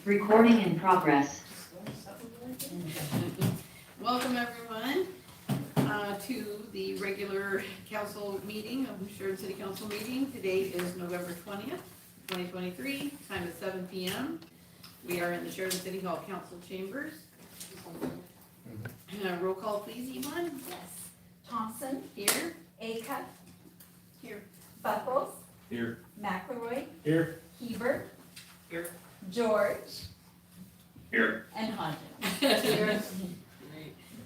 Recording in progress. Welcome everyone to the regular council meeting of the Sheridan City Council meeting. Today is November 20th, 2023, time is 7 p.m. We are in the Sheridan City Hall Council chambers. Roll call please, Yvonne. Yes. Thompson. Here. Acuff. Here. Buckles. Here. McElroy. Here. Hebert. Here. George. Here. And Hodges. Here.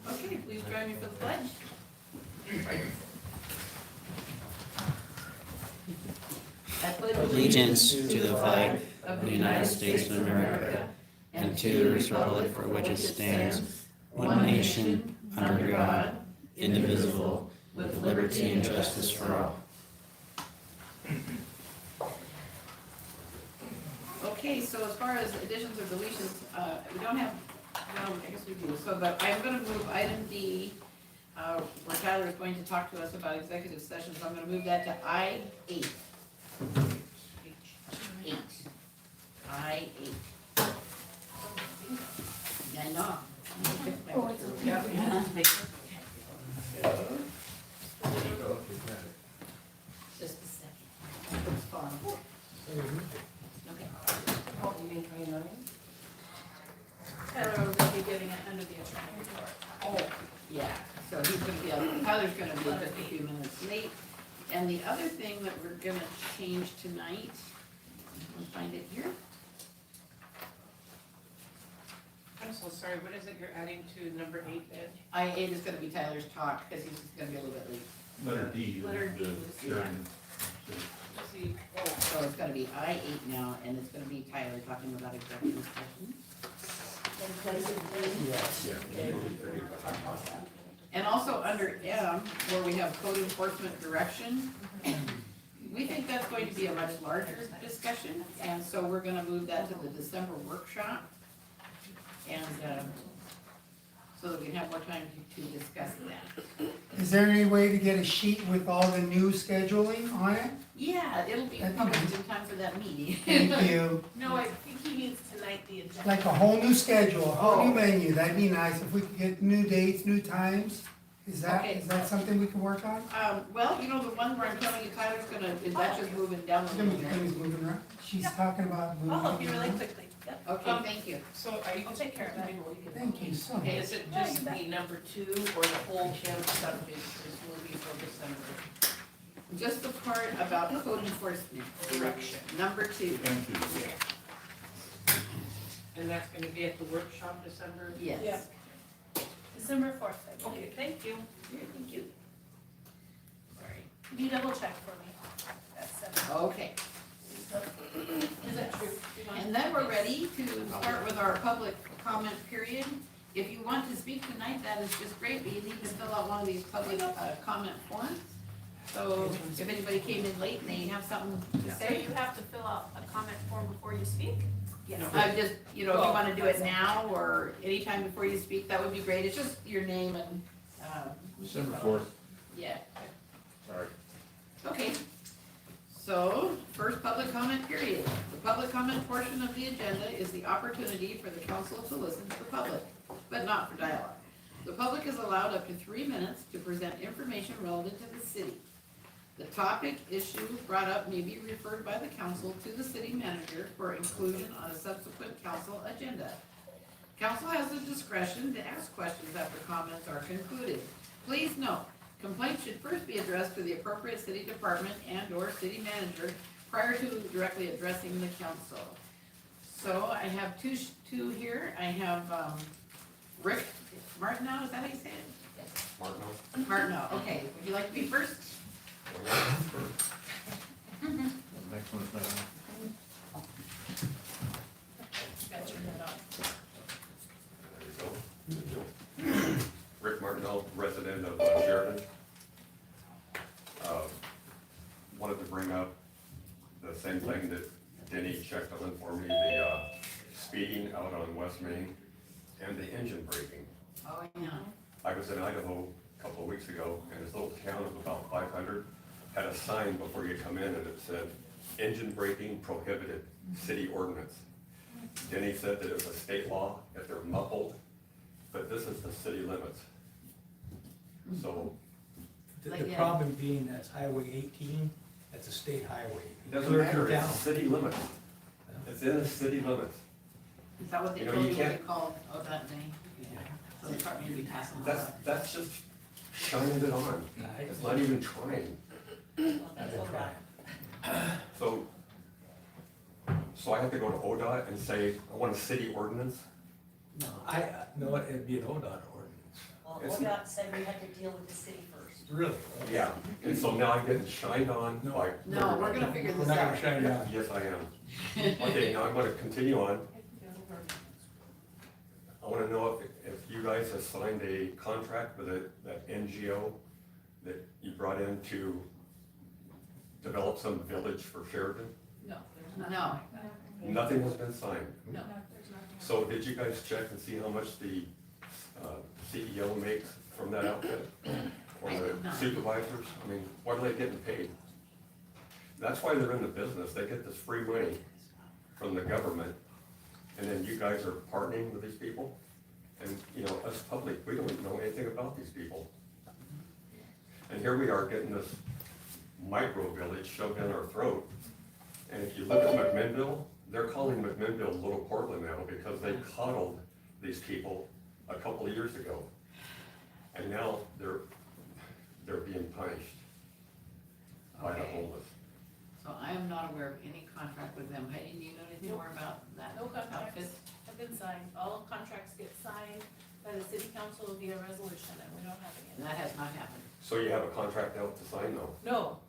Okay, please join me for the pledge. I pledge Allegiance to the flag of the United States of America and to the republic for which it stands, one nation, under God, indivisible, with liberty and justice for all. Okay, so as far as additions or deletions, we don't have, well, I guess we do, but I'm gonna move item D, where Tyler is going to talk to us about executive sessions. I'm gonna move that to I-8. I-8. I know. Oh, it's okay. Just a second. It's fine. Okay. Oh, you mean 29? Tyler will be getting it under the attorney report. Oh, yeah, so he's gonna be, Tyler's gonna be just a few minutes late. And the other thing that we're gonna change tonight, I'll find it here. I'm so sorry, what is it you're adding to number 8 then? I-8 is gonna be Tyler's talk, because he's gonna be a little bit late. Letter D. Letter D, the yeah. Sheridan. Let's see, So it's gonna be I-8 now, and it's gonna be Tyler talking about executive session. And also under M, where we have code enforcement direction, we think that's going to be a much larger discussion, and so we're gonna move that to the December workshop. And, so that we can have more time to discuss that. Is there any way to get a sheet with all the new scheduling on it? Yeah, it'll be published in time for that meeting. Thank you. no, I think he means tonight the agenda. Like a whole new schedule, a whole new menu, that'd be nice if we could get new dates, new times. Is Okay. that something we can work on? Well, you know, the one where I'm telling you Tyler's gonna, that's just moving down the Then we line. can moving around. She's talking about moving. I'll help you really around. quickly. Yep. Okay, thank you. So are you? I'll take care of that. Thank you so Okay, much. is it just the number 2 or the whole camp subject is moving for December? Just the part about code enforcement direction, number 2. Thank you. And that's gonna be at the workshop December? Yes. Yeah. December 4th, I believe. Okay, thank you. Here, thank you. Sorry. Can you double check for me? That's 7. Okay, Is that true? and then we're ready to start with our public comment period. If you want to speak tonight, that is just great, but you need to fill out one of these public comment forms. So if anybody came in late and they have something to So say, you have to fill out a comment form before you speak? I just, you know, if you wanna do it now or anytime before you speak, that would be great. It's just your name and, December 4th. yeah. Sorry. Okay, so, first public comment period. The public comment portion of the agenda is the opportunity for the council to listen to the public, but not for dialogue. The public is allowed up to 3 minutes to present information relevant to the city. The topic, issue brought up may be referred by the council to the city manager for inclusion on a subsequent council agenda. Council has the discretion to ask questions after comments are concluded. Please note, complaints should first be addressed to the appropriate city department and/or city manager prior to directly addressing the council. So I have two here. I have Rick Martineau, is that how you say it? Martineau, okay. Would you like to be first? Next one's not on. Got your head on. There you go. Rick Martineau, resident of Sheridan. Wanted to bring up the same thing that Denny checked on for me, the speeding out on West Main and the engine braking. Oh, yeah. I was in Idaho a couple of weeks ago, and this little town of about 500 had a sign before you come in, and it said, "Engine braking prohibited, city ordinance." Denny said that it was a state law if they're muffled, but this is the city limits. So The Like, yeah. problem being that's Highway 18, that's a state highway. it doesn't Clear matter, down. it's city limits. It's in the city limits. Is that what they You know, told you you what they can't- called, oh, that name? Yeah. So they probably need to be passing that up. That's just shining it on. It's not even trying. That's a crime. So I have to go to ODOT and say, I want a city ordinance? No, it'd be an ODOT ordinance. Well, It's- ODOT said we had to deal with the city first. Really? Yeah, and so now I'm getting shined on No. by. No, we're gonna figure We're this not gonna out. shine it on. Yes, I am. Okay, now I'm gonna continue on. I wanna know if you guys have signed a contract with that NGO that you brought in to develop some village for Sheridan? No, there's No, Nothing has been signed. No, there's nothing. So did you guys check and see how much the CEO makes from that outfit? Or I the did not. supervisors? I mean, what are they getting paid? That's why they're in the business. They get this free money from the government. And then you guys are partnering with these people? And, you know, us public, we don't know anything about these people. And here we are getting this micro village shoved down our throat. And if you look at McMinnville, they're calling McMinnville Little Portland now because they coddled these people a couple of years ago. And now they're being punished by the Okay. homeless. so I am not aware of any contract with them. Heidi, do you know anything more about that No outfit? contracts have been signed. All contracts get signed by the city council via resolution, and we don't have any of And that. that has not happened. So you have a contract out to sign though? No,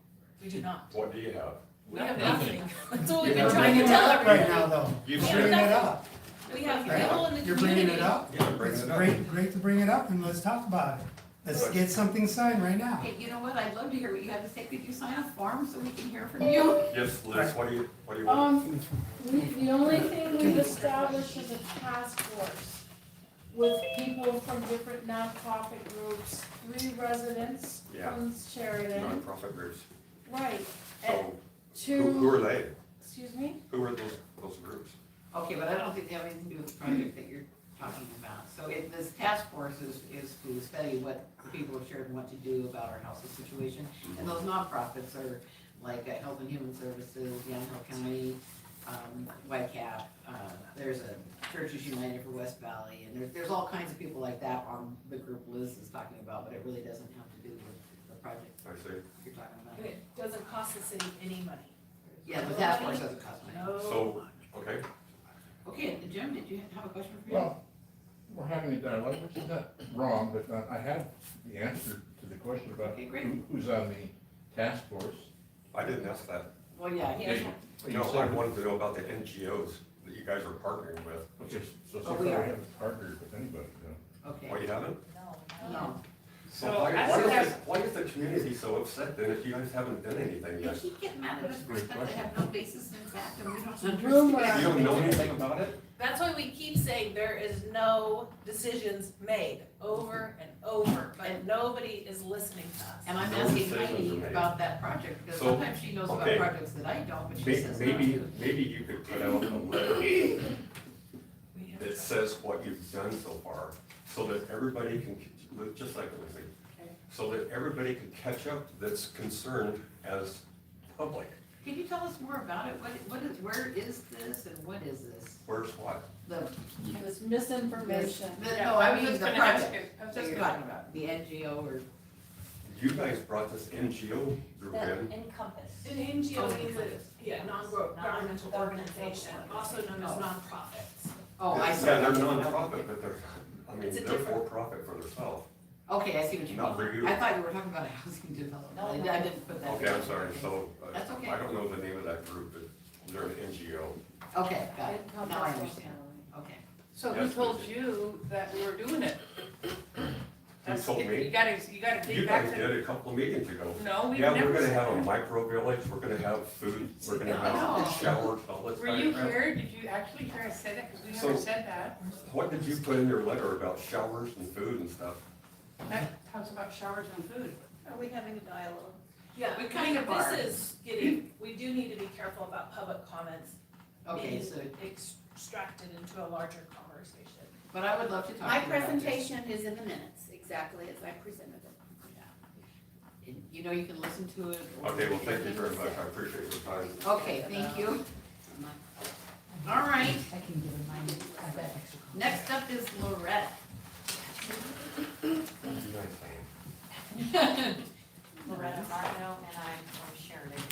we do not. What do you have? We have nothing. That's what we've You been have trying to Bringing it tell up right everybody. now, though. You've Yeah. Bringing it up. We have Right? people in the You're bringing community. it up. Yeah, I'm bringing It's it up. great to bring it up, and let's talk about it. Let's get something signed right now. Okay, you know what? I'd love to hear what you have to say. Could you sign a form so we can hear from you? Yes, Liz, what do you want? The only thing we've established is a task force with people from different nonprofit groups, 3 residents Yeah. from Sheridan, Nonprofit groups. right, and So who are they? excuse me? Who are those groups? Okay, but I don't think they have anything to do with the project that you're talking about. So this task force is to study what the people of Sheridan want to do about our housing situation. And those nonprofits are like Health and Human Services, Yamhill County, YCAP, there's a Churches United for West Valley, and there's all kinds of people like that on the group Liz is talking about, but it really doesn't have to do with the project I see. you're talking And about. it doesn't cost the city any money. Yeah, the task force doesn't cost money. No. So, okay, Okay, Jim, did you have a question for me? Well, we're having a dialogue, which is not wrong, but I have the answer to the question about Okay, great. who's on the task force. I didn't ask that. Well, yeah, Yeah. No, I wanted to know about the NGOs that you guys are partnering with. Okay, so Oh, far we we are. haven't partnered with anybody, no. okay. Oh, you haven't? No, So why is the community so upset then if you guys haven't done anything they yet? keep getting mad at us for stuff that have no basis in fact, and we don't Rumor. understand. You don't know anything about it? That's why we keep saying there is no decisions made over and over, but nobody is listening to us. And I'm No asking decisions Heidi are made. about that project, because So, sometimes she knows about okay. projects that I don't, but she says no Maybe, too. maybe you could put out a letter We have- that says what you've done so far, so that everybody can, just like Lizzie, so that everybody can catch up that's concerned as public. Can you tell us more about it? What is, where is this and what is this? Where's what? The, It was misinformation. no, I mean was the just gonna ask project you. I was that just you're gonna- talking about, the NGO or, You guys brought this NGO group That in. encompass. An NGO means a non-governmental organization, also known as Oh. nonprofits. oh, I see. Yeah, they're nonprofit, but they're, I mean, It's a they're different- for profit for themselves. Okay, I see what you mean. Not for you. I thought you were talking about a housing development. No, I no. I didn't put that. Okay, I'm sorry, so, That's okay. I don't know the name of that group, but they're an NGO. Okay, got it. Encompass Now I was understand. telling. Okay. So Yes, who told please. you that we were doing it? That's- told me? You gotta You dig back guys to. did a couple of meetings ago. No, we've Yeah, never we're gonna said have a that. micro village, we're gonna have food, we're gonna No. have showers, all this Were kind you of crap. here? Did you actually hear I said that? Because we So- never said that. What did you put in your letter about showers and food and stuff? That talks about showers and food. Are we having a dialogue? Yeah, We kind of are. This is getting, we do need to be careful about public comments Okay, being so, extracted into a larger conversation. but I would love to talk My to you about this. presentation is in the minutes, exactly as I presented it. And you know you can listen to it. or- Okay, well, thank you very much, I appreciate your time. Okay, thank you. All right, I can give him mine, I've got extra. next up is Loretta. Loretta Martineau, and I'm from Sheridan.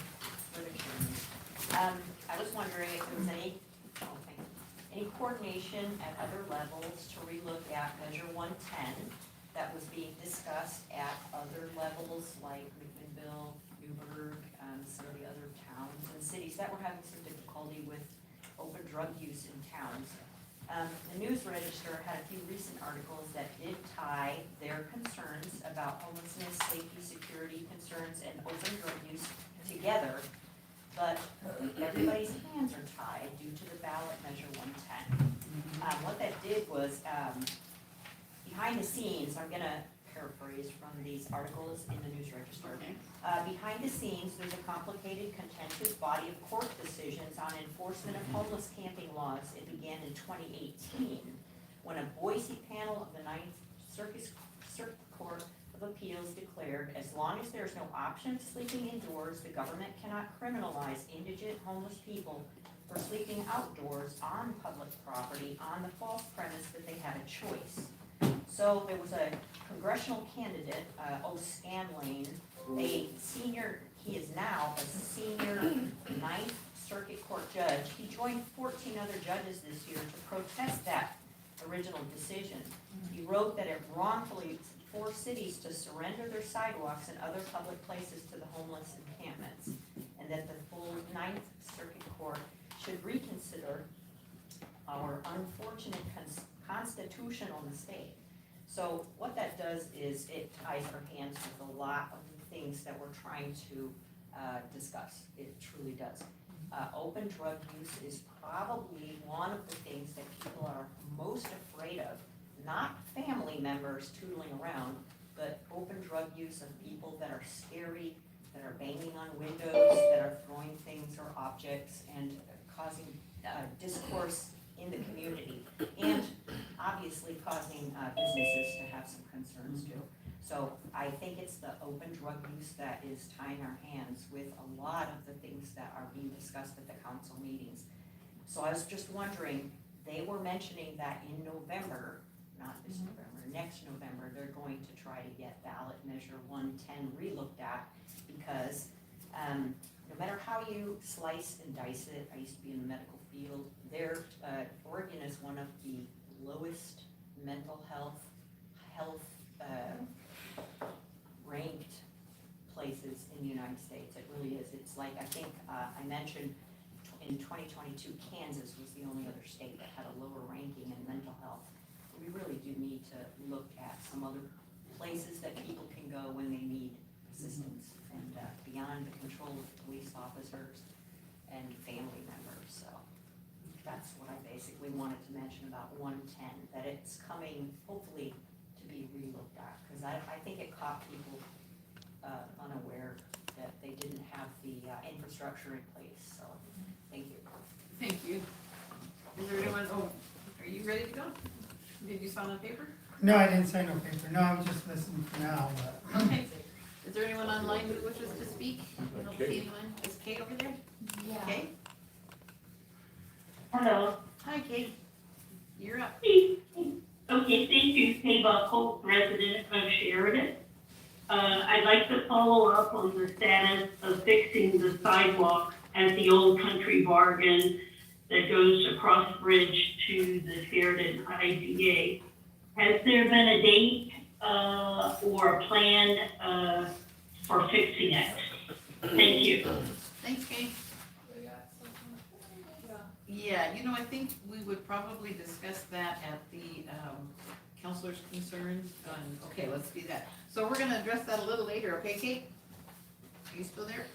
I was wondering if there was any coordination at other levels to relook at Measure 110 that was being discussed at other levels like McMinnville, Newburgh, some of the other towns and cities that were having some difficulty with open drug use in towns. The News Register had a few recent articles that did tie their concerns about homelessness, safety, security concerns, and open drug use together, but everybody's hands are tied due to the ballot measure 110. What that did was, behind the scenes, I'm gonna paraphrase from these articles in the News Register. Behind the scenes, there's a complicated, contentious body of court decisions on enforcement of homeless camping laws. It began in 2018, when a Boise panel of the Ninth Circuit Court of Appeals declared, as long as there's no option of sleeping indoors, the government cannot criminalize indigent homeless people for sleeping outdoors on public property on the false premise that they have a choice. So there was a congressional candidate, O'Scanlane, a senior, he is now a senior Ninth Circuit Court judge. He joined 14 other judges this year to protest that original decision. He wrote that it wrongfully forced cities to surrender their sidewalks and other public places to the homeless encampments, and that the full Ninth Circuit Court should reconsider our unfortunate constitutional mistake. So what that does is it ties our hands with a lot of the things that we're trying to discuss. It truly does. Open drug use is probably one of the things that people are most afraid of. Not family members tootling around, but open drug use of people that are scary, that are banging on windows, that are throwing things or objects and causing discourse in the community, and obviously causing businesses to have some concerns too. So I think it's the open drug use that is tying our hands with a lot of the things that are being discussed at the council meetings. So I was just wondering, they were mentioning that in November, not this November, next November, they're going to try to get ballot measure 110 relooked at, because no matter how you slice and dice it, I used to be in the medical field, Oregon is one of the lowest mental health ranked places in the United States. It really is. It's like, I think, I mentioned in 2022, Kansas was the only other state that had a lower ranking in mental health. We really do need to look at some other places that people can go when they need assistance, and beyond the control of police officers and family members. So that's what I basically wanted to mention about 110, that it's coming hopefully to be relooked at, because I think it caught people unaware that they didn't have the infrastructure in place. So thank you. Thank you. Is there anyone, are you ready to go? Did you sign on paper? No, I didn't sign no paper, no, I'm just listening for now, but. Okay. Is there anyone online who wishes to speak? I don't see anyone. Is Kate over there? Yeah. Kate? Hello. Hi, Kate. You're up. Okay, thank you, Kay Buckle, resident of Sheridan. I'd like to follow up on the status of fixing the sidewalk at the Old Country Bargain that goes across the bridge to the Sheridan IGA. Has there been a date or a plan for fixing it? Thank you. Thanks, Kate. Yeah, I think we would probably discuss that at the counselor's concerns. Okay, let's do that. So we're gonna address that a little later, okay, Kate? Are you still there?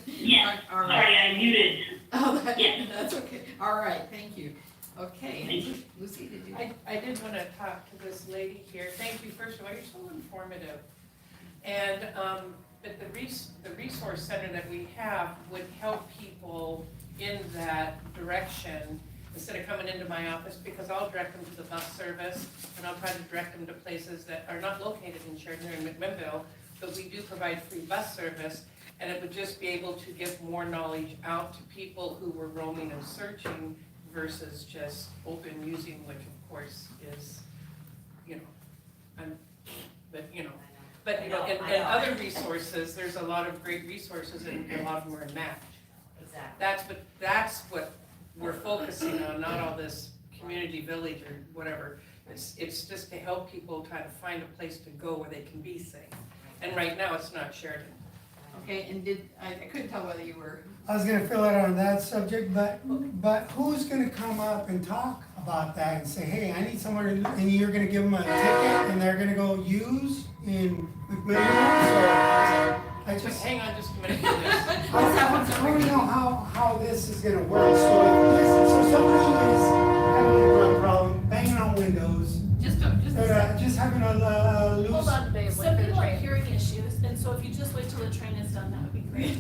Yeah, All right. sorry, I muted. Oh, Yeah. that's okay. All right, thank you. Okay, Thank you. Lucy, did you? I did want to talk to this lady here. Thank you, first of all, you're so informative. And, but the resource center that we have would help people in that direction, instead of coming into my office, because I'll direct them to the bus service, and I'll try to direct them to places that are not located in Sheridan or in McMinnville, but we do provide free bus service, and it would just be able to give more knowledge out to people who were roaming and searching versus just open using, which of course is, you know, and other resources, there's a lot of great resources, and a lot of them are matched. Exactly. That's what we're focusing on, not all this community village or whatever. It's just to help people try to find a place to go where they can be safe. And right now, it's not Sheridan. Okay, and I couldn't tell whether you were, I was gonna fill it out on that subject, but who's gonna come up and talk about that and say, hey, I need somewhere to, and you're gonna give them a ticket and they're gonna go use in McMinnville? I Just just, hang on just a minute. Yes. I wanna know how this is gonna work, so somebody is having a problem, banging on windows, Just having a loose. hold on, babe, Some people have hearing issues, and so if you just wait till the train is done, that would be great.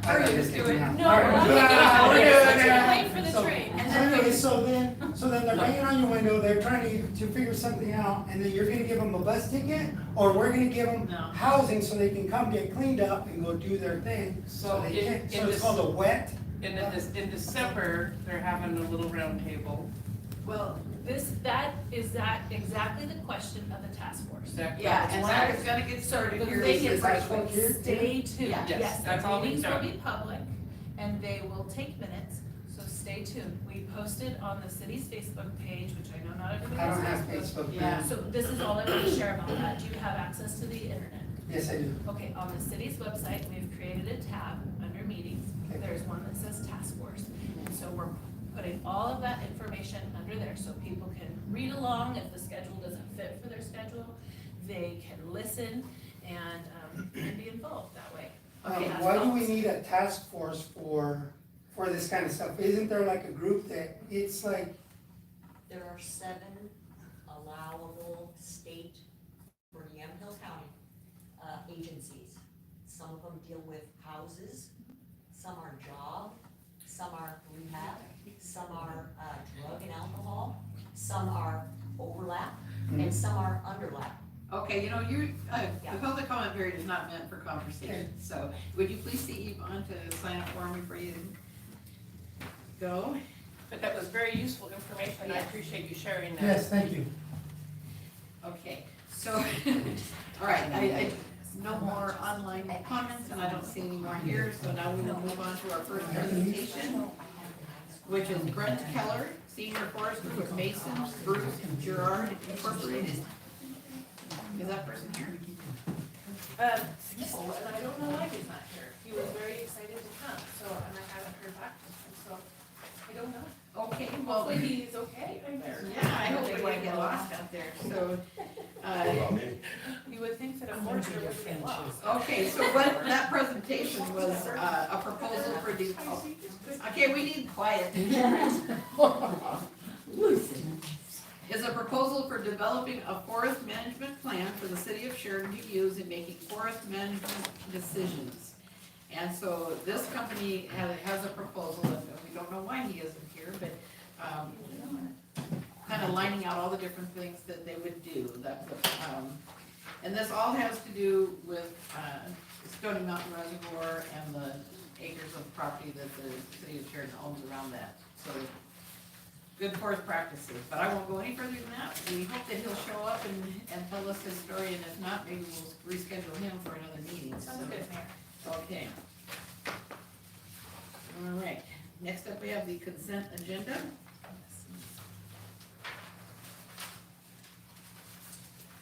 Or you just do it. No, Alright. we're Yeah. gonna wait for the So- train. So anyway, so then they're banging on your window, they're trying to figure something out, and then you're gonna give them a bus ticket? Or we're gonna give them No. housing so they can come get cleaned up and go do their thing? So they in- can't, in so it's this- called a wet? In December, they're having a little round table. Well, that is exactly the question of the task force. yeah, and that is gonna get So started the here. thing is, That's what you're- stay tuned, Yeah. Yes, yes, that's the all we've meetings will done. be public, and they will take minutes, so stay tuned. We posted on the city's Facebook page, which I know not everybody I don't has have Facebook. Yeah. So this is all I want to share about that. Do you have access to the internet? Yes, I do. Okay, on the city's website, we've created a tab under meetings. Okay. There's one that says task force. And so we're putting all of that information under there so people can read along. If the schedule doesn't fit for their schedule, they can listen and be involved that way. Okay, that's Why do all. we need a task force for this kind of stuff? Isn't there like a group that, it's like, There are 7 allowable state for Yamhill County agencies. Some of them deal with houses, some are job, some are rehab, some are drug and alcohol, some are overlap, and some are underlap. Okay, the public comment period is not meant for conversation, so would you please see Yvonne to sign up for me before you go? But that was very useful information. I appreciate you sharing that. yes, thank you. Okay, so, all right, no more online comments, and I don't see any more here, so now we will move on to our first presentation, which is Brent Keller, Senior Forester with Mason, Bruce, and Girard Incorporated. Is that person here? No, and I don't know why he's not here. He was very excited to come, so, and I haven't heard back from him, so I don't know. Okay, well, Hopefully he's okay out there. yeah, I hope he won't get lost out there, so, What about me? You would think that a forester would get lost. okay, so what, that presentation was, a proposal for okay, we need quiet. Is a proposal for developing a forest management plan for the city of Sheridan to use in making forest management decisions. And so this company has a proposal, and we don't know why he isn't here, but, kind of lining out all the different things that they would do. And this all has to do with, Stony Mountain Reservoir and the acres of property that the city of Sheridan owns around that. So, good forest practices, but I won't go any further than that. We hope that he'll show up and tell us his story, and if not, maybe we'll reschedule him for another meeting. Sounds So, good, Mayor. okay. All right, next up we have the consent agenda.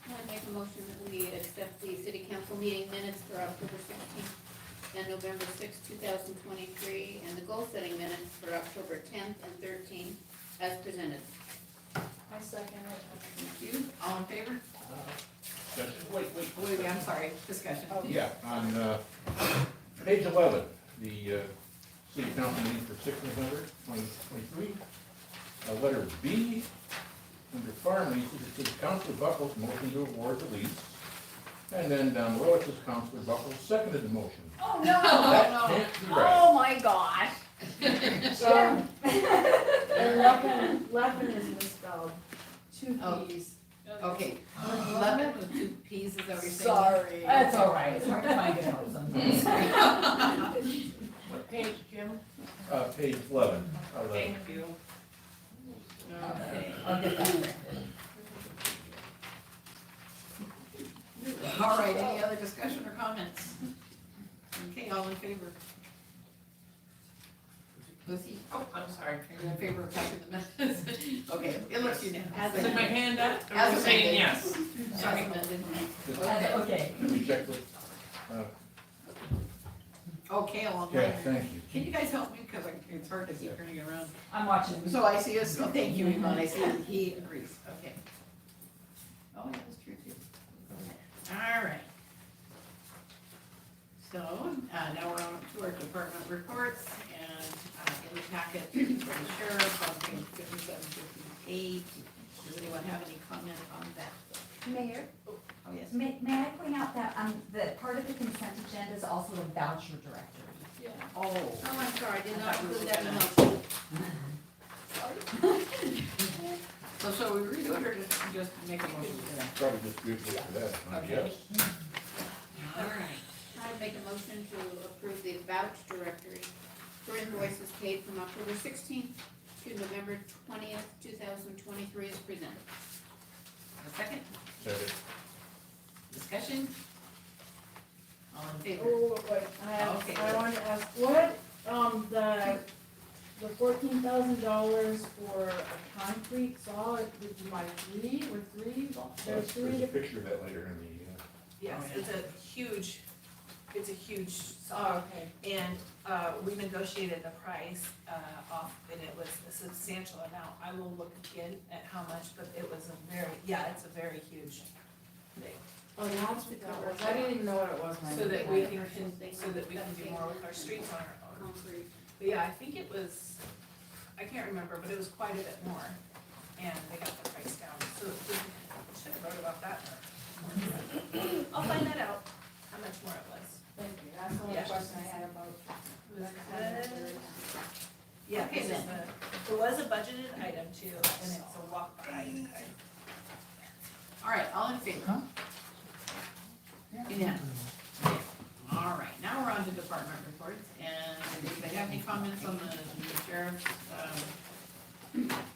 I make a motion that we accept the city council meeting minutes for October 16th and November 6th, 2023, and the goal-setting minutes for October 10th and 13th as presented. I second it. Thank you. All in favor? Wait. I'm sorry, discussion. Yeah, on page 11, the city council meeting for 6th November 2023, letter B, under farm leases, it says Councilor Buckles motion to award the lease. And then down below it says Councilor Buckles seconded the motion. Oh, no! That can't be right. Oh, my gosh! Lepin is misspelled, two Oh. P's. Okay, lemon with two P's, is that what you're saying? Sorry. That's all right, it's hard to find it out sometimes. What page, Jim? Page 11. Thank you. Okay. I'll get that corrected. All right, any other discussion or comments? Okay, all in favor? Lucy? Oh, I'm sorry. Are you in favor of passing the minutes? Okay, it looks unanimous. Is it my hand up? As I'm saying amended. yes. As Sorry. amended. Okay. Let me check with, Okay, along okay, with. thank you. Can you guys help me, because it's hard to keep turning it around. I'm watching. So I see us, thank you, Yvonne, I see that he agrees, okay. Oh, yeah, that's true too. All right. So, now we're on to our department reports, and, in the packet for the sheriff on page 5758. Does anyone have any comment on that? Mayor, Oh, yes. may I point out that, that part of the consent agenda is also a voucher directory? Yeah. Oh. Oh, I'm sorry, I did not include that in the So shall we redo it, or just make a motion for that? Probably just good for that, Okay. yes. All right. I'd make a motion to approve the voucher directory for invoices paid from October 16th to November 20th, 2023 as presented. A second, Second. discussion? All in favor? Oh, wait, Okay. I wanted to ask, what, the $14,000 for a concrete saw, with my three, there's There's a three, picture of that later in the, Yes, it's a huge oh, saw, okay. and, we negotiated the price, off, and it was a substantial amount. I will look again at how much, but it was a very, it's a very huge thing. Oh, that's what that was, I didn't even know what it was. when I So that looked we at can, it. so that we can do more with our streets on our own. Concrete. But yeah, I think it was, I can't remember, but it was quite a bit more, and they got the price down, so we should have wrote about that. I'll find that out, how much more it was. Thank you, that's the only Yeah. question I had about. Yeah, Okay, it was a budgeted item too, and it's a walk by. All right, all in favor? Unanimous. All right, now we're on to department reports, and if they have any comments on the sheriff's,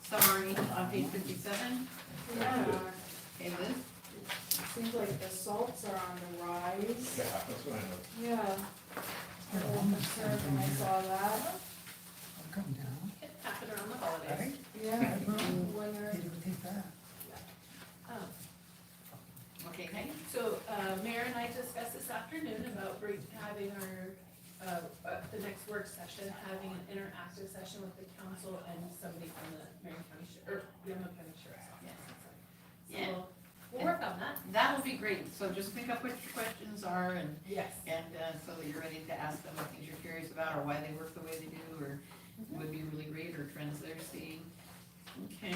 summary on page 57? Yeah, Okay, Liz? seems like the salts are on the rise. yeah, that's what I know. Yeah. I'm a little concerned when I saw that. Come down, It happened around the holidays. right? Yeah. Wonder- Did we take that? Okay, Megan? So, Mayor and I discussed this afternoon about having our, the next work session, having an interactive session with the council and somebody from the Marion County, Yuma County Sheriff's Office. Yeah. So, we'll work on that. That would be great, so just think up what your questions are, and, Yes. so that you're ready to ask them what things you're curious about, or why they work the way they do, or would be really great, or trends they're seeing. Okay.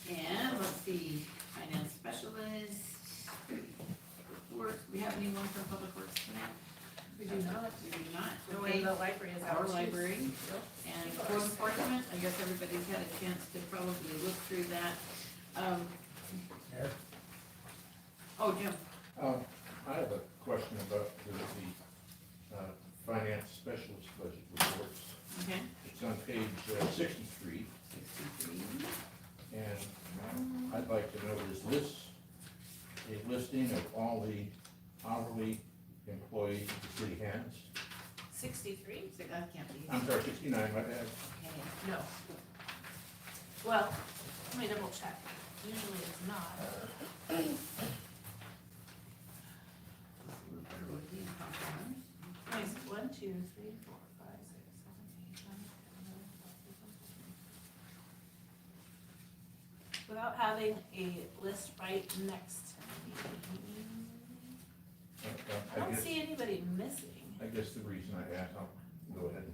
And let's see, finance specialist, reports, we have anyone from public works tonight? We do not. We do not, No, okay. and the library is out. Our too. library, and code enforcement, I guess everybody's had a chance to probably look through that. Mayor? Oh, Jim, I have a question about the finance specialist budget reports. okay, It's on page 63, 63. and I'd like to know, is this a listing of all the hourly employees that the city has? 63? So that can't be. I'm sorry, 69, my bad. Okay. No. Well, let me double check. Usually it's not. Nice, 1, 2, 3, 4, 5, 6, 7, 8, 9, 10, 11, 12, 13, 14. Without having a list right next to me. I don't see anybody missing. I guess the reason I asked, I'll go ahead and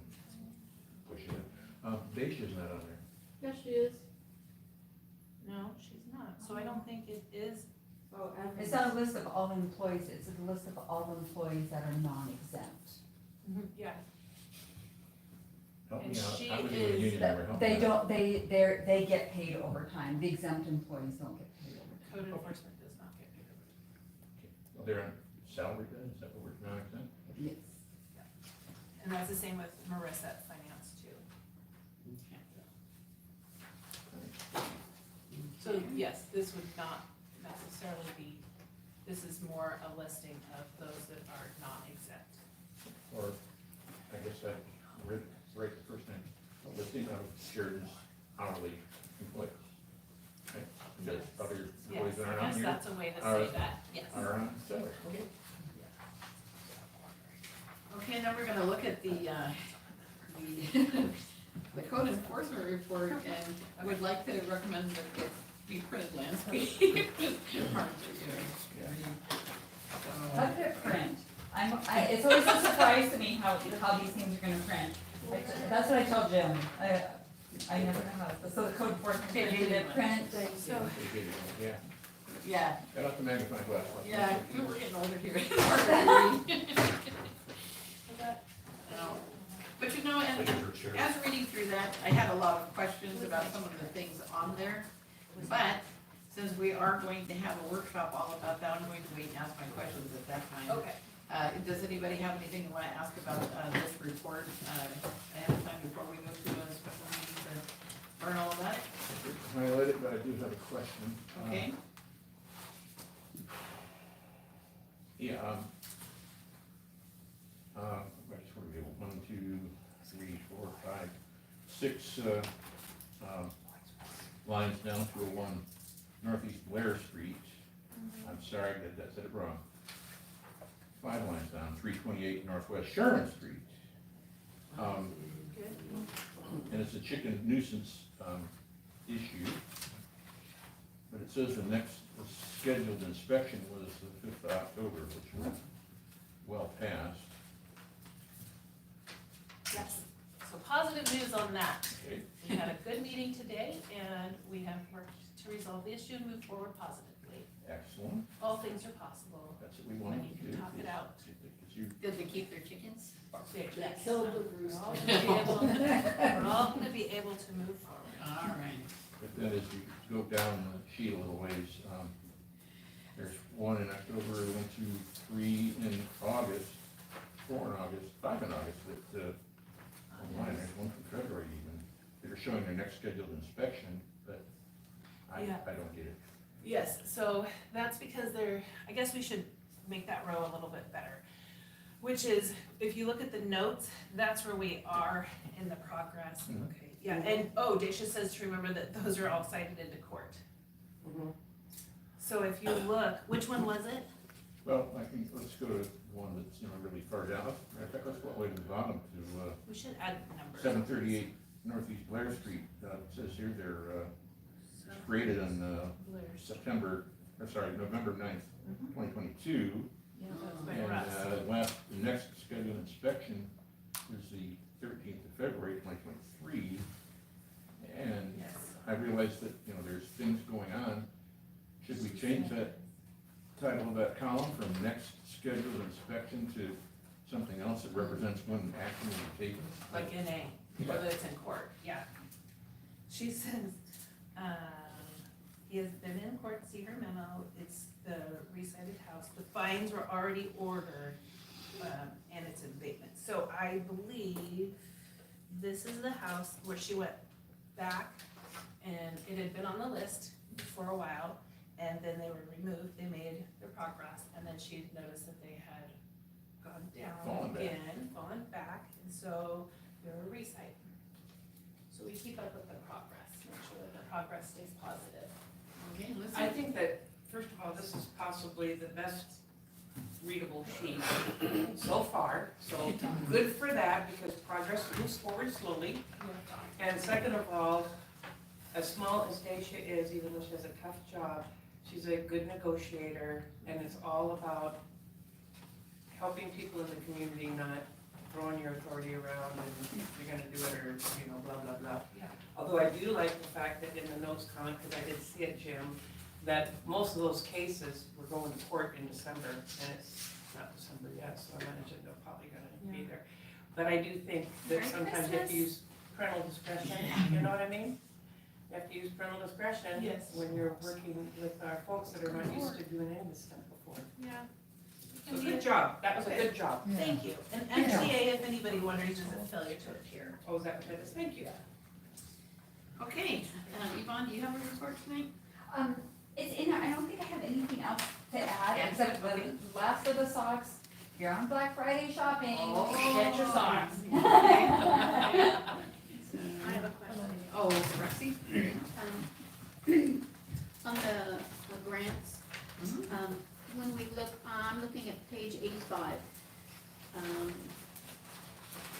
push it. Dacia's not on there. Yes, she is. No, she's not. So I don't think it is. Oh, It's not a list of all employees, it's a list of all employees that are non-exempt. Yeah. Help And me out. she How would you, a is- union member, help me They out? don't, they get paid overtime, the exempt employees don't get paid overtime. Code enforcement does not get paid overtime. Well, they're on salary then, is that what we're not exempt? Yes. And that's the same with Marissa at finance too. So yes, this would not necessarily be, this is more a listing of those that are not exempt. Or, I guess I read, right the first name, a listing of Sheridan's hourly employees. Okay, there's other employees that aren't on Yes, here, that's a way to Are- say that, yes. are on salary, okay? Okay, now we're gonna look at the the code enforcement report, and I would like to recommend that it be printed landscape. How did it print? It's always a surprise to me how these things are gonna print. That's what I tell Jim, I never know how, so the code enforcement, did it print? So, Yeah, Yeah, got off the magnifying glass. yeah, we're getting older here. But you know, and Signature chair. as reading through that, I had a lot of questions about some of the things on there. But since we are going to have a workshop all about that, I'm going to wait and ask my questions at that time. okay. Does anybody have anything they want to ask about this report ahead of time before we move to a special meeting to learn all about it? Highlight it, but I do have a question. Okay? Yeah, I just want to be able, 1, 2, 3, 4, 5, 6, lines down to 1 Northeast Blair Street. I'm sorry, that said it wrong. 5 lines down, 328 Northwest Sherman Street. And it's a chicken nuisance, issue. But it says the next scheduled inspection was the 5th of October, which was well past. Yes, so positive news on that. Okay, We had a good meeting today and we have worked to resolve the issue and move forward positively. excellent. All things are possible. That's what we When wanted you to can do. talk it out. Because you, Did they keep their chickens? Yes. Killed the We're rooster. all gonna be able, we're all gonna be able to move forward. All right. but then as you go down the sheet a little ways, there's 1 in October, 1, 2, 3 in August, 4 in August, 5 in August, that, online, there's 1 from February even. They're showing their next scheduled inspection, but I Yeah. don't get it. Yes, so that's because I guess we should make that row a little bit better. Which is, if you look at the notes, that's where we are in the progress. Mhm. Okay, yeah, and, Dacia says to remember that those are all cited into court. So if you look, which one was it? Well, I think, let's go to one that's, really far down. Matter of fact, let's go all the way to the bottom to, We should add numbers. 738 Northeast Blair Street. It says here they're, created on, November 9th, 2022. Yeah, that's by And, Russ. the next scheduled inspection is the 13th of February, 2023. And Yes. I realize that, there's things going on. Should we change that title of that column from next scheduled inspection to something else that represents when action will be taken? Like in A, whether it's in court, yeah. She says, he has been in court, see her memo, it's the recited house, the fines were already ordered, and it's in abatement. So I believe this is the house where she went back, and it had been on the list for a while, and then they were removed, they made their progress, and then she noticed that they had gone Fallen down back. again, fallen back, and so they were recite. So we keep up with the progress, make sure that the progress stays positive. Okay, listen. I think that, first of all, this is possibly the best readable sheet so far, so good for that, because progress moves forward slowly. And second of all, as small as Dacia is, even though she has a tough job, she's a good negotiator, and it's all about helping people in the community, not throwing your authority around and you're gonna do it or, blah, blah, blah. Yeah. Although I do like the fact that in the notes comment, because I did see it, Jim, that most of those cases were going to court in December, and it's not December yet, so I imagine they're probably gonna be there. But I do think that Merry sometimes you have to Christmas. use parental discretion, you know what I mean? You have to use parental discretion Yes. when you're working with our folks that are not used to doing any of this stuff before. Yeah. So good job, that was a good job. Thank you. And MTA, if anybody wonders, is a failure to appear. Oh, is that what that is? Thank you. Okay, Yvonne, do you have a report tonight? It's in there, I don't think I have anything else to add, except the last of the socks. You're on Black Friday shopping, get your socks. I have a question. Oh, Rexy? On the grants, when we look, I'm looking at page 85.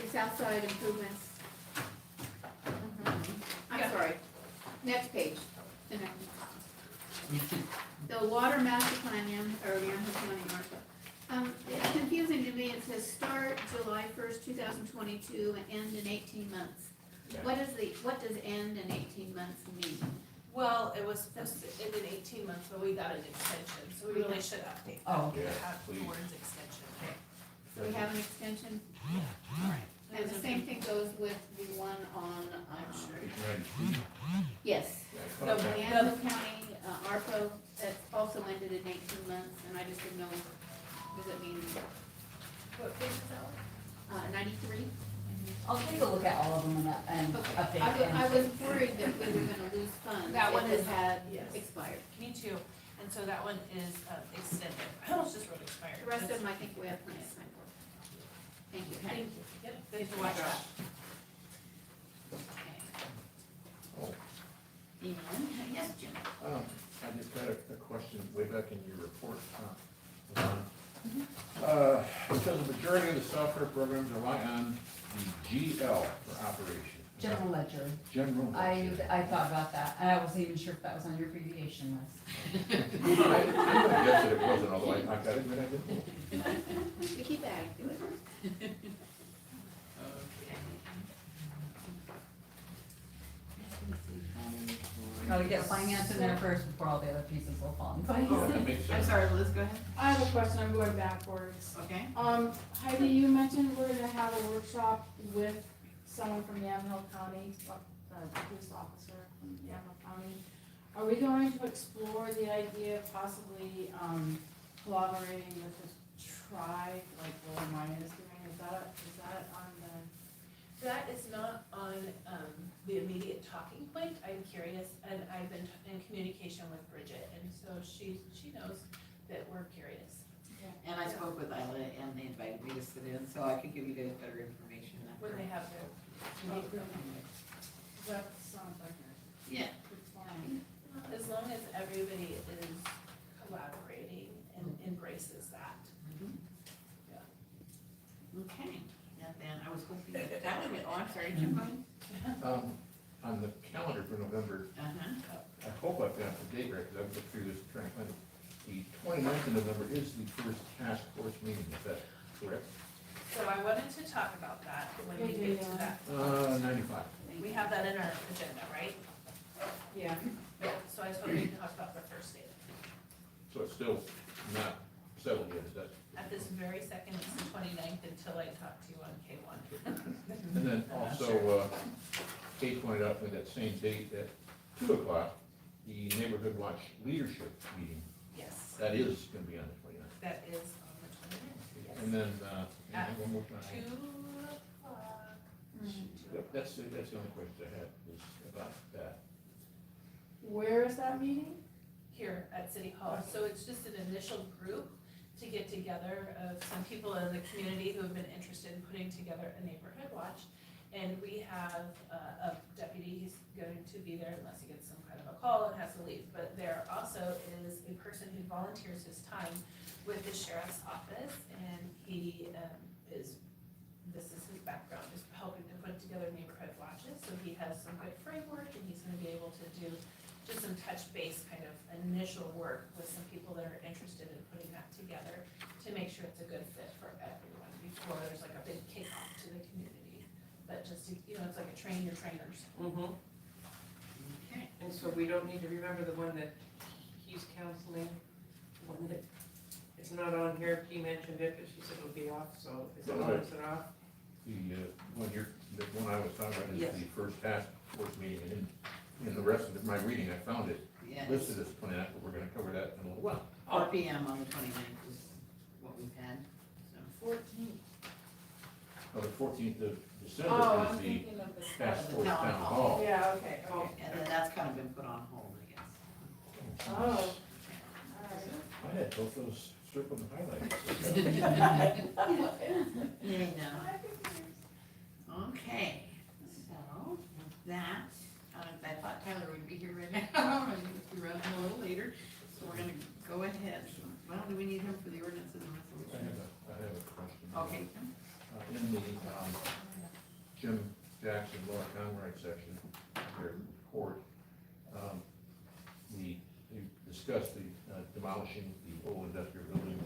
It's outside improvements. I'm sorry, next page. The next one. The water master plan, or Yamhill County, Martha. It's confusing to me, it says start July 1st, 2022, and end in 18 months. What does end in 18 months mean? Well, it was supposed to end in 18 months, but we got an extension, so we really should update that. Oh. We Yeah, have the please. words extension. So we have an extension? And the same thing goes with the one on, yes, The- the Yamhill County, ARPA, that's also ended in 18 months, and I just didn't know, does it mean, What page is that one? 93? I'll take a look at all of them and Okay. update I them. was worried that we were gonna lose funds That one if it is- had yes. expired. Me too. And so that one is extended. I almost just wrote expired. The rest of them, I think we have plenty of time for. Thank you. Thank you. Yep, good to Good watch job. that. Yes, Jim? I just had a question way back in your report, Yvonne. Because the majority of the software programs rely on the GL for operation. General ledger. General. I thought about that, and I wasn't even sure if that was on your abbreviation list. I'm gonna guess that it wasn't, although I got it, but I didn't. You keep adding to it. Gotta get finance in there first before all the other pieces will fall in place. Yeah, that makes I'm sense. sorry, Liz, go ahead. I have a question, I'm going backwards. Okay. Heidi, you mentioned we're gonna have a workshop with someone from Yamhill County, the police officer from Yamhill County. Are we going to explore the idea of possibly, collaborating with the tribe, like what Ryan is doing? Is that on the? That is not on the immediate talking point. I'm curious, and I've been in communication with Bridget, and so she knows that we're curious. And I spoke with Isla, and they invited me to sit in, so I could give you guys better information. When they have their, That sounds like a Yeah. good plan. as long as everybody is collaborating and embraces that. Okay, and then I was hoping that would be, oh, I'm sorry, Jim, go ahead. On the calendar for November, Uh-huh. I hope I've got the date right, because I've looked through this trying to find it. The 29th of November is the first task force meeting, is that correct? So I wanted to talk about that when we get to that. 95. We have that in our agenda, right? Yeah. Yeah, so I was hoping to talk about the first date. So it's still not settled yet, is that? At this very second, it's the 29th until I talk to you on K1. And then also, Kate pointed out with that same date at 2 o'clock, the Neighborhood Watch Leadership Meeting, Yes, that is gonna be on the 29th. that is on the 29th, yes. And then, one more time. 2 o'clock. Yep, that's the only question I had, was about that. Where is that meeting? Here at City Hall, so it's just an initial group to get together of some people in the community who have been interested in putting together a neighborhood watch. And we have a deputy, he's going to be there unless he gets some kind of a call and has to leave. But there also is a person who volunteers his time with the sheriff's office, and he this is his background, is helping to put together neighborhood watches. So he has some good framework, and he's gonna be able to do just some touch base kind of initial work with some people that are interested in putting that together to make sure it's a good fit for everyone before there's like a big kickoff to the community. But just to, it's like a train your trainers. Mm-hmm. Okay. And so we don't need to remember the one that he's counseling, the one that, it's not on here, he mentioned it, but she said it'll be off, so is it on, is it off? The one I was talking about is Yes. the first task force meeting, and in the rest of my reading, I found it Yes. listed as 29th, but we're gonna cover that in a little while. 4 PM on the 29th is what we've had, so. 14. Oh, the 14th of Oh, December I'm is the thinking of the task seventh. force Town town hall. hall. Yeah, okay. And then that's kind of been put on hold, I guess. Oh, alright. I had both those circled and highlighted. You know. Okay, so with that, I thought Tyler would be here right now, and he was running a little later, so we're gonna go ahead. Well, do we need him for the ordinances and I resolutions? have a question. Okay, In the Jim Jackson Law Conroy section, their report, we discussed the demolishing the old industrial building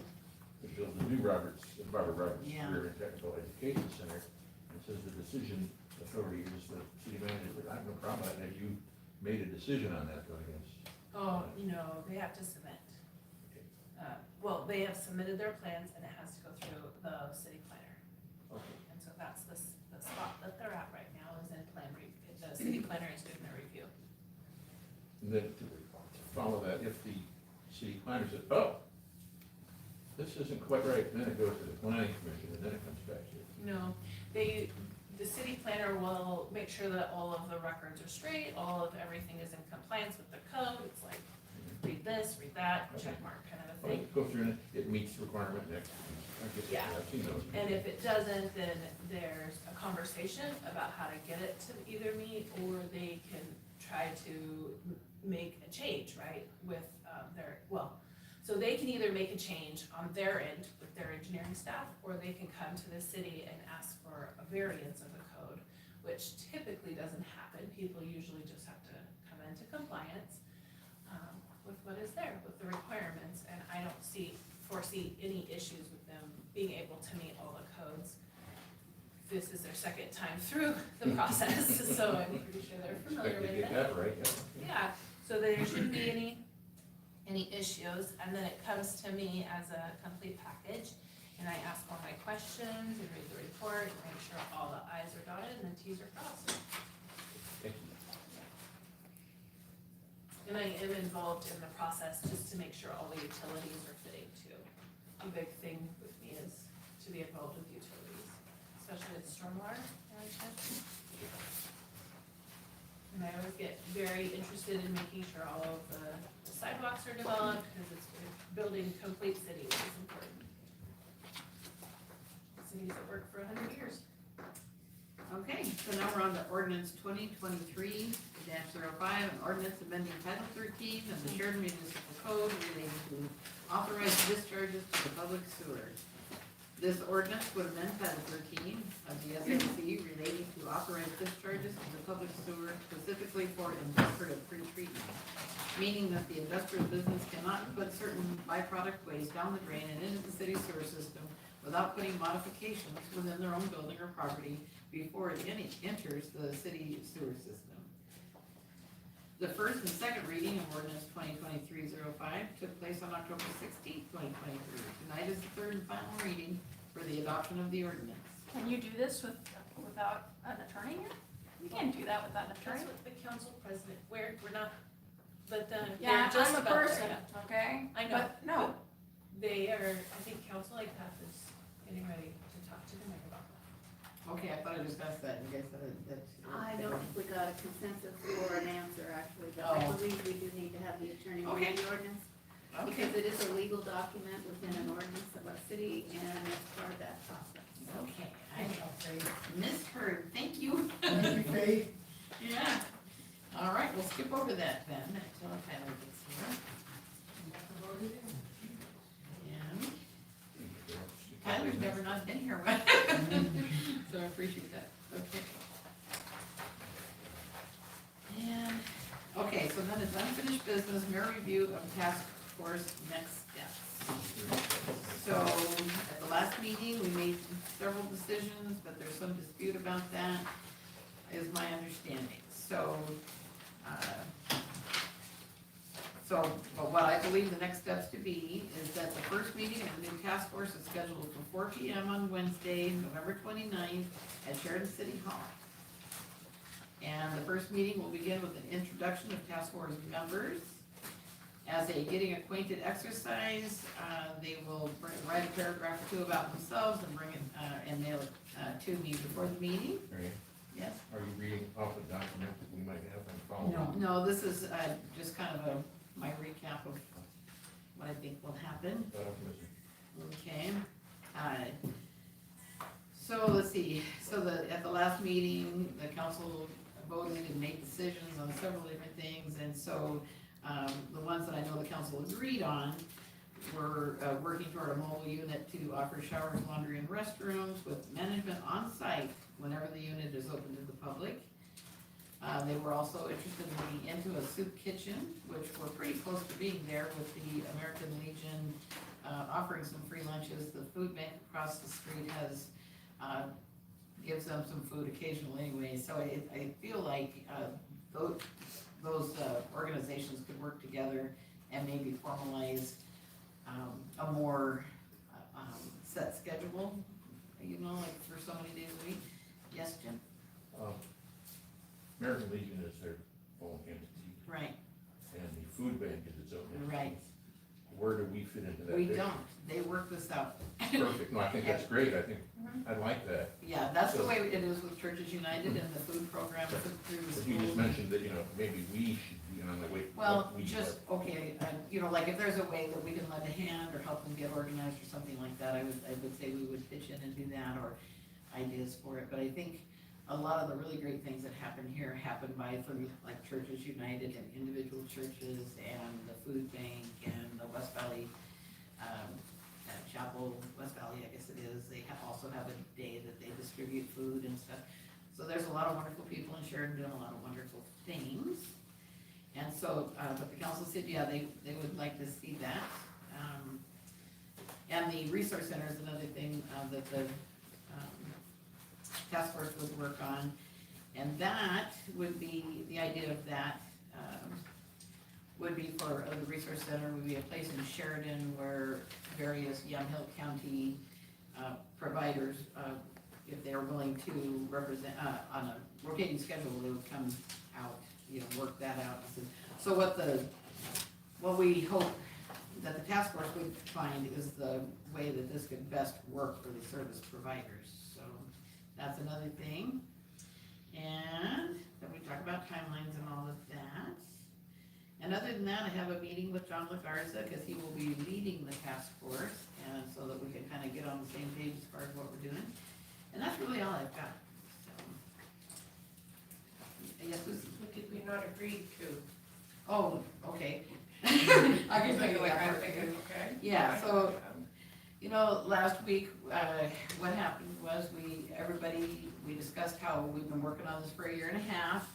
to build the new Robert Roberts Yeah. Career and Technical Education Center. It says the decision authority is the city manager, but I have no problem with that. Have you made a decision on that, though, I guess? Oh, no, they have to submit. Well, they have submitted their plans and it has to go through the city planner. Okay. And so that's the spot that they're at right now is in plan review. The city planner is doing their review. And then to follow that, if the city planner says, oh, this isn't quite right, then it goes to the planning commission, and then it comes back to you. No, the city planner will make sure that all of the records are straight, all of everything is in compliance with the code. It's like, read this, read that, check mark kind of a Well, thing. go through and it meets the requirement next. I get Yeah. that. I've seen those. And if it doesn't, then there's a conversation about how to get it to either meet, or they can try to make a change, right, with so they can either make a change on their end with their engineering staff, or they can come to the city and ask for a variance of the code, which typically doesn't happen. People usually just have to come into compliance with what is there, with the requirements, and I don't foresee any issues with them being able to meet all the codes. This is their second time through the process, so I'm pretty sure they're familiar Expect to with get it. that right, yeah. Yeah, so there shouldn't be any issues, and then it comes to me as a complete package, and I ask all my questions and read the report, and make sure all the i's are dotted and the t's are crossed. Thank you. And I am involved in the process just to make sure all the utilities are fitting too. A big thing with me is to be involved with utilities, especially with stormwater management. And I always get very interested in making sure all of the sidewalks are developed, because it's building complete cities is important. Cities that work for 100 years. okay, so now we're on to ordinance 2023-05, an ordinance amending Title 13 of the Sheridan Municipal Code relating to authorized discharges to the public sewer. This ordinance would amend Title 13 of the SAC relating to authorized discharges to the public sewer specifically for industrial pretreatment, meaning that the industrial business cannot put certain byproduct waste down the drain and into the city sewer system without putting modifications within their own building or property before it enters the city sewer system. The first and second reading of ordinance 2023-05 took place on October 16th, 2023. Tonight is the third and final reading for the adoption of the ordinance. Can you do this without an attorney here? You can't do that without an That's attorney. what the council president, we're not, but Yeah, they're just I'm a about there person, yet. okay? I know. But no, They are, I think council like that is getting ready to talk to the mayor about that. Okay, I thought I discussed that, you guys said that. I don't think we got a consensus or an answer actually, but Oh. I believe we do need to have the attorney Okay. read the ordinance. Okay, Because it is a legal document within an ordinance of a city, and it's part of that process. okay, I misheard, thank you. Thank you, Faith. Yeah, all right, we'll skip over that then, until Tyler gets here. And Tyler's never not been here, so I appreciate that, okay. And, okay, so then it's unfinished business, mayor review of task force next steps. So, at the last meeting, we made several decisions, but there's some dispute about that, is my understanding. So, So, but what I believe the next steps to be is that the first meeting of the new task force is scheduled for 4 p.m. on Wednesday, November 29th at Sheridan City Hall. And the first meeting will begin with an introduction of task force members. As a getting acquainted exercise, they will write a paragraph or two about themselves and bring it, and mail it to me before the meeting. Mary, Yes? are you reading off a document that we might have and follow? No, this is just kind of my recap of what I think will happen. Okay. So let's see, so at the last meeting, the council voted and made decisions on several different things, and so, the ones that I know the council agreed on were, working toward a mobile unit to offer showers, laundry, and restrooms with management on site whenever the unit is open to the public. They were also interested in looking into a soup kitchen, which we're pretty close to being there with the American Legion, offering some free lunches. The food bank across the street has, gives them some food occasionally anyway, so I feel like, those organizations could work together and maybe formalize, a more, set schedule, like for so many days a week. Yes, Jim? American Legion is their own entity, Right, and the food bank is its own entity. right. Where do we fit into that? We picture? don't, they work this out. Perfect, no, I think that's great, I think, I like that. Yeah, that's the way it is with Churches United and the food program through But you just schools. mentioned that, maybe we should be on the way. Well, just, okay, like if there's a way that we can lend a hand or help them get organized or something like that, I would say we would pitch in and do that, or ideas for it, but I think a lot of the really great things that happen here happen from like Churches United and individual churches and the food bank and the West Valley, Chapel, West Valley, I guess it is, they also have a day that they distribute food and stuff. So there's a lot of wonderful people in Sheridan doing a lot of wonderful things. And so, but the council said, yeah, they would like to see that. And the resource center is another thing that the task force would work on. And that would be, the idea of that would be for the resource center, would be a place in Sheridan where various Yamhill County providers, if they were willing to represent, on a rotating schedule, they would come out, work that out. So what we hope that the task force would find is the way that this could best work for the service providers. So that's another thing. And then we talk about timelines and all of that. And other than that, I have a meeting with John LaGarza, because he will be leading the task force, and so that we can kind of get on the same page as far as what we're doing. And that's really all I've got. So, yes, Lucy? What did we not agree to? Oh, okay. I can Like, think of I'm that. thinking, okay. Yeah, so, last week, what happened was we discussed how we've been working on this for a year and a half.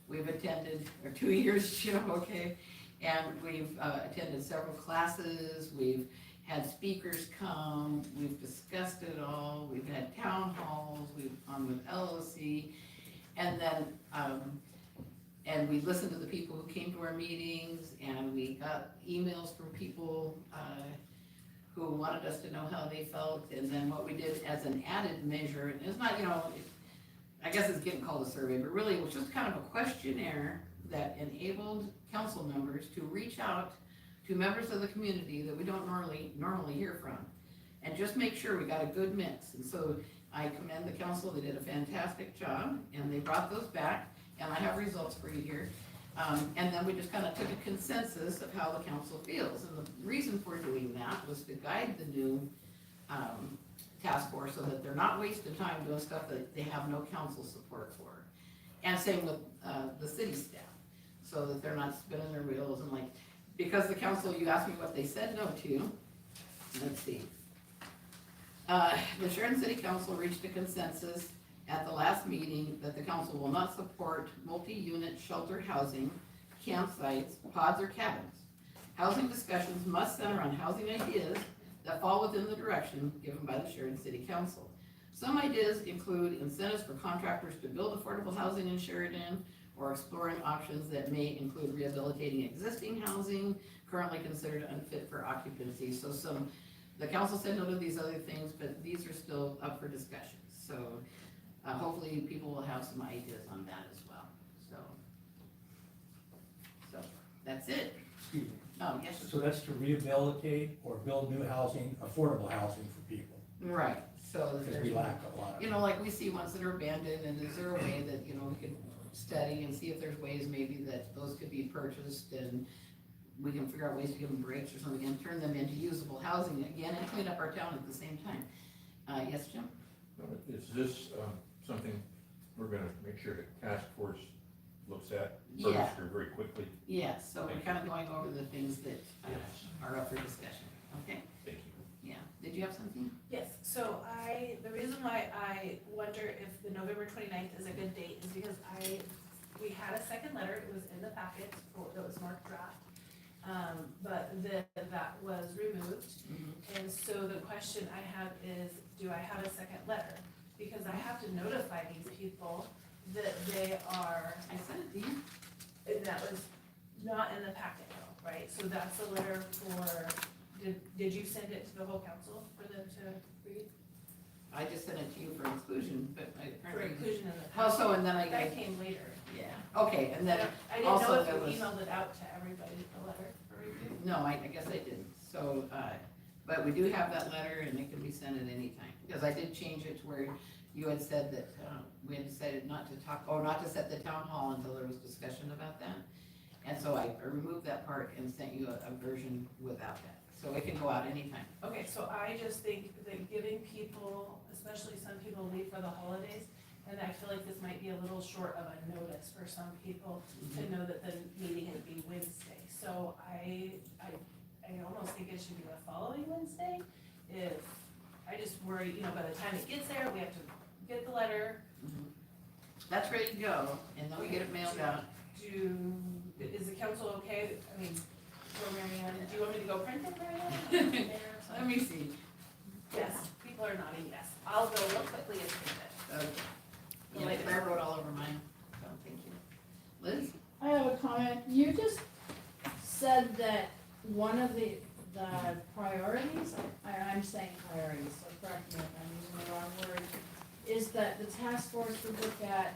We've attended, or 2 years, Jim, okay, and we've attended several classes, we've had speakers come, we've discussed it all, we've had town halls, we've gone with LOC, and then, and we listened to the people who came to our meetings, and we got emails from people, who wanted us to know how they felt, and then what we did as an added measure, and it's not, I guess it's getting called a survey, but really it was just kind of a questionnaire that enabled council members to reach out to members of the community that we don't normally hear from, and just make sure we got a good mix. And so I commend the council, they did a fantastic job, and they brought those back, and I have results for you here. And then we just kind of took a consensus of how the council feels, and the reason for doing that was to guide the new task force so that they're not wasting time doing stuff that they have no council support for. And same with the city staff, so that they're not spinning their wheels and because the council, you asked me what they said no to. Let's see. The Sheridan City Council reached a consensus at the last meeting that the council will not support multi-unit shelter housing, campsites, pods, or cabins. Housing discussions must center on housing ideas that fall within the direction given by the Sheridan City Council. Some ideas include incentives for contractors to build affordable housing in Sheridan, or exploring options that may include rehabilitating existing housing currently considered unfit for occupancy. So the council said no to these other things, but these are still up for discussion. So hopefully people will have some ideas on that as well, so that's it. Excuse me. Oh, yes, So that's to rehabilitate or build new housing, affordable housing for people, right, so because we there's, lack a lot of. you know, like we see ones that are abandoned, and is there a way that, you know, we can study and see if there's ways maybe that those could be purchased, and we can figure out ways to give them breaks or something, and turn them into usable housing again, and clean up our town at the same time. Yes, Jim? Is this something we're gonna make sure the task force looks at Yeah. first or very quickly? Yes, so we're kind of going over the things that are up for discussion, okay? Thank you. Yeah, did you have something? Yes, so the reason why I wonder if the November 29th is a good date is because we had a second letter, it was in the packet, that was marked draft. But then that was removed, and so the question I have is, do I have a second letter? Because I have to notify these people that they are, I sent it to you. and that was not in the packet though, right? So that's a letter for, did you send it to the whole council for them to read? I just sent it to you for inclusion, but I For apparently. inclusion in the. How so, and then That came later. yeah, okay, and then, I didn't know also if there you was- emailed it out to everybody, the letter for review. no, I guess I didn't, so, but we do have that letter, and it can be sent at any time, because I did change it to where you had said that, we had decided not to set the town hall until there was discussion about that. And so I removed that part and sent you a version without that, so it can go out anytime. Okay, so I just think that giving people, especially some people leave for the holidays, and I feel like this might be a little short of a notice for some people to know that the meeting would be Wednesday. So I almost think it should be the following Wednesday. If, I just worry, you know, by the time it gets there, we have to get the letter. That's ready to go, and then we get it mailed out. Is the council okay, I mean, for Marianne, do you want me to go print it, Marianne? Let me see. Yes, people are nodding yes. I'll go real quickly and print it. Okay. Yeah, 'cause I wrote all over mine, so thank you. Liz? I have a comment. You just said that one of the priorities, I'm saying priorities, so correct me if I'm using the wrong word, is that the task force would look at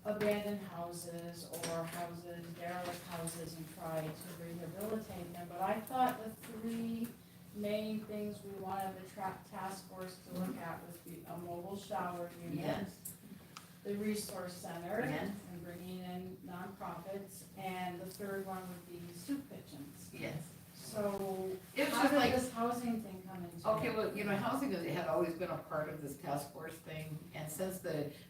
abandoned houses or derelict houses and try to rehabilitate them. But I thought the three main things we wanted the task force to look at was a mobile shower unit, Yes. the resource center, Yes. and bringing in nonprofits, and the third one would be soup kitchens. Yes. So, It was how just did like, this housing thing come into? okay, well, you know, housing had always been a part of this task force thing, and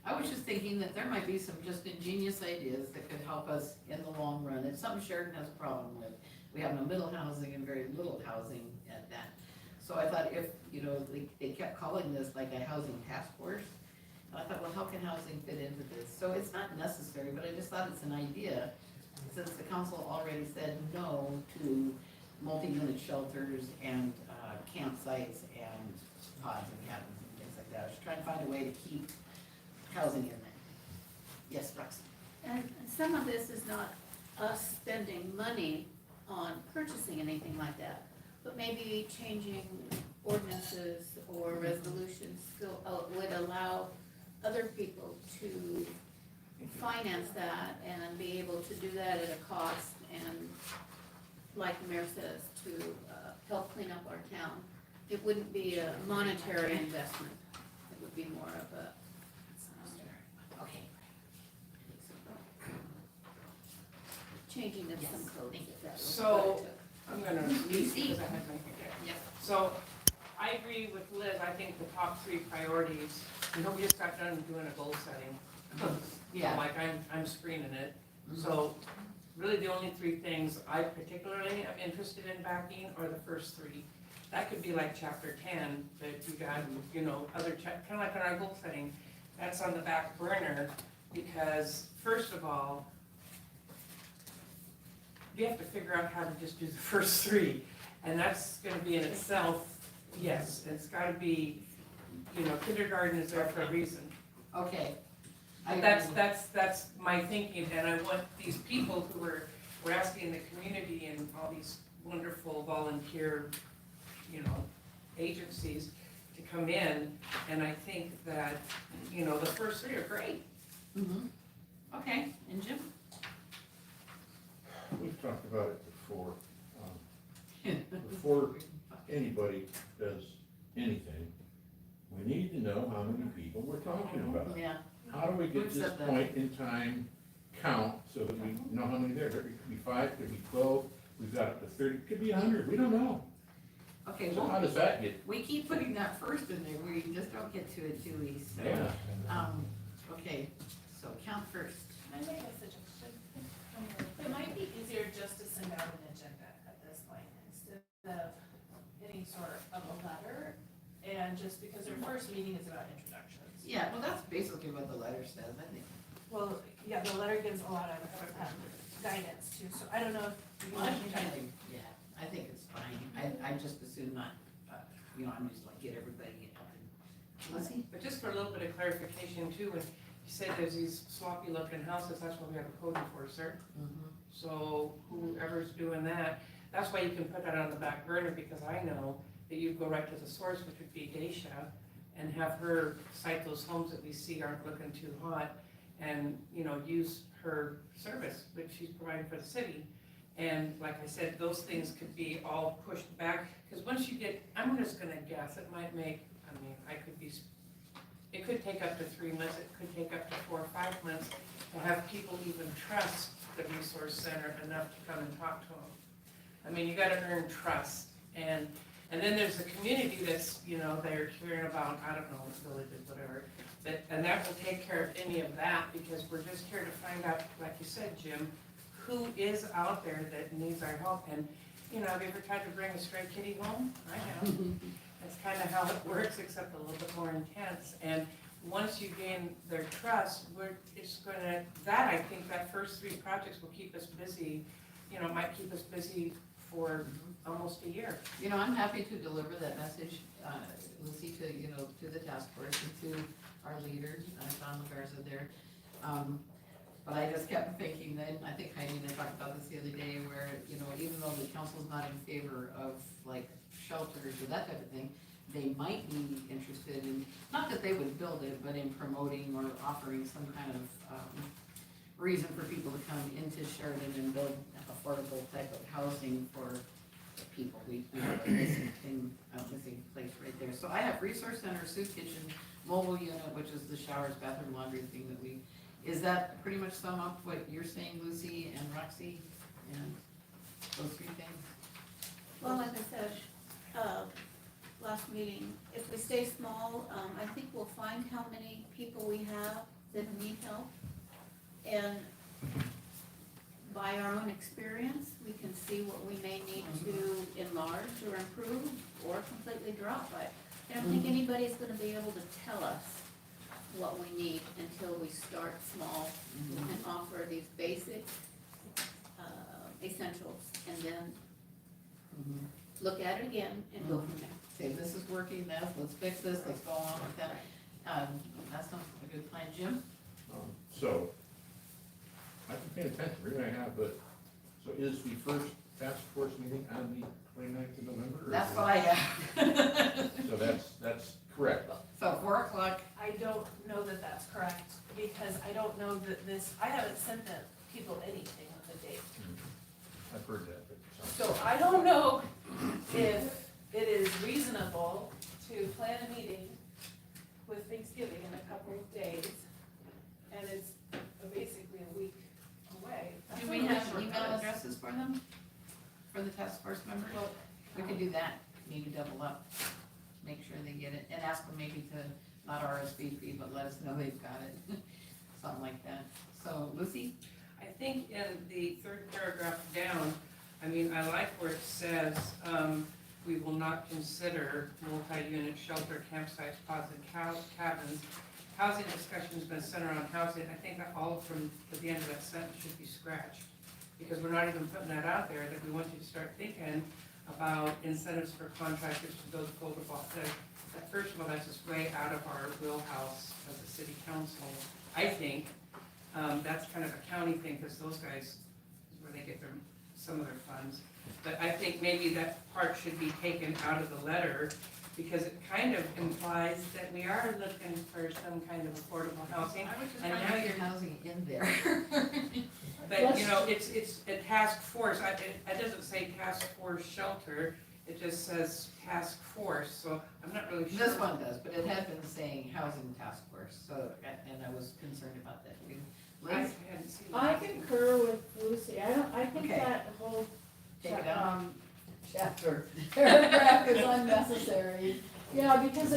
I was just thinking that there might be some just ingenious ideas that could help us in the long run. It's something Sheridan has a problem with. We have no middle housing and very little housing at that. So I thought if, you know, they kept calling this like a housing task force, and I thought, well, how can housing fit into this? So it's not necessary, but I just thought it's an idea, since the council already said no to multi-unit shelters and campsites and pods and cabins and things like that. I was trying to find a way to keep housing in there. Yes, Roxy? And some of this is not us spending money on purchasing anything like that, but maybe changing ordinances or resolutions would allow other people to finance that and be able to do that at a cost, and like the mayor says, to help clean up our town. It wouldn't be a monetary investment, it would be more of a, Okay. changing of Yes, some codes. thank you. That was So- what it took. I'm gonna read because I had my finger there. Yep. So I agree with Liz, I think the top three priorities, you know, we just got done doing a goal setting. Yeah. Like I'm screening it, so really the only three things I particularly am interested in backing are the first three. That could be like chapter 10, that you got, you know, kind of like in our goal setting, that's on the back burner, because first of all, you have to figure out how to just do the first three, and that's gonna be in itself, yes, it's gotta be, you know, kindergarten is there for a reason. Okay, I That's my thinking, and I want these people who we're asking the community and all these wonderful volunteer, agencies to come in, and I think that, the first three are great. Mhm. Okay, and Jim? We've talked about it before. Before anybody does anything, we need to know how many people we're talking about. Yeah. How do we get We've this said that. point in time count so that we know how many there? There could be 5, could be 12, we've got up to 30, could be 100, we don't know. Okay, So well, how does that get? we keep putting that first in there, we just don't get to it too easy, so. Yeah. Okay, so count first. Can I make a suggestion? It might be easier just to send out an agenda at this point instead of any sort of a letter. And just because our first meeting is about introductions. Yeah, well, that's basically what the letter says, I think. Well, yeah, the letter gives a lot of guidance too, so I don't know if you Well, want I think, yeah, I think it's fine, I just assume not, I'm just like, get everybody up and, let's see. But just for a little bit of clarification too, when you said there's these sloppy looking houses, that's why we have a code enforcer. So whoever's doing that, that's why you can put that on the back burner, because I know that you go right to the source, which would be Daisha, and have her cite those homes that we see aren't looking too hot, and, use her service, which she's providing for the city. And like I said, those things could be all pushed back, because once you get, I'm just gonna guess, it might make, it could take up to 3 months, it could take up to 4 or 5 months to have people even trust the resource center enough to come and talk to them. You gotta earn trust, and then there's the community that's, they're caring about, I don't know, villages, whatever, and that will take care of any of that, because we're just here to find out, like you said, Jim, who is out there that needs our help, and, have you ever tried to bring a stray kitty home? I have. That's kind of how it works, except a little bit more intense, and once you gain their trust, I think that first 3 projects will keep us busy, might keep us busy for almost a year. I'm happy to deliver that message, Lucy, to the task force and to our leaders, Don Garza there. But I just kept thinking then, I think Heidi and I talked about this the other day, where, even though the council's not in favor of like shelters or that type of thing, they might be interested in, not that they would build it, but in promoting or offering some kind of, reason for people to come into Sheridan and build affordable type of housing for the people. We have a missing place right there. So I have resource center, soup kitchen, mobile unit, which is the showers, bathroom, laundry thing that is that pretty much sum up what you're saying, Lucy and Roxy, and those 3 things? Well, like I said, last meeting, if we stay small, I think we'll find how many people we have that need help. And by our own experience, we can see what we may need to enlarge or improve or completely drop. I don't think anybody's gonna be able to tell us what we need until we start small and offer these basic essentials, and then look at it again and go from there. Okay, this is working, let's fix this, let's go on with that. That sounds like a good plan, Jim? So, I've been paying attention, really I have, but, so is the first task force meeting on the 29th of November? or That's is what I have. So that's correct. So 4 o'clock, I don't know that that's correct, because I don't know that I haven't sent the people anything on the date. I've heard that, but. So I don't know if it is reasonable to plan a meeting with Thanksgiving in a couple of days, and it's basically a week away. do we have email addresses for them? For the task force members? We could do that, maybe double up, make sure they get it, and ask them maybe to not RSVP, but let us know they've got it, something like that. So, Lucy? I think in the 3rd paragraph down, I like where it says, we will not consider multi-unit shelter campsites, pods, and cabins. Housing discussion's been centered on housing. I think that all from the end of that sentence should be scratched, because we're not even putting that out there, that we want you to start thinking about incentives for contractors to build affordable. First of all, that's just way out of our wheelhouse as a city council. I think, that's kind of a county thing, because those guys, is where they get some of their funds. But I think maybe that part should be taken out of the letter, because it kind of implies that we are looking for some kind of affordable housing. I was just And trying now to get you're, housing in there. but you know, it's a task force, it doesn't say task force shelter, it just says task force, so I'm not really sure. This one does, but it had been saying housing task force, so, and I was concerned about that. I Liz, hadn't seen I that. concur with Lucy, I think Okay. that whole take it out. chapter, paragraph is unnecessary. Yeah, because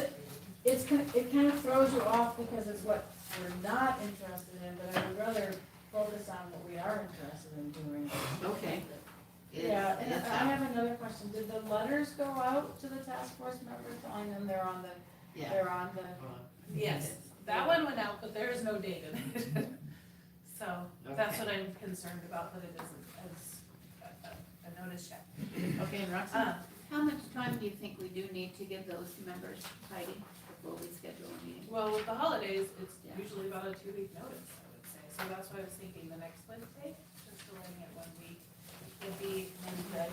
it kind of throws you off because it's what we're not interested in, but I would rather focus on what we are interested in doing. Okay. Yeah, and It's I have another question, did the letters go out to the task force members telling them they're on the, Yeah. they're on the? Yes, that one went out, but there is no date in it. So that's Okay. what I'm concerned about, that it isn't as a notice yet. Okay, and Roxanne? How much time do you think we do need to give those members, Heidi, before we schedule a meeting? Well, with the holidays, it's Yeah. usually about a 2-week notice, I would say. So that's why I was thinking the next Wednesday, just delaying it 1 week would be really good.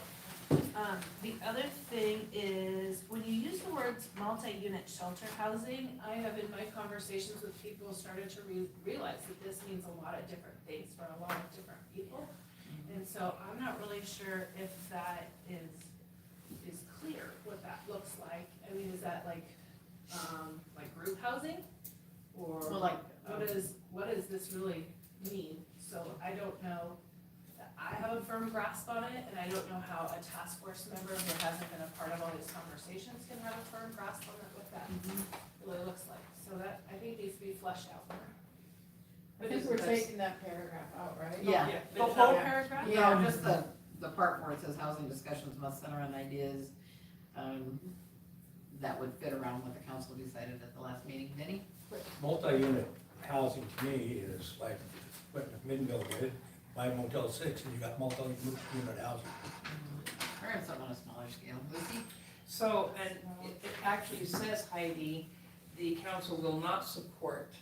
The other thing is, when you use the words multi-unit shelter housing, I have in my conversations with people started to realize that this means a lot of different things for a lot of different people. And so I'm not really sure if that is clear what that looks like. I mean, is that like group housing? Or Well, like, what does this really mean? So I don't know, I have a firm grasp on it, and I don't know how a task force member who hasn't been a part of all these conversations can have a firm grasp on it, what that really looks like. So that, I think needs to be fleshed out more. I think we're taking that paragraph out, right? Yeah. The whole paragraph? No, just the part where it says housing discussions must center on ideas, that would fit around what the council decided at the last meeting. Denny? Multi-unit housing to me is like what Midville did, buy Motel 6 and you got multi-unit housing. Or something on a smaller scale. Lucy? So, and it actually says, Heidi, the council will not support.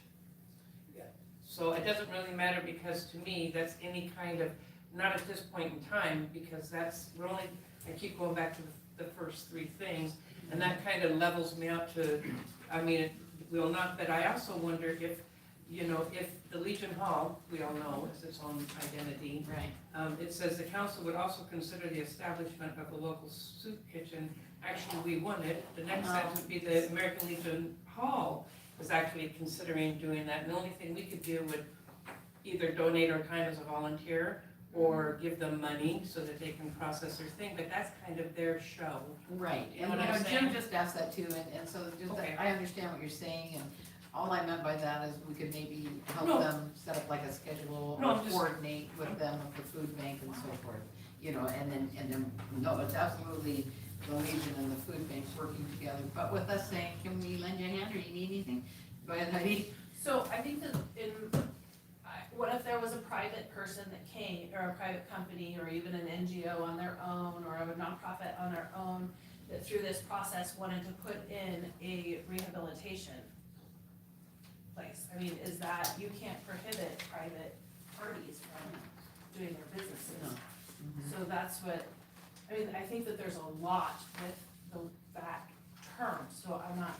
So it doesn't really matter, because to me, that's any kind of, not at this point in time, because that's, I keep going back to the first three things, and that kind of levels me out to, I mean, it will not, but I also wonder if, if the Legion Hall, we all know, is its own identity. Right. It says the council would also consider the establishment of a local soup kitchen. Actually, we won it. The next sentence would be the American Legion Hall is actually considering doing that. And the only thing we could do would either donate our time as a volunteer or give them money so that they can process their thing, but that's kind of their show. Right, You know and what I'm Jim saying? just asked that too, and so just, Okay. I understand what you're saying, and all I meant by that is we could maybe help No. them set up like a schedule No, or I'm just- coordinate with them with the food bank and so forth. And then, no, it's absolutely the Legion and the food bank working together, but with us saying, can we lend you a hand, or you need anything? Go ahead, Heidi. So I think that what if there was a private person that came, or a private company, or even an NGO on their own, or a nonprofit on their own, that through this process wanted to put in a rehabilitation place? I mean, is that, you can't prohibit private parties from doing their businesses. No. So that's what, I mean, I think that there's a lot with that term, so I'm not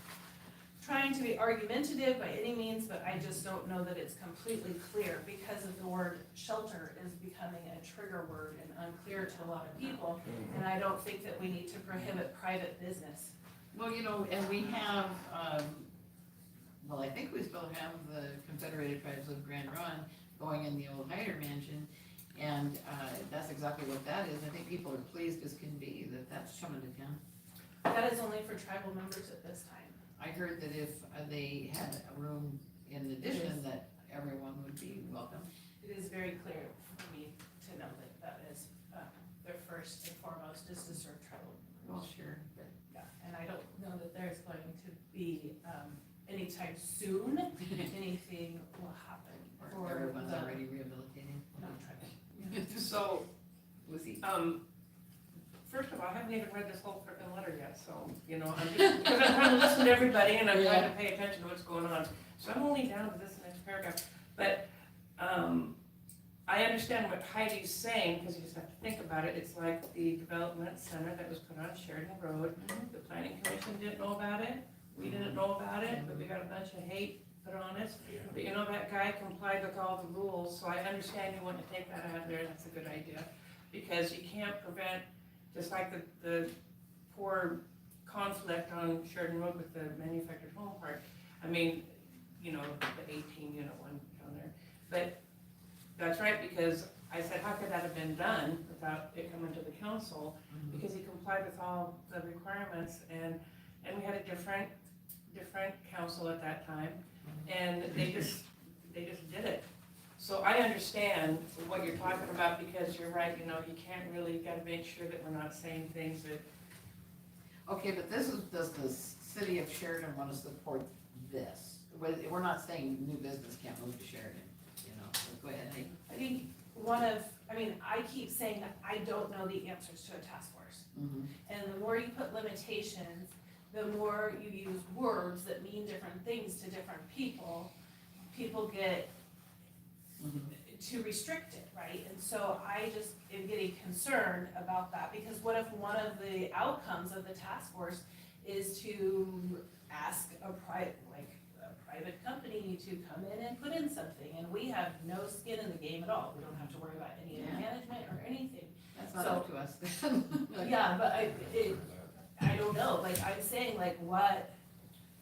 trying to be argumentative by any means, but I just don't know that it's completely clear, because of the word shelter is becoming a trigger word and unclear to a lot of people, and I don't think that we need to prohibit private business. Well, and we have, I think we still have the Confederated Tribes of Grand Run going in the old Hyder Mansion, and that's exactly what that is. I think people are pleased as can be that that's coming to town. That is only for tribal members at this time. I heard that if they had a room in addition, that everyone would be welcome. It is very clear for me to know that that is their first and foremost is to serve tribal members. Well, sure, but Yeah, and I don't know that there's going to be anytime soon, anything will happen or for everyone's the already rehabilitated. non-tribal. So, So, Lucy, first of all, I haven't even read this whole frickin' letter yet, so, I'm just, because I'm trying to listen to everybody and I'm trying to pay attention to what's going on. So I'm only down to this next next paragraph, but, I understand what Heidi's saying, because you just have to think about it, it's like the development center that was put on Sheridan Road, the planning commission didn't know about it, we didn't know about it, but we got a bunch of hate put on us, but you know, that guy complied with all the rules, so I understand you want to take that out of there, that's a good idea, because you can't prevent, just like the poor conflict on Sheridan Road with the manufactured home park, I mean, you know, the 18 unit one down there, but that's right, because I said, how could that have been done without it coming to the council? Because he complied with all the requirements, and we had a different council at that time, and they just did it. So I understand what you're talking about, because you're right, you know, you can't really, you gotta make sure that we're not saying things that, Okay, but this is, does the city of Sheridan want to support this? We're not saying new business can't move to Sheridan, you know, so go ahead, Nate. I think I keep saying that I don't know the answers to a task force. And the more you put limitations, the more you use words that mean different things to different people get to restrict it, right? And so I just am getting concerned about that, because what if one of the outcomes of the task force is to ask a private company to come in and put in something, and we have no skin in the game at all, we don't have to worry about any of the management or anything. That's not up to us then. Yeah, but I don't know, like, I'm saying, like,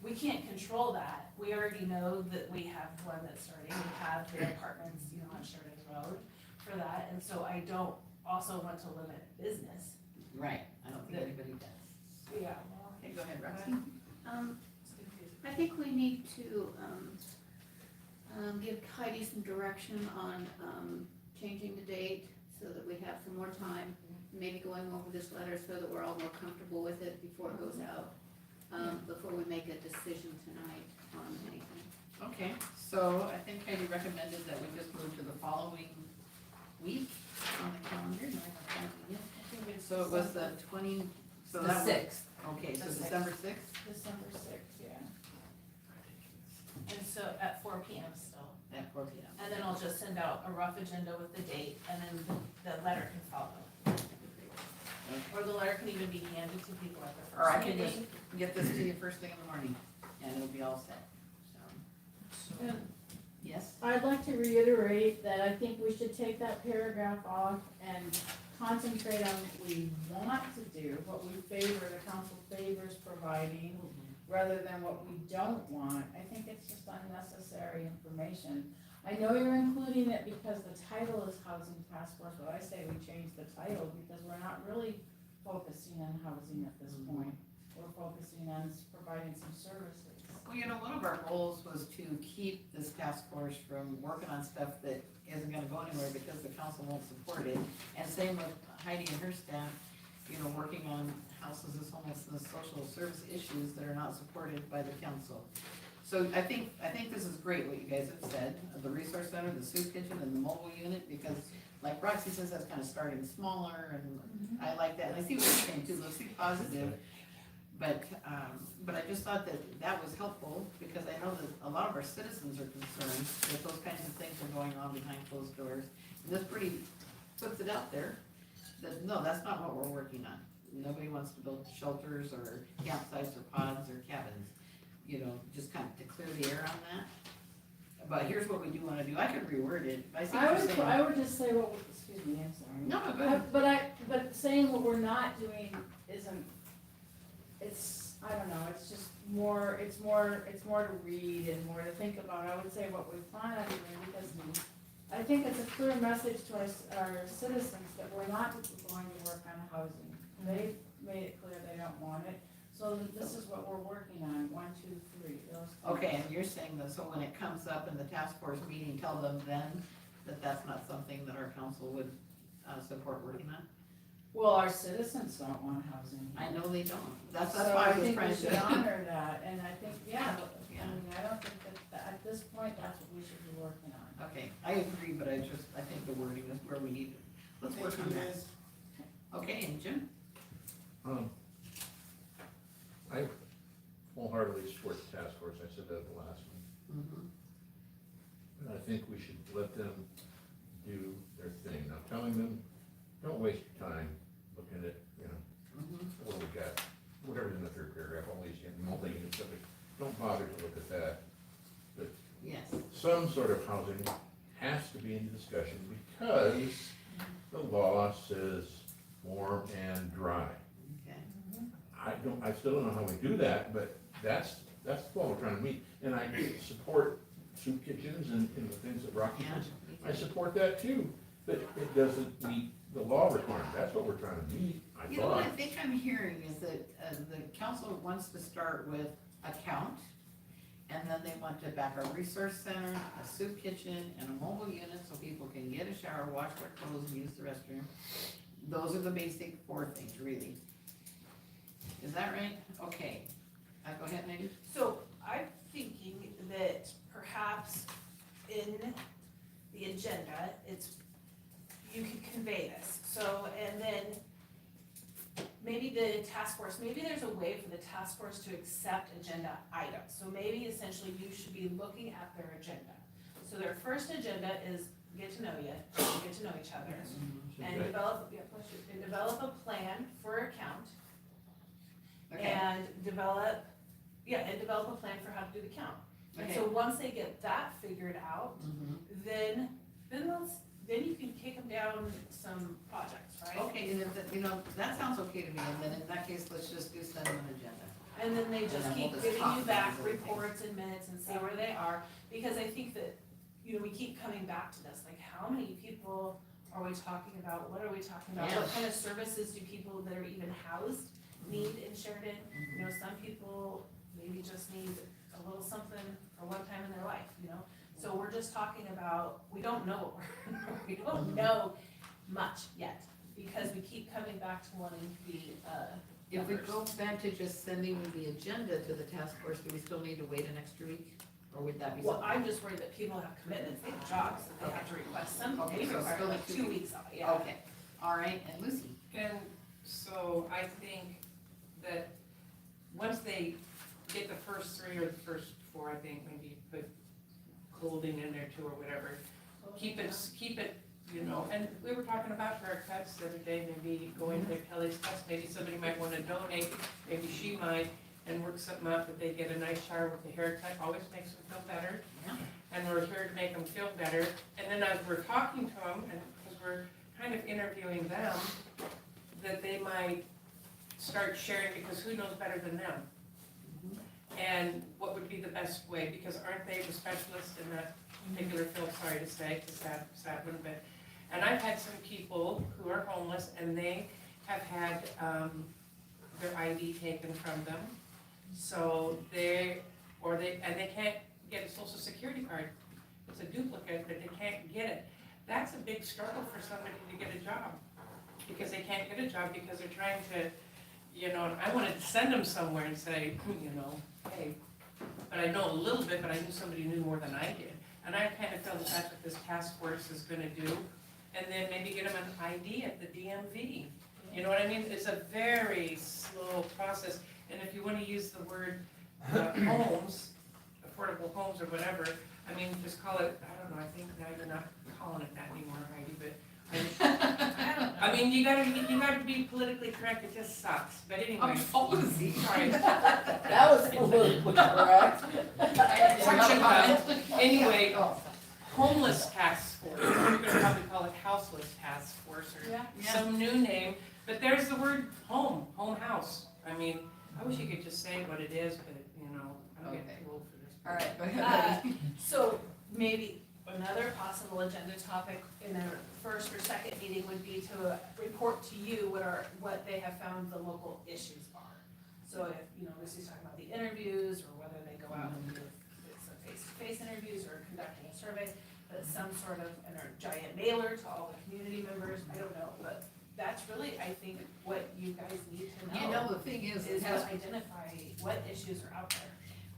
we can't control that. We already know that we have one that's starting, we have the apartments, you know, on Sheridan Road for that, and so I don't also want to limit business. Right, I don't think anybody does. Yeah. Okay, go ahead, Roxy. I think we need to, give Heidi some direction on, changing the date so that we have some more time. Maybe going over this letter so that we're all more comfortable with it before it goes out, before we make a decision tonight on anything. Okay, so I think Heidi recommended that we just move to the following week on the calendar. No, I don't have it yet. So it was the 20, so The that was. 6th. Okay, so The 6th. December 6th? December 6th, yeah. And so at 4 PM still. At 4 p.m. And then I'll just send out a rough agenda with the date, and then the letter can follow. Or the letter can even be handed to people at the Or I first can just meeting. get this to you first thing in the morning, and it'll be all set, so. Yes? I'd like to reiterate that I think we should take that paragraph off and concentrate on what we want to do, what we favor, the council favors providing, rather than what we don't want. I think it's just unnecessary information. I know you're including it because the title is Housing Task Force, but I say we change the title because we're not really focusing on housing at this point. We're focusing on providing some services. Well, you know, one of our goals was to keep this task force from working on stuff that isn't gonna go anywhere because the council won't support it. And same with Heidi and her staff, you know, working on houses, homelessness, social service issues that are not supported by the council. So I think this is great what you guys have said, the resource center, the soup kitchen, and the mobile unit, because like Roxy says, that's kind of starting smaller, and I like that, and I see what you're saying too, let's be positive. But I just thought that was helpful, because I know that a lot of our citizens are concerned that those kinds of things are going on behind closed doors. And this pretty puts it out there, that no, that's not what we're working on. Nobody wants to build shelters or campsites or pods or cabins, you know, just kind of to clear the air on that. But here's what we do wanna do, I could reword it, I see what you're saying. I would just say excuse me, I'm sorry. No, go ahead. But saying what we're not doing isn't, I don't know, it's just more to read and more to think about. I would say what we plan on doing, because I think it's a clear message to our citizens that we're not going to work on housing. They've made it clear they don't want it, so this is what we're working on, 1, 2, 3. Okay, and you're saying that, so when it comes up in the task force meeting, tell them then that that's not something that our council would support working on? Well, our citizens don't want housing. I know they don't, that's So why I was think we trying should to. honor that, and I think, I don't think that at this point, that's what we should be working on. Okay, I agree, but I think the wording is where we need it. Let's work on that. Okay, and Jim? I wholeheartedly support the task force, I said that at the last one. And I think we should let them do their thing. Now, telling them, don't waste your time looking at, what we got, whatever's in the third paragraph, all these multi-unit stuff. Don't bother to look at that. But Yes. some sort of housing has to be in discussion because the law says warm and dry. Okay. I still don't know how we do that, but that's what we're trying to meet. And I support soup kitchens and the things that Rocky does. I support that too, but it doesn't meet the law requirement. That's what we're trying to meet, I You know what I thought. think I'm hearing is that the council wants to start with a count, and then they want to back a resource center, a soup kitchen, and a mobile unit so people can get a shower, wash their clothes, and use the restroom. Those are the basic 4 things, really. Is that right? Okay. Go ahead, Nadine. So I'm thinking that perhaps in the agenda, you could convey this. So, and then maybe the task force, maybe there's a way for the task force to accept agenda items. So maybe essentially you should be looking at their agenda. So their first agenda is get to know you, get to know each other, and Okay. develop a plan for a count. Okay. And develop a plan for how to do the count. And Okay. so once they get that figured out, then you can kick them down some projects, right? Okay, and if, that sounds okay to me, and then in that case, let's just do send them an agenda. And then they And just then we'll keep just giving talk you back about it. reports and minutes and see where they are, because I think that, we keep coming back to this, like, how many people are we talking about? What are we talking about? What Yeah. kind of services do people that are even housed need in Sheridan? Some people maybe just need a little something for one time in their life, So we're just talking about, we don't know, we don't know much yet, because we keep coming back to wanting the, If we numbers. go back to just sending the agenda to the task force, do we still need to wait an extra week? Or would that be Well, something? I'm just worried that people have commitments, they have jobs, that they have to request some, Okay, maybe so require still like the 2 weeks off, yeah. Okay, all right, and Lucy? And so I think that once they get the first 3 or the first 4, I think maybe put clothing in there too or whatever. Keep it, and we were talking about haircuts the other day, maybe going to Kelly's Cuts, maybe somebody might wanna donate, maybe she might, and work something out that they get a nice shower with a haircut, always makes them feel better. Yeah. And we're here to make them feel better, and then as we're talking to them, and because we're kind of interviewing them, that they might start sharing, because who knows better than them? And what would be the best way, because aren't they the specialists in that particular field, sorry to say, it's a sad one, but, and I've had some people who are homeless, and they have had, their ID taken from them, so they can't get a social security card, it's a duplicate, but they can't get it. That's a big struggle for somebody to get a job, because they can't get a job because they're trying to, and I wanted to send them somewhere and say, hey, but I know a little bit, but I knew somebody knew more than I did. And I kind of feel that that's what this task force is gonna do, and then maybe get them an ID at the DMV. You know what I mean? It's a very slow process, and if you wanna use the word homes, affordable homes or whatever, I mean, just call it, I don't know, I think now you're not calling it that anymore, Heidi, but I mean, you gotta be politically correct, it just sucks, but anyway. policy. Sorry. That was politically correct. Anyway, homeless task force, we're gonna probably call it houseless task force or Yeah. some new name, but there's the word home house. I mean, I wish you could just say what it is, but I'm getting too old for this. All right, go ahead. So maybe another possible agenda topic in a first or second meeting would be to report to you what they have found the local issues are. So if, Lucy's talking about the interviews, or whether they go out and do some face-to-face interviews, or conducting a survey, but some sort of giant mailer to all the community members, I don't know, but that's really, I think, what you guys need to know. The thing is Is to identify what issues are out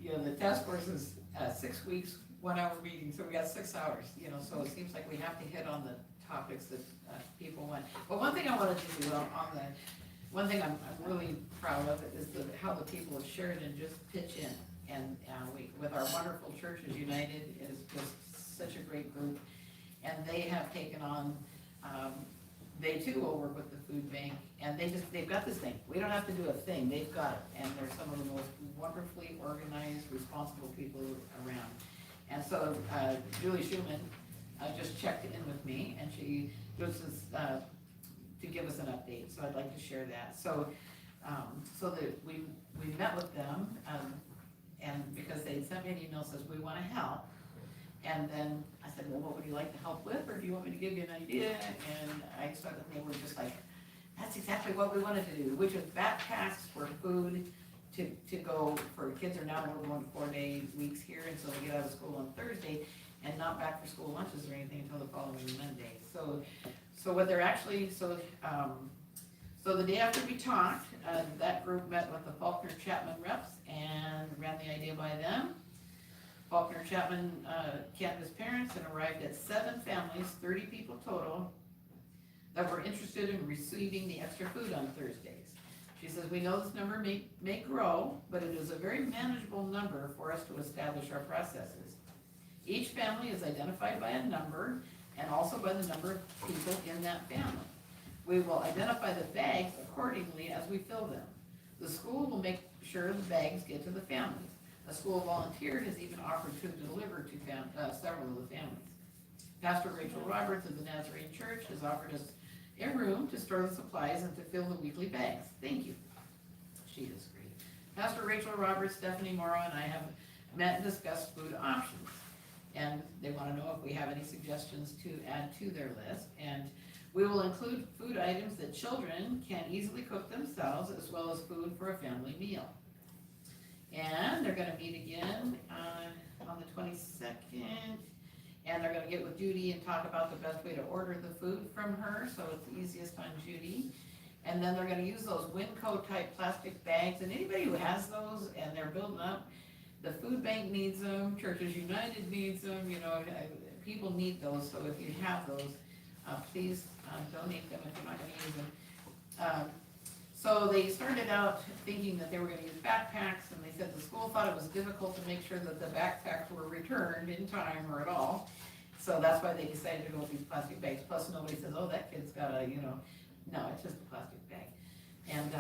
there. the task force is 6 weeks, 1 hour meeting, so we got 6 hours, so it seems like we have to hit on the topics that people want. But one thing I wanted to do one thing I'm really proud of is how the people of Sheridan just pitch in. And with our wonderful Churches United, it is just such a great group. And they have taken on, they too will work with the food bank, and they've got this thing. We don't have to do a thing, they've got it, and they're some of the most wonderfully organized, responsible people around. And so, Julie Schumann, just checked in with me, and she was, to give us an update, so I'd like to share that. So, so that we met with them, and because they sent me an email, says, we wanna help. And then I said, well, what would you like to help with, or do you want me to give you an idea? And I started, they were just like, that's exactly what we wanted to do, which is backpacks for food to go, for kids are now going 4-day weeks here, and so they get out of school on Thursday, and not back for school lunches or anything until the following Monday. So what they're actually, so the day after we talked, that group met with the Faulkner Chapman reps and ran the idea by them. Faulkner Chapman canvassed parents and arrived at 7 families, 30 people total, that were interested in receiving the extra food on Thursdays. She says, we know this number may grow, but it is a very manageable number for us to establish our processes. Each family is identified by a number and also by the number of people in that family. We will identify the bags accordingly as we fill them. The school will make sure the bags get to the families. A school volunteer has even offered to deliver to several of the families. Pastor Rachel Roberts of the Nazarene Church has offered us a room to store the supplies and to fill the weekly bags. Thank you. She is great. Pastor Rachel Roberts, Stephanie Morrow, and I have met and discussed food options. And they want to know if we have any suggestions to add to their list. And we will include food items that children can easily cook themselves, as well as food for a family meal. And they're gonna meet again on the 22nd, and they're gonna get with Judy and talk about the best way to order the food from her, so it's easiest on Judy. And then they're gonna use those Winco type plastic bags, and anybody who has those and they're building up, the food bank needs them, Churches United needs them, you know, people need those, so if you have those, please donate them if you're not gonna use them. So they started out thinking that they were gonna use backpacks, and they said the school thought it was difficult to make sure that the backpacks were returned in time or at all. So that's why they decided to go with these plastic bags, plus nobody says, oh, that kid's got a, you know, no, it's just a plastic bag. And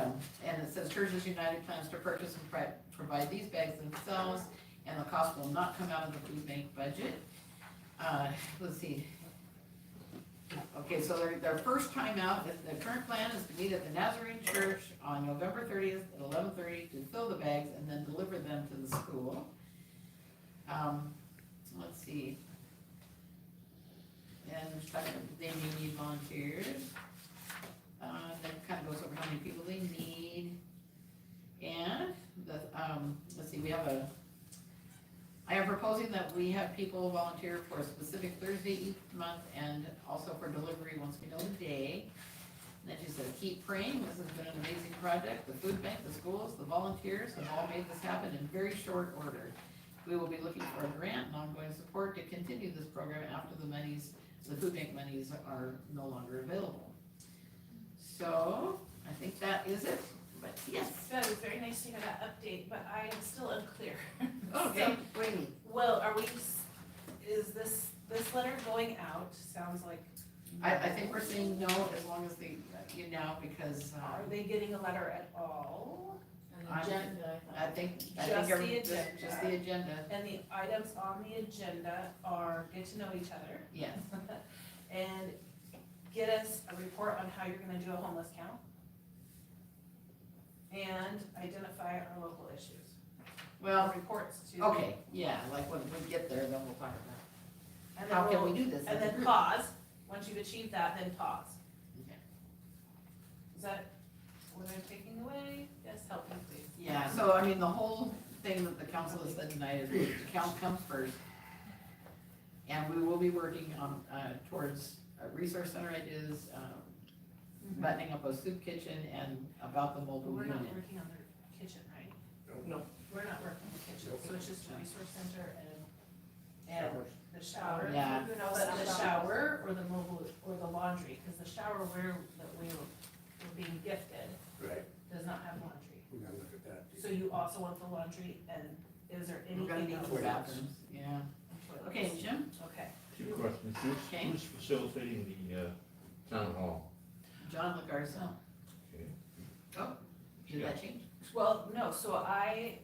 it says Churches United plans to purchase and provide these bags themselves, and the cost will not come out of the food bank budget. Let's see. Okay, so their first time out, the current plan is to meet at the Nazarene Church on November 30th at 11:30 to fill the bags and then deliver them to the school. Let's see. And they may need volunteers. That kind of goes over how many people they need. And let's see, I am proposing that we have people volunteer for a specific Thursday each month and also for delivery once we know the day. And then she said, keep praying, this has been an amazing project. The food bank, the schools, the volunteers have all made this happen in very short order. We will be looking for a grant and ongoing support to continue this program after the food bank monies are no longer available. So, I think that is it, but yes. That was very nice to hear that update, but I am still unclear. Okay, wait. Well, is this letter going out? Sounds like. I think we're saying no as long as they, because, Are they getting a letter at all? An agenda, I think Just the agenda. just the agenda, And the items on the agenda are get to know each other yes. and get us a report on how you're gonna do a homeless count and identify our local issues. Well, Reports to. okay, yeah, like when we get there, then we'll talk about And then how can we'll- we do this. And as a then group. pause, once you've achieved that, then pause. Okay. Is that what I'm taking away? Yes, help me please. Yeah, so I mean, the whole thing that the council has said tonight is the count comes first. And we will be working on, towards resource center ideas, buttoning up a soup kitchen and about the mobile We're unit. not working on the kitchen, right? No. We're not working on the kitchen, so it's just a resource center and the shower. Yeah. But the shower or the mobile, or the laundry, because the shower we're being gifted Right, does not have laundry. we gotta look at that. So you also want the laundry, and is there We're gonna anything need else? the bathrooms, yeah. toilets. Okay, Jim? Okay. Two questions. Okay. Who's facilitating the, town hall? John LaGarza. Okay. Oh, did that change? Well, no, so I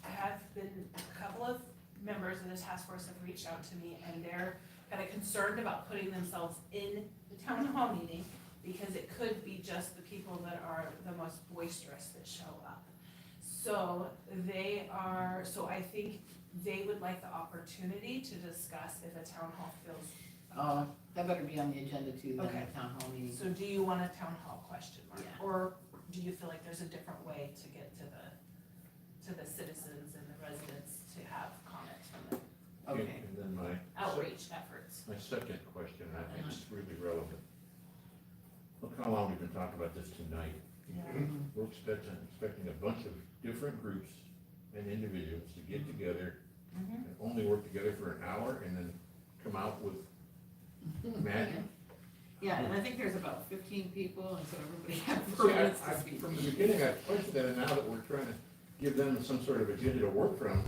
have been, a couple of members of the task force have reached out to me, and they're kind of concerned about putting themselves in the town hall meeting, because it could be just the people that are the most boisterous that show up. So I think they would like the opportunity to discuss if a town hall feels. Oh, that better be on the agenda too, then Okay. the town hall meeting. So do you want a town hall question mark? Yeah. Or do you feel like there's a different way to get to the citizens and the residents to have comments from them? Okay, And then my. Outreach efforts. My second question, I think is really relevant. Look how long we've been talking about this tonight. We're expecting a bunch of different groups and individuals to get together and only work together for an hour and then come out with magic. yeah, and I think there's about 15 people, and so everybody has See, 4 minutes to speak. from the beginning, I questioned that, and now that we're trying to give them some sort of agenda to work from,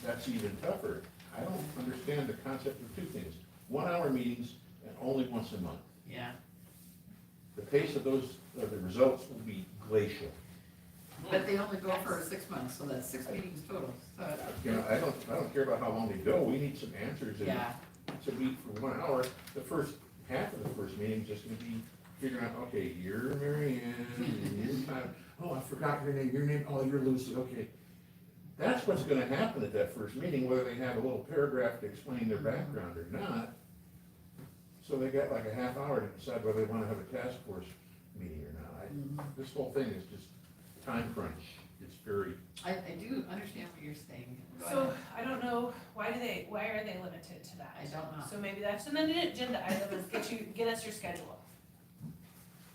that's even tougher. I don't understand the concept of two things: 1 hour meetings and only once a month. Yeah, The pace of those, of the results will be glacial. but they only go for 6 months, so that's 6 meetings total, so. You know, I don't care about how long they go, we need some answers, and Yeah, to meet for 1 hour, the first half of the first meeting is just gonna be figuring out, okay, you're Mary Ann, and you're Tyler, oh, I forgot your name, oh, you're Lucy, okay. That's what's gonna happen at that first meeting, whether they have a little paragraph to explain their background or not. So they got like a half hour to decide whether they wanna have a task force meeting or not. This whole thing is just time crunch, it's very, I do understand what you're saying. Go So, ahead. I don't know, why are they limited to that? I don't know. So maybe that's an agenda item, is get us your schedule.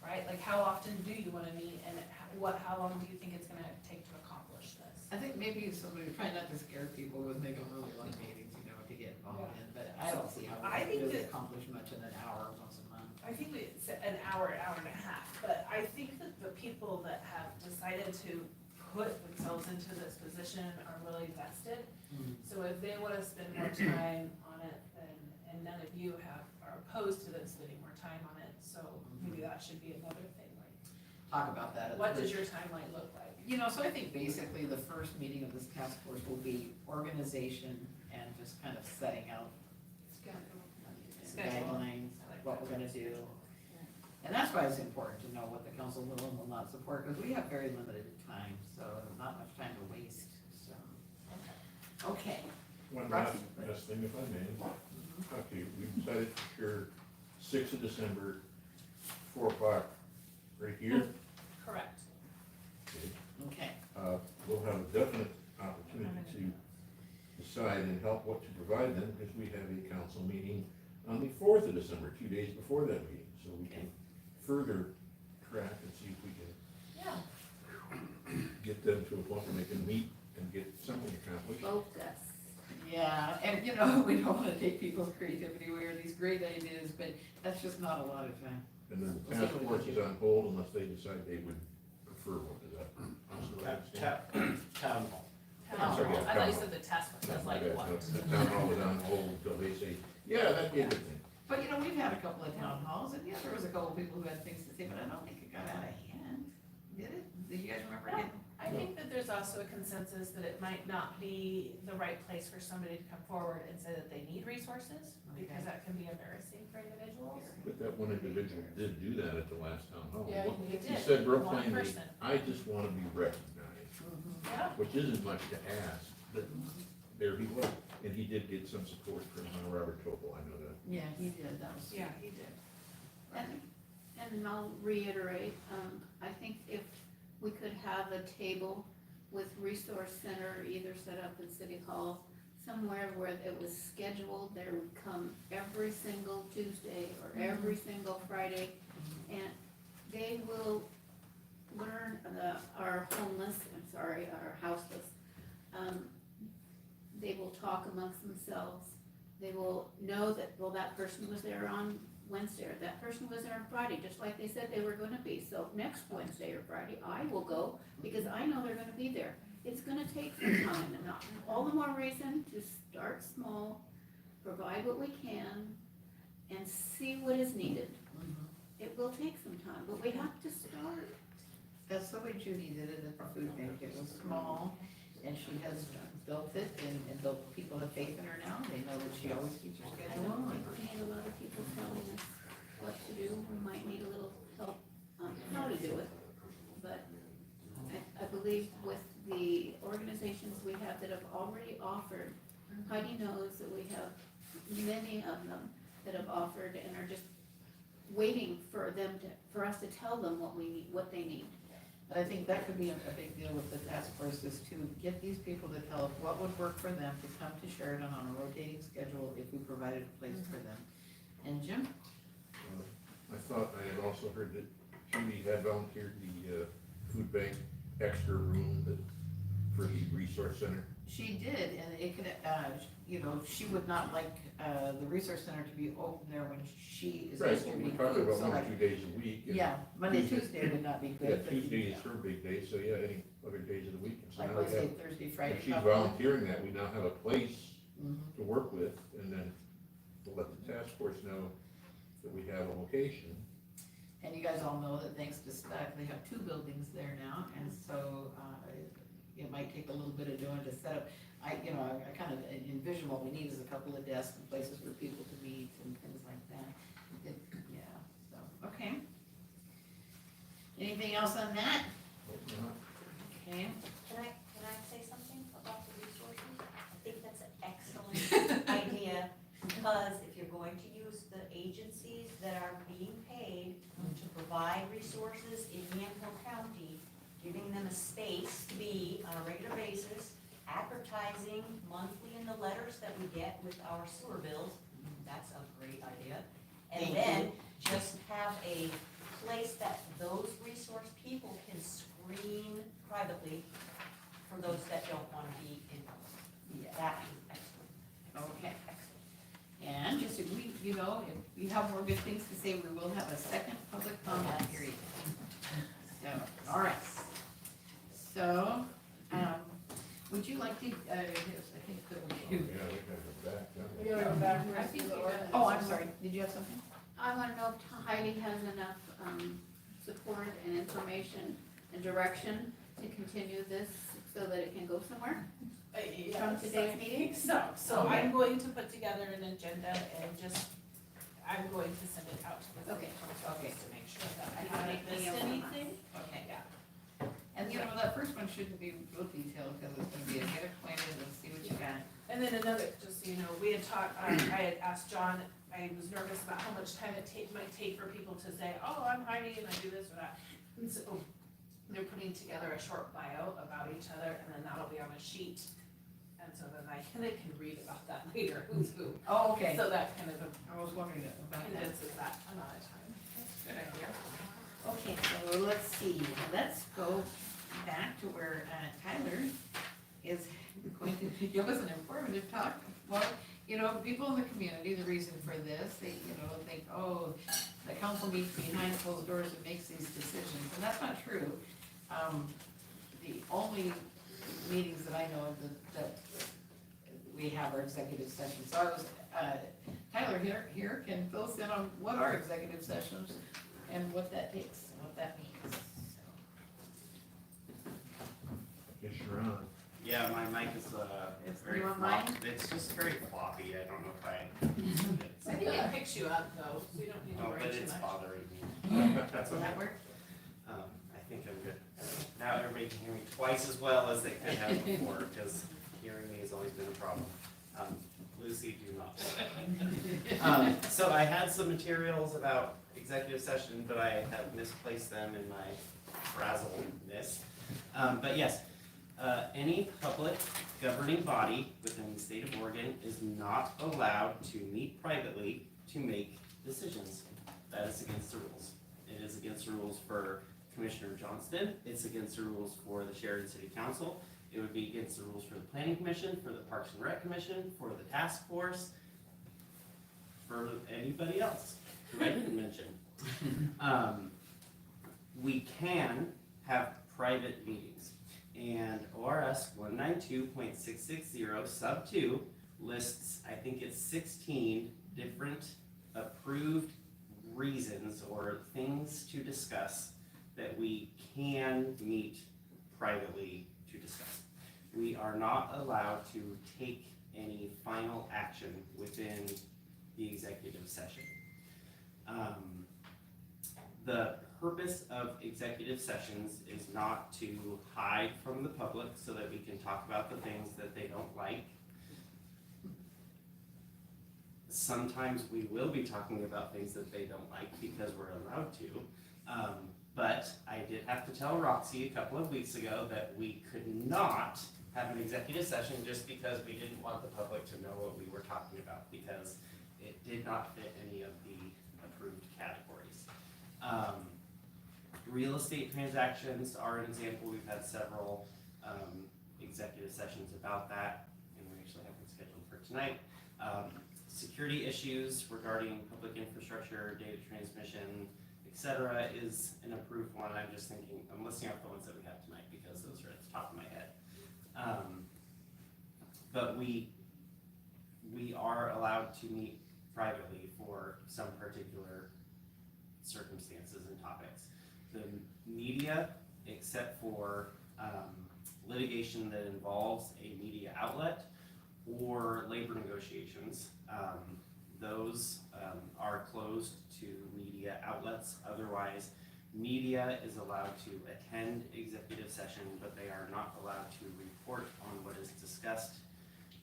Right, like how often do you wanna meet, and how long do you think it's gonna take to accomplish this? I think maybe somebody, try not to scare people with making really long meetings, to get involved in, but I don't see how I we think really that- accomplish much in an hour once a month. I think it's an hour and a half, but I think that the people that have decided to put themselves into this position are really vested. So if they wanna spend more time on it, and none of you are opposed to them spending more time on it, so maybe that should be another thing, like, Talk about that. what does your timeline look like? So I think basically the first meeting of this task force will be organization and just kind of setting out guidelines, like what we're gonna do. And that's why it's important to know what the council will and will not support, because we have very limited time, so not much time to waste, so. Okay, one Rocky. last thing if I may. Okay, we decided for sure, 6th of December, 4 o'clock, right here. Correct. Okay. okay. We'll have a definite opportunity to decide and help what to provide them, because we have a council meeting on the 4th of December, 2 days before that meeting, so we can further track and see if we can Yeah. get them to a point where they can meet and get something accomplished. Focus. Yeah, and we don't wanna take people's creativity away or these great ideas, but that's just not a lot of time. And then the task force is on hold unless they decide they would prefer one, is that also what I understand? Town hall. I'm sorry, yeah, I thought town you hall. said the task force, that's My like bad. what? No, the town hall was on hold until they say, yeah, that'd be a good thing. But we've had a couple of town halls, and there was a couple of people who had things to say, but I don't think it got out of hand. Did it? Do you guys remember getting? I think that there's also a consensus that it might not be the right place for somebody to come forward and say that they need resources, because that can be embarrassing for individuals. But that one individual did do that at the last town hall. Yeah, he He did. said real One plainly, person. I just wanna be recognized, Yeah. which isn't much to ask, but there he was. And he did get some support from Robert Topol, I know that. Yeah, he did, that was. Yeah, he did. And I'll reiterate, I think if we could have a table with resource center either set up in City Hall, somewhere where it was scheduled, there would come every single Tuesday or every single Friday, and they will learn our homeless, our houseless, they will talk amongst themselves. They will know that, well, that person was there on Wednesday, or that person was there on Friday, just like they said they were gonna be. So next Wednesday or Friday, I will go, because I know they're gonna be there. It's gonna take some time, and all the more reason to start small, provide what we can, and see what is needed. It will take some time, but we have to start. That's the way Judy did it at the food bank. It was small, and she has built it, and the people have faith in her now. They know that she always keeps her I schedule don't on. think we need a lot of people telling us what to do. We might need a little help on how to do it. But I believe with the organizations we have that have already offered, Heidi knows that we have many of them that have offered and are just waiting for them to, for us to tell them what we need, what they need. But I think that could be a big deal with the task force, is to get these people to tell us what would work for them to come to Sheridan on a rotating schedule if we provided a place for them. And Jim? I thought I had also heard that Judy had volunteered the food bank extra room for the resource center. She did, and it could, she would not like, the resource center to be open there when she is Right, distributing we're talking food, about so 1 or like, 2 days a week. And yeah, Monday, Tuesday- Tuesday would not be Yeah, good. but Tuesday is her big day, so yeah, any other days of the week. And so Like now we Wednesday, have- Thursday, Friday. If she's probably. volunteering that, we now have a place Mhm. to work with, and then we'll let the task force know that we have a location. And you guys all know that thanks to SPEC, they have 2 buildings there now, and so, it might take a little bit of doing to set up. I kind of envision what we need is a couple of desks and places for people to meet and things like that. Okay. Anything else on that? Okay. Can I say something about the resources? I think that's an excellent idea, because if you're going to use the agencies that are being paid to provide resources in Yamhill County, giving them a space to be on a regular basis, advertising monthly in the letters that we get with our sewer bills, that's a great idea. And Thank then just have a place that those resource people can screen privately for those that don't wanna be in. Yeah. That is excellent. Okay, excellent. And just if we, if you have more good things to say, we will have a second public comment period. So, all right. So, would you like to, I think that Yeah, we we gotta go back. don't we? We gotta go back and I rest think of the you ordinance. Oh, I'm sorry, did you have something? I wanna know if Heidi has enough, support and information and direction to continue this so that it can go somewhere from today's meeting? So I'm going to put together an agenda and I'm going to send it out to the city Okay. council Okay. just to make sure that I You can haven't make me missed aware. anything. Okay. Yeah. And that first one shouldn't be real detailed, because it's gonna be a get acquainted and see what you got. And then another, just so you know, we had talked, I had asked John, I was nervous about how much time it might take for people to say, oh, I'm Heidi and I do this or that. And so they're putting together a short bio about each other, and then that'll be on a sheet. And so then they can read about that later, who's who. Oh, okay. So that kind of I was wondering about that. condenses that amount of time. Good idea. Okay, so let's see, let's go back to where Tyler is going to give us an informative talk. Well, people in the community, the reason for this, they, think, oh, the council meets behind closed doors and makes these decisions, and that's not true. The only meetings that I know of that we have are executive sessions. So I was, Tyler here can fill us in on what are executive sessions and what that takes, and what that means. Guess you're on. Yeah, my mic is It's very you on floppy. mine? It's just very floppy. I don't know if I. I think it picks you up though, so you don't need to Oh, worry but too it's much. bothering me. That's Will okay. that work? I think I'm good. Now everybody can hear me twice as well as they could have before, because hearing me has always been a problem. Lucy, do not. So I had some materials about executive session, but I have misplaced them in my frazzledness. But yes, any public governing body within the state of Oregon is not allowed to meet privately to make decisions. That is against the rules. It is against the rules for Commissioner Johnston. It's against the rules for the Sheridan City Council. It would be against the rules for the Planning Commission, for the Parks and Rec Commission, for the task force, for anybody else who I didn't mention. We can have private meetings. And ORS 192.660 sub 2 lists, I think it's 16 different approved reasons or things to discuss that we can meet privately to discuss. We are not allowed to take any final action within the executive session. The purpose of executive sessions is not to hide from the public so that we can talk about the things that they don't like. Sometimes we will be talking about things that they don't like because we're allowed to. But I did have to tell Roxy a couple of weeks ago that we could not have an executive session just because we didn't want the public to know what we were talking about, because it did not fit any of the approved categories. Real estate transactions are an example. We've had several executive sessions about that, and we actually have them scheduled for tonight. Security issues regarding public infrastructure, data transmission, etc. is an approved one. I'm just thinking, I'm listing out the ones that we have tonight because those are at the top of my head. But we are allowed to meet privately for some particular circumstances and topics. The media, except for litigation that involves a media outlet or labor negotiations, those are closed to media outlets. Otherwise, media is allowed to attend executive session, but they are not allowed to report on what is discussed,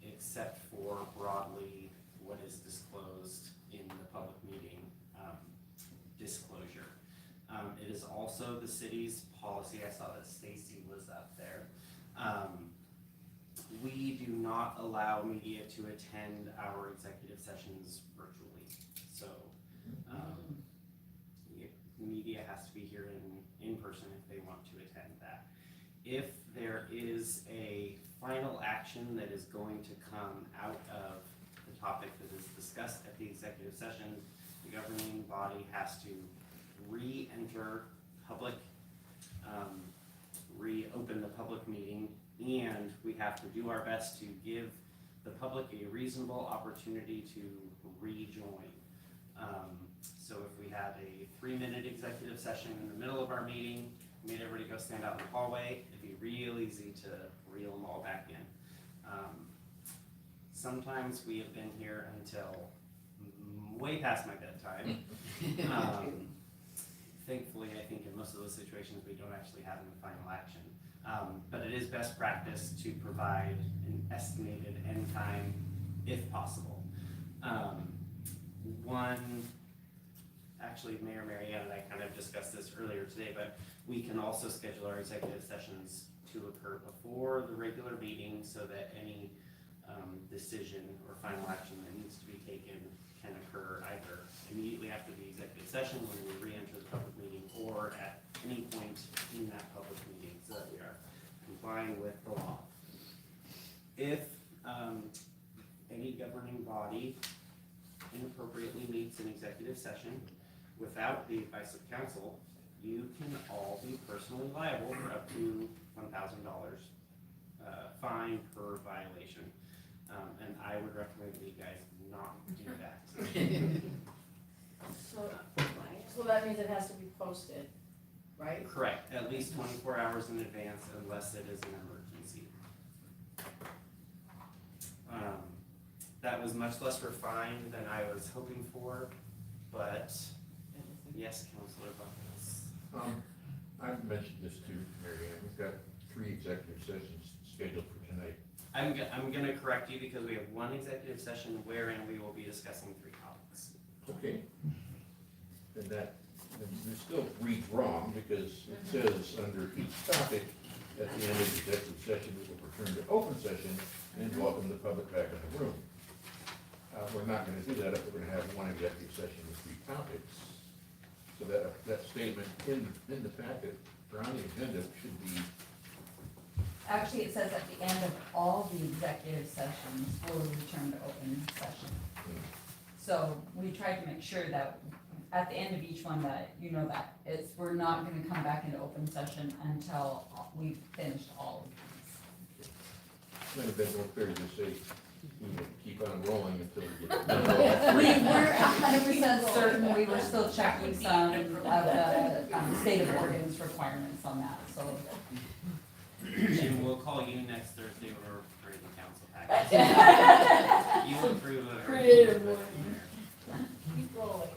except for broadly what is disclosed in the public meeting disclosure. It is also the city's policy. I saw that Stacy was up there. We do not allow media to attend our executive sessions virtually. So media has to be here in person if they want to attend that. If there is a final action that is going to come out of the topic that is discussed at the executive session, the governing body has to re-enter public, reopen the public meeting, and we have to do our best to give the public a reasonable opportunity to rejoin. So if we had a 3-minute executive session in the middle of our meeting, made everybody go stand out in the hallway, it'd be real easy to reel them all back in. Sometimes we have been here until way past my bedtime. Thankfully, I think in most of those situations, we don't actually have any final action. But it is best practice to provide an estimated end time if possible. Actually, Mayor Marianne and I kind of discussed this earlier today, but we can also schedule our executive sessions to occur before the regular meeting so that any decision or final action that needs to be taken can occur either immediately after the executive session when we re-enter the public meeting, or at any point in that public meeting, so that we are complying with the law. If any governing body inappropriately meets an executive session without the advice of council, you can all be personally liable for up to $1,000 fine per violation. And I would recommend that you guys not do that. So that means it has to be posted, right? Correct, at least 24 hours in advance unless it is an emergency. That was much less refined than I was hoping for, but yes, Councilor Buckles. I've mentioned this to Mary Ann. We've got 3 executive sessions scheduled for tonight. I'm gonna correct you because we have 1 executive session wherein we will be discussing 3 topics. Okay. And that, it still reads wrong because it says under each topic, at the end of the executive session, we will return to open session and welcome the public back in the room. We're not gonna do that if we're gonna have 1 executive session with 3 topics. So that statement in the packet or on the agenda should be. Actually, it says at the end of all the executive sessions, we'll return to open session. So we tried to make sure that at the end of each one that you know that we're not gonna come back into open session until we've finished all of these. Might have been more clear to say, we will keep on rolling until we get it done. We weren't 100% certain, we were still checking some of the state of Oregon's requirements on that, so. Jim, we'll call you next Thursday when we're preparing the council package. You approve of everything. Creative but- one. Keep rolling.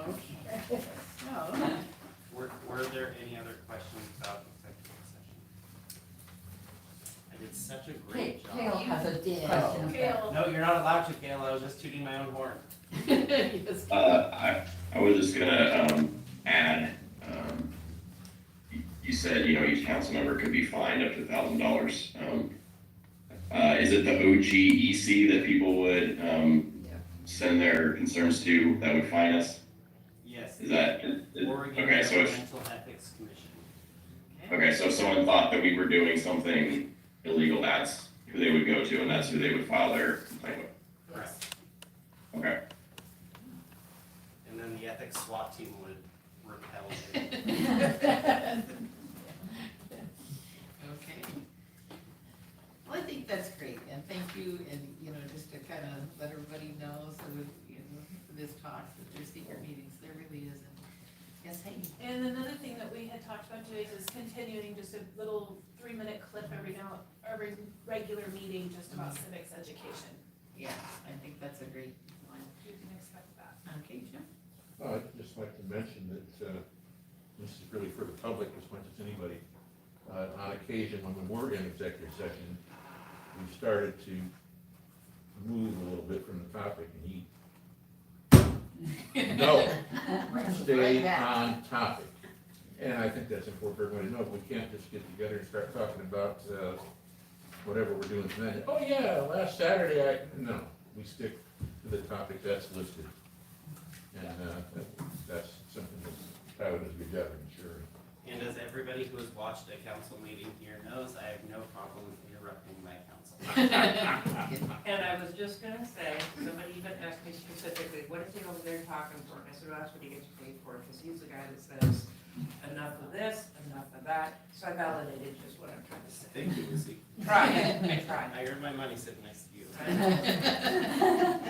Okay. So, Were there any other questions about executive session? I did such a great job. Kale has a did. question. Kale. No, you're not allowed to, Gail, I was just tooting my own horn. yes. I was just gonna, add, you said, each council member could be fined up to $1,000. Is it the OGEC that people would, send their concerns to that would fine us? Yes. Is that, Oregon okay, so if, Environmental Ethics Commission. okay, so if someone thought that we were doing something illegal, that's who they would go to and that's who they would file their complaint with? Correct. Okay. And then the ethics SWAT team would repel it. Okay. Well, I think that's great, and thank you, and, just to kind of let everybody know, so that, for this talk, that there's secret meetings, there really isn't. Yes, Heidi? And another thing that we had talked about doing is continuing just a little 3-minute clip every regular meeting just about civics education. Yeah, I think that's a great one. You can expect that. Okay, Jim? Well, I'd just like to mention that, this is really for the public as much as anybody. On occasion, when we were in executive session, we started to move a little bit from the topic and eat. No, stay on topic. And I think that's important for everybody to know. We can't just get together and start talking about, whatever we're doing tonight. Oh, yeah, last Saturday, no, we stick to the topic that's listed. And, that's something that Tyler does a good job of ensuring. And as everybody who has watched a council meeting here knows, I have no problem interrupting my council. And I was just gonna say, somebody even asked me specifically, what is he over there talking for? And I said, well, that's what he gets paid for, because he's the guy that says, enough of this, enough of that. So I validated just what I'm trying to say. Thank you, Lucy. Tried, I tried. I earned my money sitting next to you. I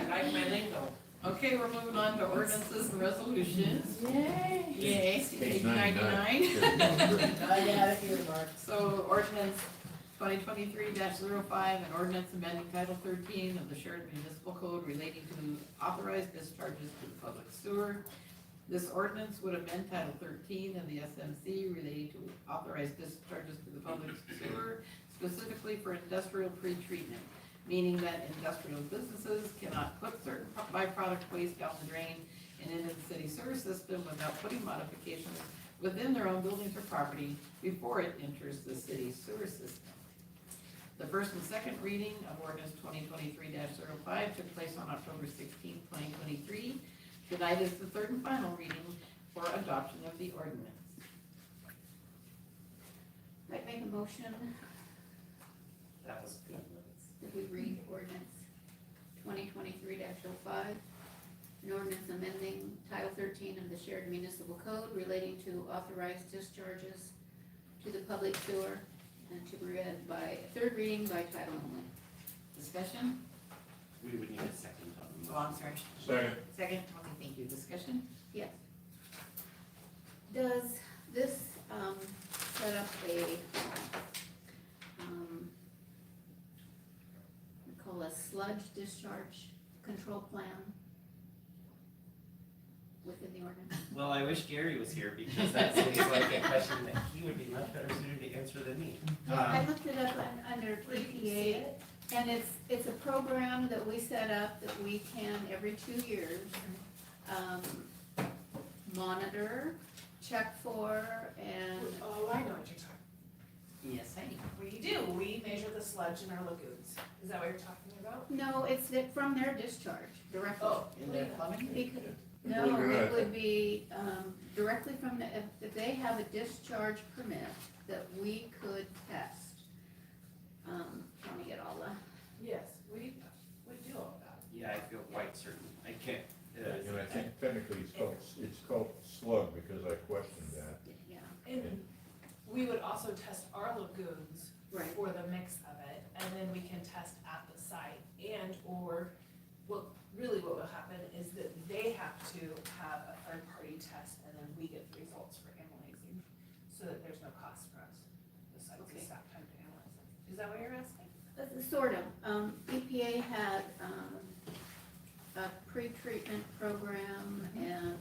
like my lingo. Okay, we're moving on to ordinances and resolutions. Yay! Yay, Page 99. 99. I got it here, Mark. So ordinance 2023-05, an ordinance amending Title 13 of the Sheridan Municipal Code relating to authorized discharges to the public sewer. This ordinance would amend Title 13 of the SMC relating to authorized discharges to the public sewer, specifically for industrial pretreatment, meaning that industrial businesses cannot put certain byproduct waste down the drain and into the city sewer system without putting modifications within their own buildings or property before it enters the city sewer system. The first and second reading of ordinance 2023-05 took place on October 16, 2023. Tonight is the third and final reading for adoption of the ordinance. I'd make a motion That was good. that we read ordinance 2023-05, an ordinance amending Title 13 of the Sheridan Municipal Code relating to authorized discharges to the public sewer, and to be read by, third reading by title only. Discussion? We would need a second on Oh, I'm sorry. Second. Second, okay, thank you. Discussion? Yes. Does this, set up a, we call a sludge discharge control plan within the ordinance? Well, I wish Gary was here because that seems like a question that he would be much better suited to answer than me. I looked it up under PPA, and it's a program that we set up that we can, every 2 years, monitor, check for, and, Oh, I know what you're talking Yes, I do. about. We do, we measure the sludge in our lagoons. Is that what you're talking about? no, it's from their discharge directly. Oh, In the plumbing? Because- No, it would be, directly from the, if they have a discharge permit that we could test. Let me get all the, Yes, we do all that. Yeah, I feel quite certain. I can't. And I think technically it's called slug because I questioned that. yeah, And we would also test our lagoons right. for the mix of it, and then we can test at the site and or that what you're asking? Sort of. EPA had a pre-treatment program and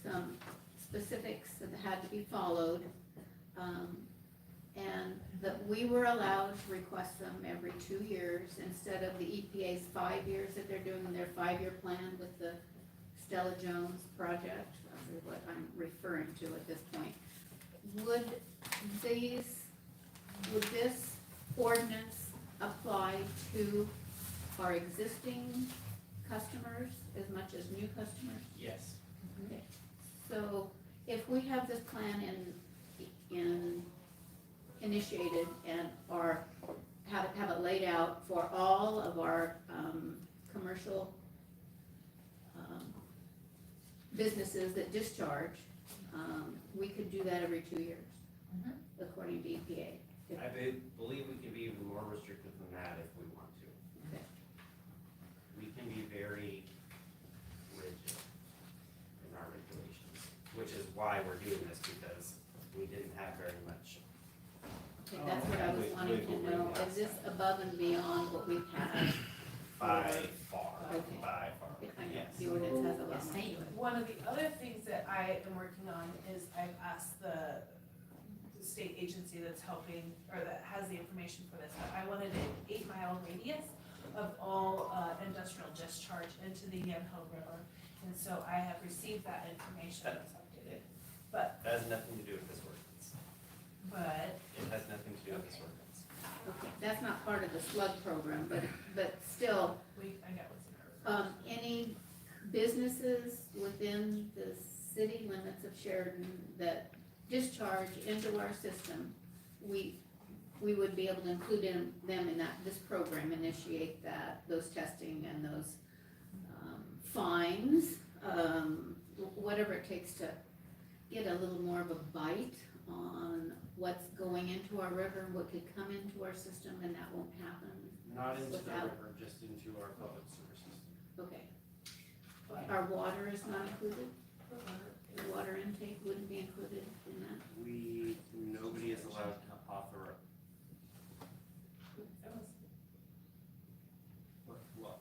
some specifics that had to be followed. And that we were allowed to request them every 2 years instead of the EPA's 5 years that they're doing their 5-year plan with the Stella Jones project. That's what I'm referring to at this point. Would this ordinance apply to our existing customers as much as new customers? Yes. Okay. So if we have this plan initiated and have it laid out for all of our commercial businesses that discharge, we could do that every 2 years, according to EPA. I believe we can be even more restrictive than that if we want to. Okay. We can be very rigid in our regulations, which is why we're doing this, because we didn't have very much. Okay, that's what I was wanting to know. Is this above and beyond what we've had? By far, Okay. by far, yes. The ordinance has a lot more to it. One of the other things that I am working on is I've asked the state agency that's helping, or that has the information for this, I wanted an 8-mile radius of all industrial discharge into the Yamhill River. And so I have received that information that's updated, but, That has nothing to do with this ordinance. It has nothing to do with this ordinance. Okay, that's not part of the slug program, but still, I got what's in there. any businesses within the city limits of Sheridan that discharge into our system, we would be able to include them in this program, initiate those testing and those fines, whatever it takes to get a little more of a bite on what's going into our river, what could come into our system, and that won't happen. Not into the Without- river, just into our public sewer system. Okay. Our water is not included? The water intake wouldn't be included in that? Nobody is allowed to author. What,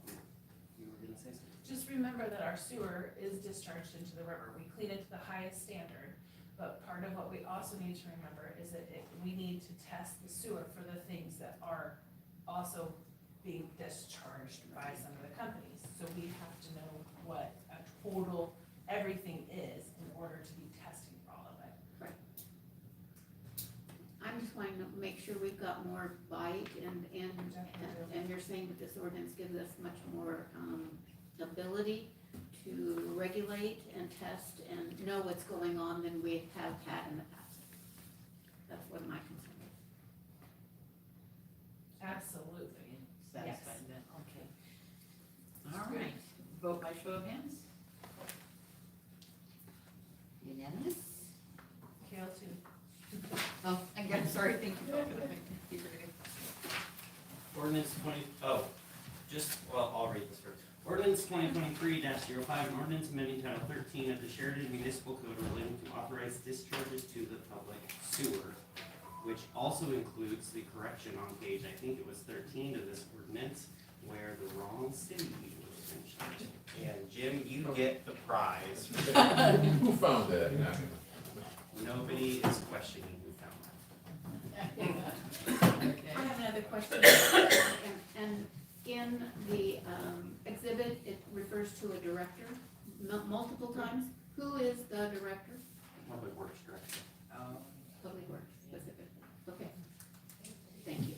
you were gonna say something? Just remember that our sewer is discharged into the river. We clean it to the highest standard, but part of what we also need to remember is that we need to test the sewer for the things that are also being discharged by some of the companies. So we have to know what a total everything is in order to be testing for all of it. I'm just wanting to make sure we've got more bite and you're saying that this ordinance gives us much more ability to regulate and test and know what's going on than we have had in the past. That's what my concern is. Absolutely. Satisfied then, okay. All right, vote by show of hands. Unanimous? Kale too. Oh, again, sorry, thank you. Keep it again. Ordinance I'll read this first. Ordinance 2023-05, an ordinance amending Title 13 of the Sheridan Municipal Code relating to authorized discharges to the public sewer, which also includes the correction on page, I think it was 13 of this ordinance, where the wrong city was mentioned. And Jim, you get the prize. Who found that? Nobody is questioning who found that. I have another question. And in the exhibit, it refers to a director multiple times. Who is the director? Public Works Director. Public Works specifically. Okay. Thank you.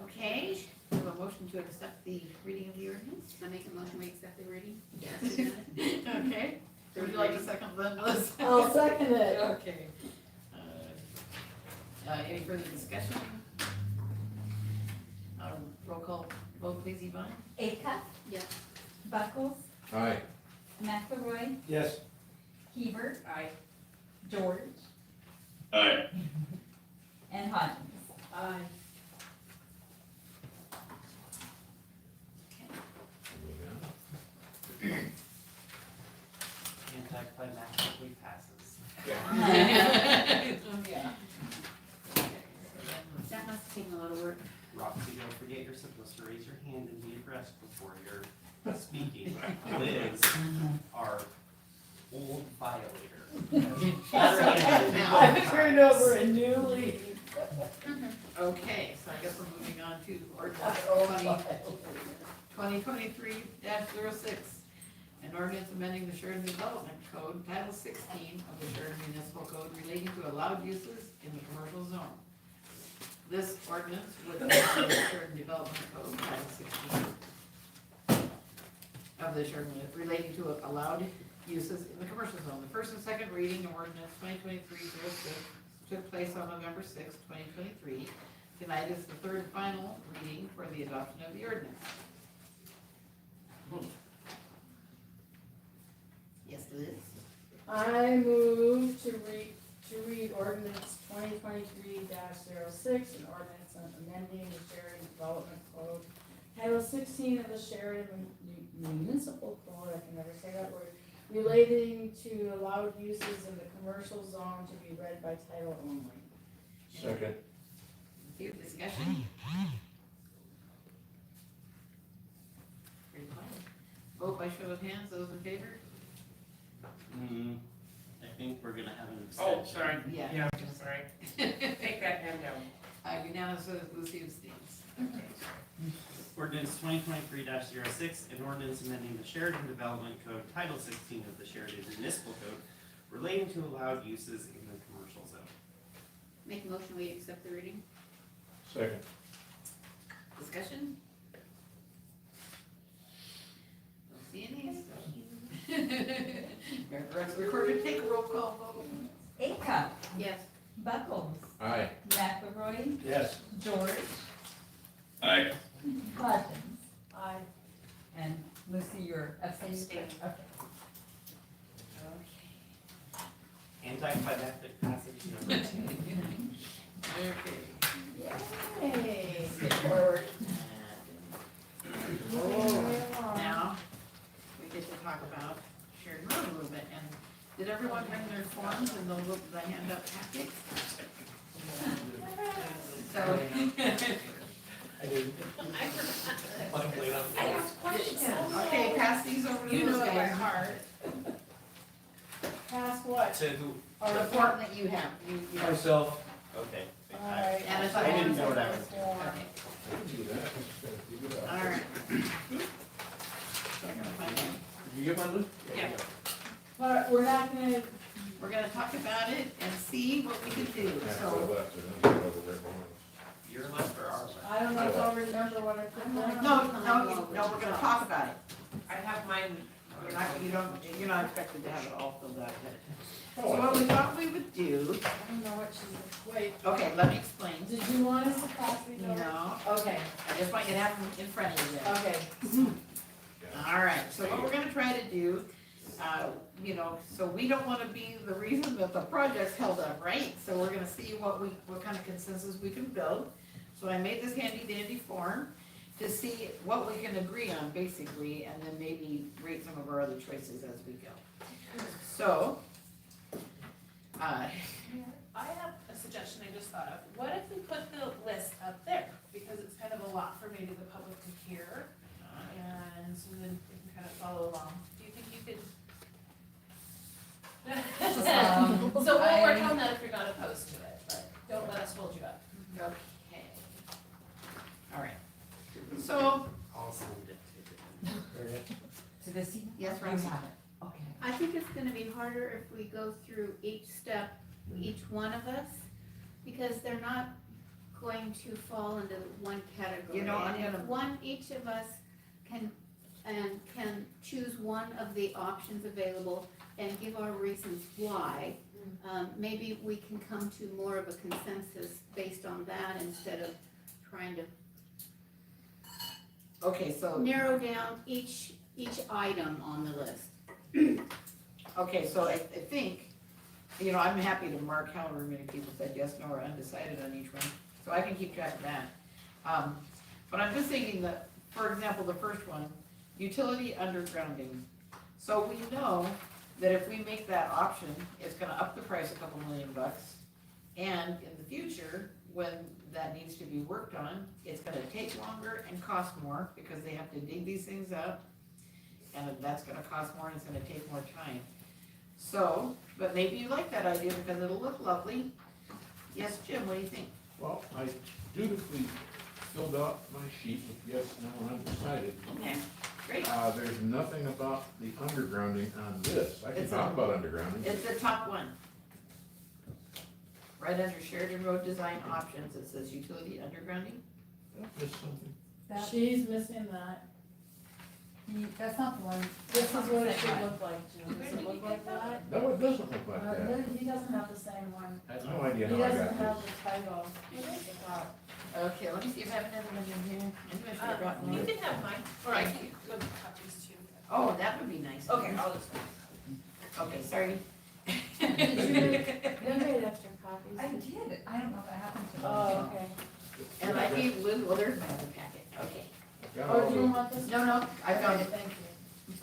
Okay, we have a motion to accept the reading of the ordinance. I make a motion, we accept the reading? Okay, would you like to second that, Melissa? I'll second it. Okay. Any further discussion? Roll call vote, please, Yvonne. Acuff, Yes. Buckles, Aye. McElroy, Yes. Hebert, Aye. George, Aye. and Hodges. Aye. Anticlimactically passes. Yeah. That must take forward. Roxy, don't forget you're supposed to raise your hand and be addressed before you're speaking. Liz, our old violator. I've turned over a new leaf. Okay, so I guess we're moving on to ordinance 2023-06. An ordinance amending the Sheridan Development Code, Title 16 of the Sheridan Municipal Code relating to allowed uses in the commercial zone. This ordinance would amend the Sheridan Development Code, Title 16 of the Sheridan, relating to allowed uses in the commercial zone. The first and second reading of ordinance 2023-06 took place on November 6, 2023. Tonight is the third and final reading for the adoption of the ordinance. Yes, Liz? I move to read ordinance 2023-06, an ordinance on amending the Sheridan Development Code, Title 16 of the Sheridan Municipal Code, I can never say that word, relating to allowed uses in the commercial zone to be read by title only. Second. Any discussion? Very fine. Vote by show of hands, those in favor? I think we're gonna have an Oh, extension. sorry. Yeah. Yeah, I'm sorry. Take that hand down. Unanimous with Lucy abstains. Ordinance 2023-06, an ordinance amending the Sheridan Development Code, Title 16 of the Sheridan Municipal Code, relating to allowed uses in the commercial zone. Make a motion, we accept the reading? Second. Discussion? Don't see any, so. Recorder, take a roll call vote. Acup, Yes. Buckles, Aye. McElroy, Yes. George, Aye. Hudgens, Aye. and Lucy, you're abstaining. Abstaining. Okay. Anticlimactic passage number 2. Okay. Yay. Skip forward. Moving right along. Now, we get to talk about Sheridan Road a little bit, and did everyone bring their forms and those little, the hand-up packets? So. I didn't. I have questions. Okay, pass these over to You those know it by guys. heart. Pass what? To who? Or the form that you have, you know. Myself. Okay. Alright. And it's I didn't on- know that was. Okay. All right. So I'm gonna find it. You get my list? Yeah. But we're not gonna, We're gonna talk about it and see what we can do, so. Your left or our left? I don't know if I'll remember what I put down. No, we're gonna talk about it. I have mine. You're not expected to have it all filled out yet. So what we thought we would do, I don't know what she's, wait, okay, let me explain. did you want us to pass these over? No, Okay, I just want you to have them in front of you then. okay. All right, so what we're gonna try to do, so we don't wanna be the reason that the project's held up, right? So we're gonna see what kind of consensus we can build. So I made this handy dandy form to see what we can agree on, basically, and then maybe rate some of our other choices as we go. So, I have a suggestion I just thought of. What if we put the list up there? Because it's kind of a lot for maybe the public to hear, and so then we can kind of follow along. Do you think you could? So we'll work on that if you're not opposed to it, but don't let us hold you up. okay. All right. So, I'll send it to you. To this email? yes, You Roxy. have it. Okay. I think it's gonna be harder if we go through each step, each one of us, because they're not going to fall into one category. You know, I'm And if gonna- each of us can choose one of the options available and give our reasons why, maybe we can come to more of a consensus based on that instead of trying to okay, so, narrow down each item on the list. okay, so I think, I'm happy to mark however many people said yes, no, or undecided on each one, so I can keep track of that. But I'm just thinking that, for example, the first one, utility undergrounding. So we know that if we make that option, it's gonna up the price a couple $1 million, and in the future, when that needs to be worked on, it's gonna take longer and cost more, because they have to dig these things up. And that's gonna cost more and it's gonna take more time. So, but maybe you like that idea because it'll look lovely. Yes, Jim, what do you think? Well, I dutifully filled out my sheet with yes, no, and undecided. Okay, great. There's nothing about the undergrounding on this. I can It's talk a- about undergrounding. It's the top one. Right under Sheridan Road Design Options, it says utility undergrounding. Missed something. She's missing that. That's not the one. This is what it should Second one. look like, Jim. Does it look like that? No, it doesn't look like that. He doesn't have the same one. I have no idea He how I doesn't got have this. the title. at the top. Okay, let me see if I have another one in here. I knew I should have brought You one. can have mine, or I can look at copies too. Oh, that would be nice. Okay, I'll just. Okay, sorry. Did you made extra copies? I did, I don't know if that happened to. Oh, okay. And I gave Liz, well, there's my other packet, okay. Got Oh, all do you the- want this? No, I found it. Thank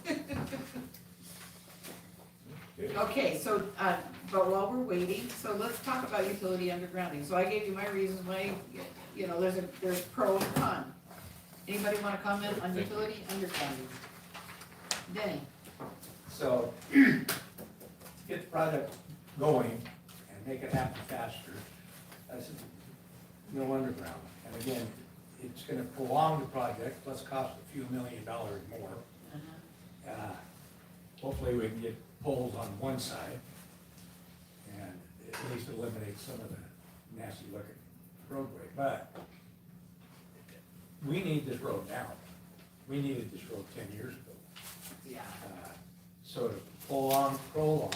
you. Okay. Okay, so, but while we're waiting, so let's talk about utility undergrounding. So I gave you my reasons why, you know, there's pro and con. Anybody wanna comment on utility undergrounding? Denny? So, to get the project going and make it happen faster, I said, no underground. And again, it's gonna prolong the project, plus cost a few $1 million more. Hopefully we can get poles on one side, and at least eliminate some of the nasty looking roadway. But we need this road now. We needed this road 10 years ago. Yeah. So to prolong the job,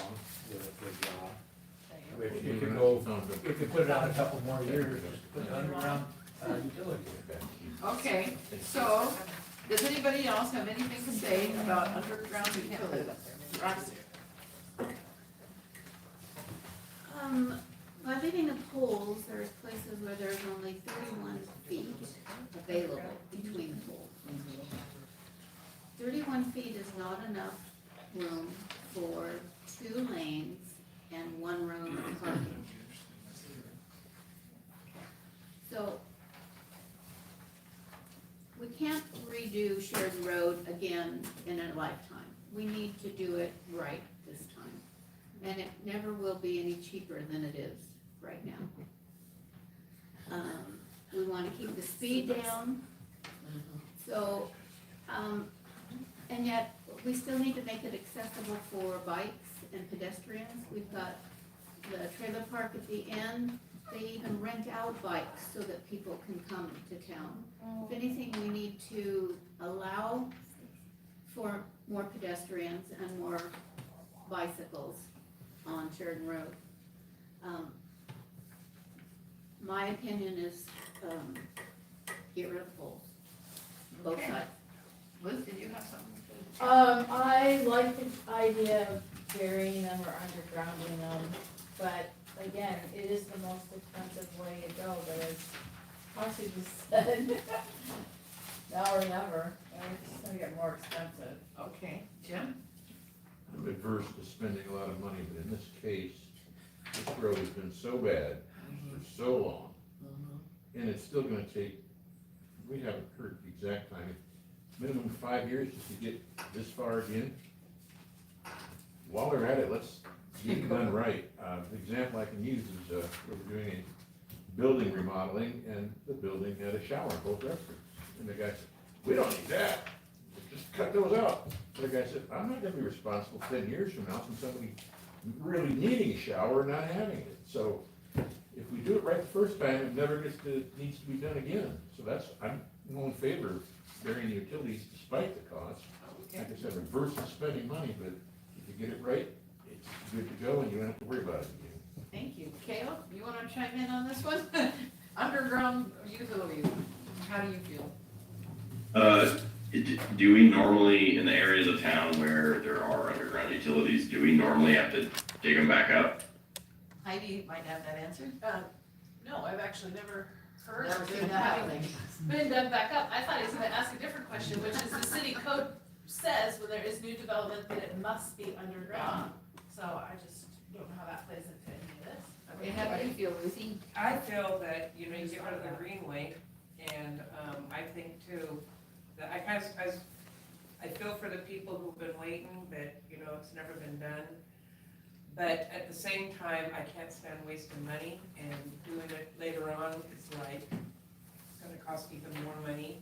if you could go, if you put it out a couple more years, just put the underground utility in. Okay, so, does anybody else have anything to say about underground utilities? Roxy? By leaving the poles, there's places where there's only 31 feet available between the poles. 31 feet is not enough room for 2 lanes and 1 room of parking. So, we can't redo Sheridan Road again in a lifetime. We need to do it right this time. And it never will be any cheaper than it is right now. We wanna keep the speed down. So, and yet, we still need to make it accessible for bikes and pedestrians. We've got the trailer park at the end. They even rent out bikes so that people can come to town. If anything, we need to allow for more pedestrians and more bicycles on Sheridan Road. My opinion is, get rid of the poles, both Okay. sides. Liz, did you have something to? I like the idea of burying them or undergrounding them, but again, it is the most expensive way to go, but as Marcy just said, now or never, and it's just gonna get more expensive. Okay, Jim? I'm adverse to spending a lot of money, but in this case, this road has been so bad for so long, and it's still gonna take, we haven't heard the exact time, minimum 5 years just to get this far again. While we're at it, let's get it done right. The example I can use is, we were doing a building remodeling, and the building had a shower in both restrooms. And the guy said, we don't need that, just cut those out. The guy said, I'm not gonna be responsible 10 years from now from somebody really needing a shower and not having it. So if we do it right the first time, it never needs to be done again. So I'm in favor of burying the utilities despite the cost. Like I said, I'm adverse to spending money, but if you get it right, it's good to go and you don't have to worry about it again. Thank you. Caleb, you wanna chime in on this one? Underground utilities, how do you feel? Do we normally, in the areas of town where there are underground utilities, do we normally have to dig them back up? Heidi might have that answer. No, I've actually never heard Never of seen it that having happening. been done back up. I thought he was gonna ask a different question, which is the city code says when there is new development that it must be underground. So I just don't know how that plays into any of this. Okay, how do you feel, Lucy? I feel that, you know, you get rid of the greenway, and, I think too, that I feel for the people who've been waiting, that, you know, it's never been done. But at the same time, I can't stand wasting money, and doing it later on is like, it's gonna cost even more money.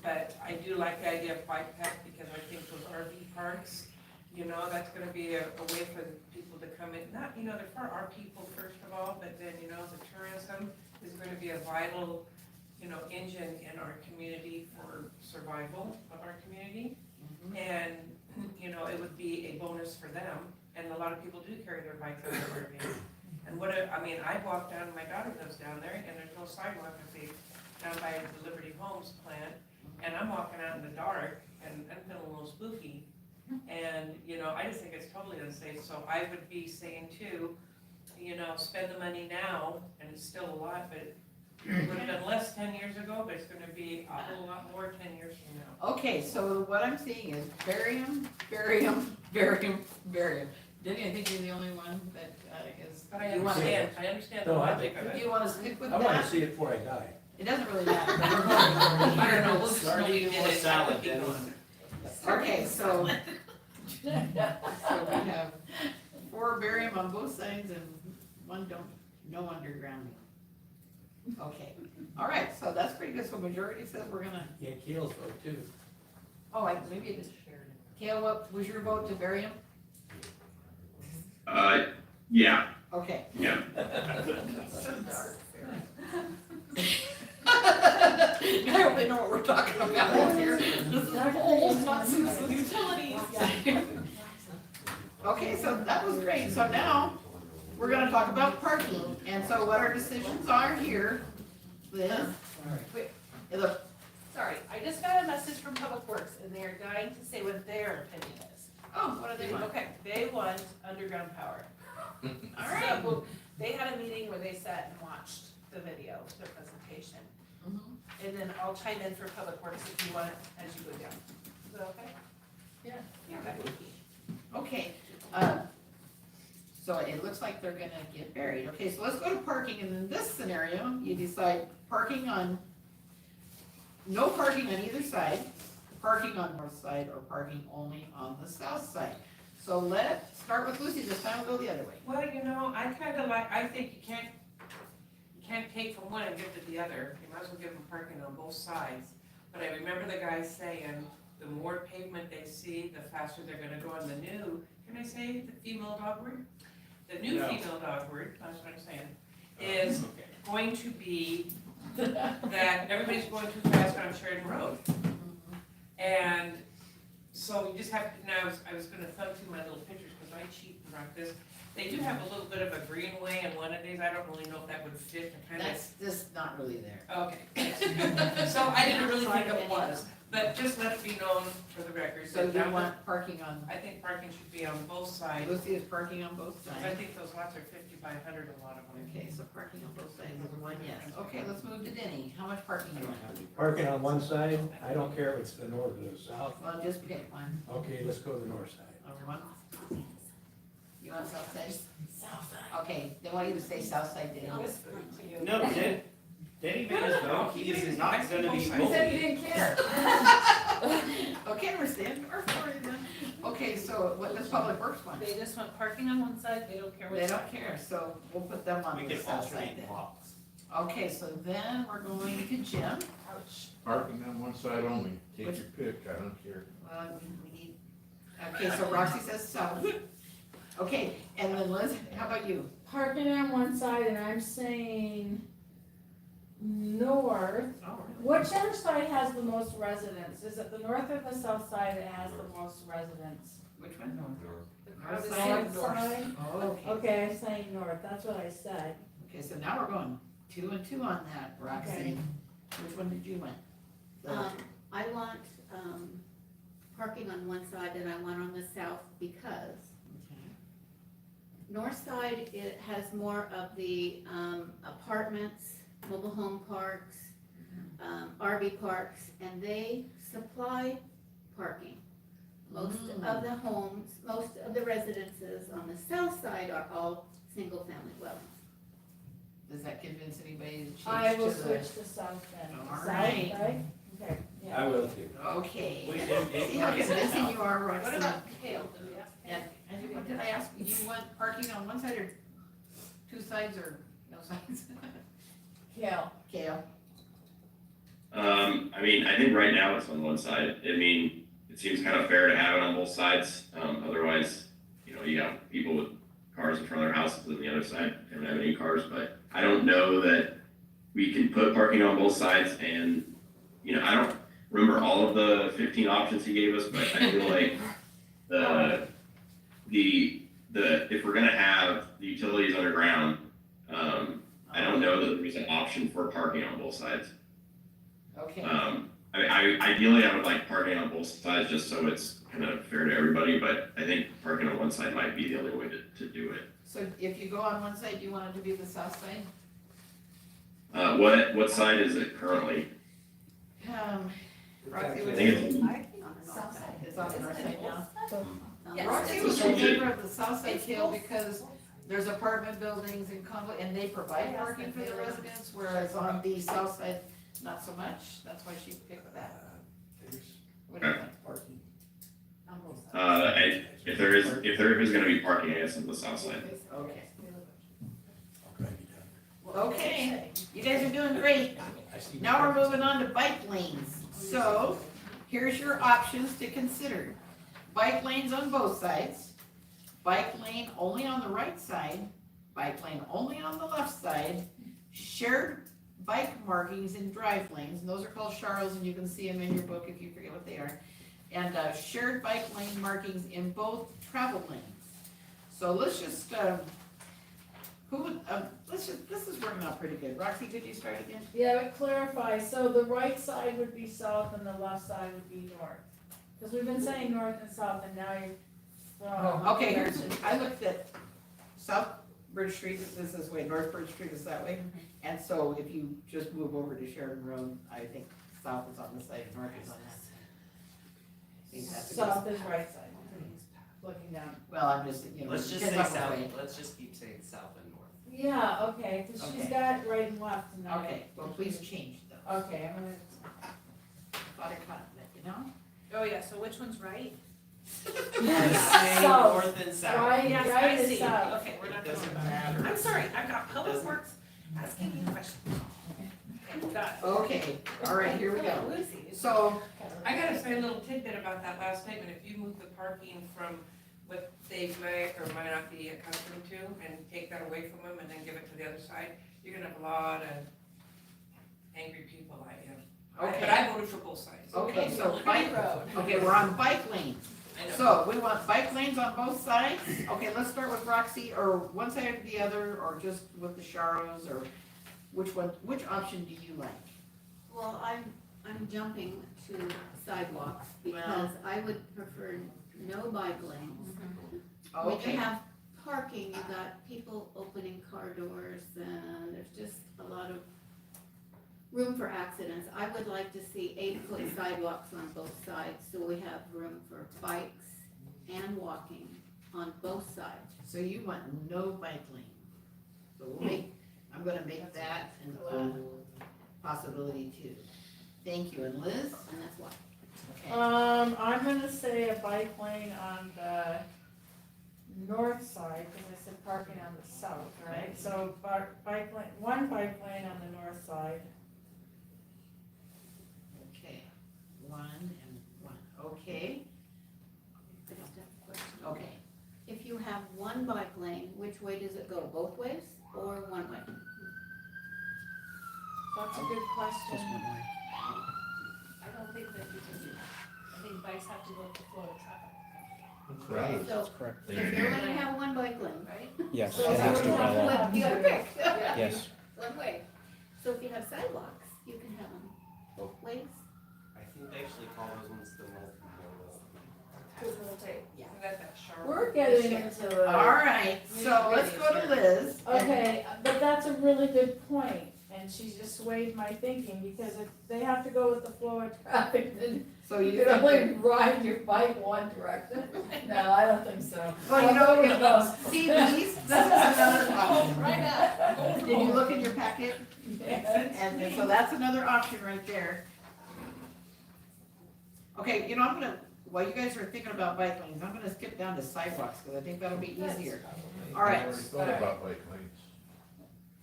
But I do like the idea of bike path, because I think those RV parks, you know, that's gonna be a way for the people to come in, not, you know, they're for our people first of all, but then, you know, the tourism is gonna be a vital, you know, engine in our community for survival of our community. And, you know, it would be a bonus for them, and a lot of people do carry their bikes on their RVs. And I walk down, my daughter lives down there, and there's no sidewalk, down by the Liberty Homes plant, and I'm walking out in the dark, and I'm feeling a little spooky. And, you know, I just think it's totally unsafe, so I would be saying too, you know, spend the money now, and it's still a lot, but it would have been less 10 years ago, but it's gonna be a whole lot more 10 years from now. Okay, so what I'm seeing is bury them, bury them, bury them, bury them. Denny, I think you're the only one that is. But I you wanna- understand the No, I logic of Do it. you wanna stick with I wanna that? see it before I die. It doesn't really matter. but we're going. I don't know, we'll just Sorry, know you you did want it. salad, Keep Denny. going. Okay, so we have 4 barium on both sides and 1 don't, no underground. Okay, all right, so that's pretty good, so majority says we're gonna, Yeah, Keel's vote too. maybe it is Sheridan. Kale, what was your vote to barium? Yeah, Okay. yeah. I hope they know what we're talking about here. Utilities. Okay, so that was great, so now, we're gonna talk about parking, and so what our decisions are here, Liz. Look, Sorry, I just got a message from Public Works, and they are dying to say what their opinion is. oh, what do they want? Okay, they want underground power. All right. So, they had a meeting where they sat and watched the video, the presentation. Mhm. And then I'll chime in for Public Works if you want it as you go down. Is that okay? Okay, so it looks like they're gonna get buried. Okay, so let's go to parking, and in this scenario, you decide no parking on either side, parking on north side, or parking only on the south side. So let's start with Lucy, this time we'll go the other way. Well, you know, I think you can't take from one and give to the other. You might as well give them parking on both sides. But I remember the guy saying, the more pavement they see, the faster they're gonna go on the new, can I say the female dog word? The new No. female dog word, that's what I'm saying, is going to be that everybody's going too fast on Sheridan Road. And so you just have to, now, I was gonna thumb through my little pictures, because I cheat and rock this. They do have a little bit of a greenway in one of these, I don't really know if that would fit to kind of. That's just not really there. Okay. So I didn't really think it was, but just let it be known for the record. So that you want parking on, I think parking should be on both sides. Lucy is parking on both I sides. think those lots are 50 by 100, a lot of them. Okay, so parking on both sides is 1 yes. Okay, let's move to Denny. How much parking do you want? Parking on one side, I don't care if it's the north or the south. Well, just pick one. Okay, let's go to the north side. One. You want south side? South side. Okay, they want you to say south side, Denny. No, Denny made his vote, he is not gonna be He said voting. he didn't care. Okay, we're standing for it then. Okay, so what does Public Works want? They just want parking on one side, they don't care which They side. don't care, so we'll put them on We the can south side alternate then. blocks. Okay, so then we're going to Jim. Ouch. Parking on one side only, take your pick, I don't care. Well, we need, okay, so Roxy says south. Okay, and then Liz, how about you? Parking on one side, and I'm saying north. Whichever side has the most residents? Is it the north or the south side that has the most residents? Which one? The crowd is North saying North side? Oh, okay. Okay, I'm saying north, that's what I said. Okay, so now we're going 2 and 2 on that, Roxy. Okay. Which one did you want? I want, parking on one side and I want on the south because north side, it has more of the, apartments, mobile home parks, RV parks, and they supply parking. Most of the homes, most of the residences on the south side are all single-family dwellings. Does that convince anybody to change to the? I will switch to south then. All South, right. Okay, yeah. I will too. Okay. We did- See how convincing you are, What Roxanne. about Kale? Did we ask Kale? And what did I ask? You want parking on one side or two sides or no sides? Kale. Kale? I mean, I think right now it's on one side. I mean, it seems kind of fair to have it on both sides. Otherwise, you know, you have people with cars in front of their houses on the other side don't have any cars, but I don't know that we can put parking on both sides and, you know, I don't remember all of the 15 options he gave us, but I feel like if we're gonna have the utilities underground, I don't know that there's an option for parking on both sides. Okay. Ideally, I would like parking on both sides just so it's kind of fair to everybody, but I think parking on one side might be the only way to do it. So if you go on one side, do you want it to be the south side? What side is it currently? Roxy I was, think it's, South side. it's on the north side now. Yes. Roxy was in favor of the south side hill because there's apartment buildings and and they provide parking for the residents, whereas on the south side, not so much. That's why she picked that. There's What do you think? parking. On both sides. if there is gonna be parking, I guess on the south side. Okay. I'll drive you down. Okay, you guys are doing great. I see Now we're the- moving on to bike lanes. So, here's your options to consider. Bike lanes on both sides, bike lane only on the right side, bike lane only on the left side, shared bike markings in drive lanes, and those are called Charles, and you can see them in your book if you forget what they are. And, shared bike lane markings in both travel lanes. So let's just, this is working out pretty good. Roxy, could you start again? Yeah, but clarify, so the right side would be south and the left side would be north. Because we've been saying north and south and now you're throwing. Okay, I looked at South Bridge Street is this way, North Bridge Street is that way. And so if you just move over to Sheridan Road, I think south is on this side and north is on that side. I think that's a good- South is right side, looking down. Well, I'm just, you know. Let's just depends say on which south, way. let's just keep saying south and north. Yeah, okay, because she's Okay. got right and left and now. Okay, well, please change though. Okay, I'm gonna, Thought I caught that, you know? Oh, yeah, so which one's right? Say South. north and south. right, Yes, right I is see. south. Okay, we're It not going doesn't back. matter. I'm sorry, I've got Public Doesn't- Works asking me questions. Okay, got it. Okay, all right, here we go. Lucy. So, I gotta say a little tidbit about that last statement, if you move the parking from what they may or might not be accustomed to and take that away from them and then give it to the other side, you're gonna have a lot of angry people like him. Okay. But I voted for both sides. okay, so bike, okay, we're on bike lanes. I know. So we want bike lanes on both sides? Okay, let's start with Roxy, or one side or the other, or just with the Charros, or which option do you like? Well, I'm jumping to sidewalks because I would prefer no bike lanes. When Okay, you have parking, you got people opening car doors, and there's just a lot of room for accidents. I would like to see 8-foot sidewalks on both sides, so we have room for bikes and walking on both sides. so you want no bike lane. So I'm gonna make that a possibility too. Thank you, and Liz? And that's why. Okay. I'm gonna say a bike lane on the north side, because I said parking on the south, right? So bike lane, one bike lane on the north side. Okay, one and one, okay, I just have a question. okay. If you have one bike lane, which way does it go? Both ways or one way? That's a good question. I don't think that you can do that. I think bikes have to go with the flow of traffic. Right. So correct. if you're gonna have one bike lane, right? Yes, So it has to you by have to law. have You gotta two. pick. Yes. One way. So if you have sidewalks, you can have them both ways. I think they actually call those ones the Yeah. That shower. We're getting into All it. right, so let's go to Liz. Okay, but that's a really good point, and she just swayed my thinking, because if they have to go with the flow of traffic, then So you you can think, only ride your bike one direction. No, I don't think so. well, you know, I'll go with those. see, this is another option. Right up. Did you look in your packet? And so that's another option right there. Okay, you know, I'm gonna, while you guys are thinking about bike lanes, I'm gonna skip down to sidewalks, because I think that'll be easier. All I right, already thought about bike lanes.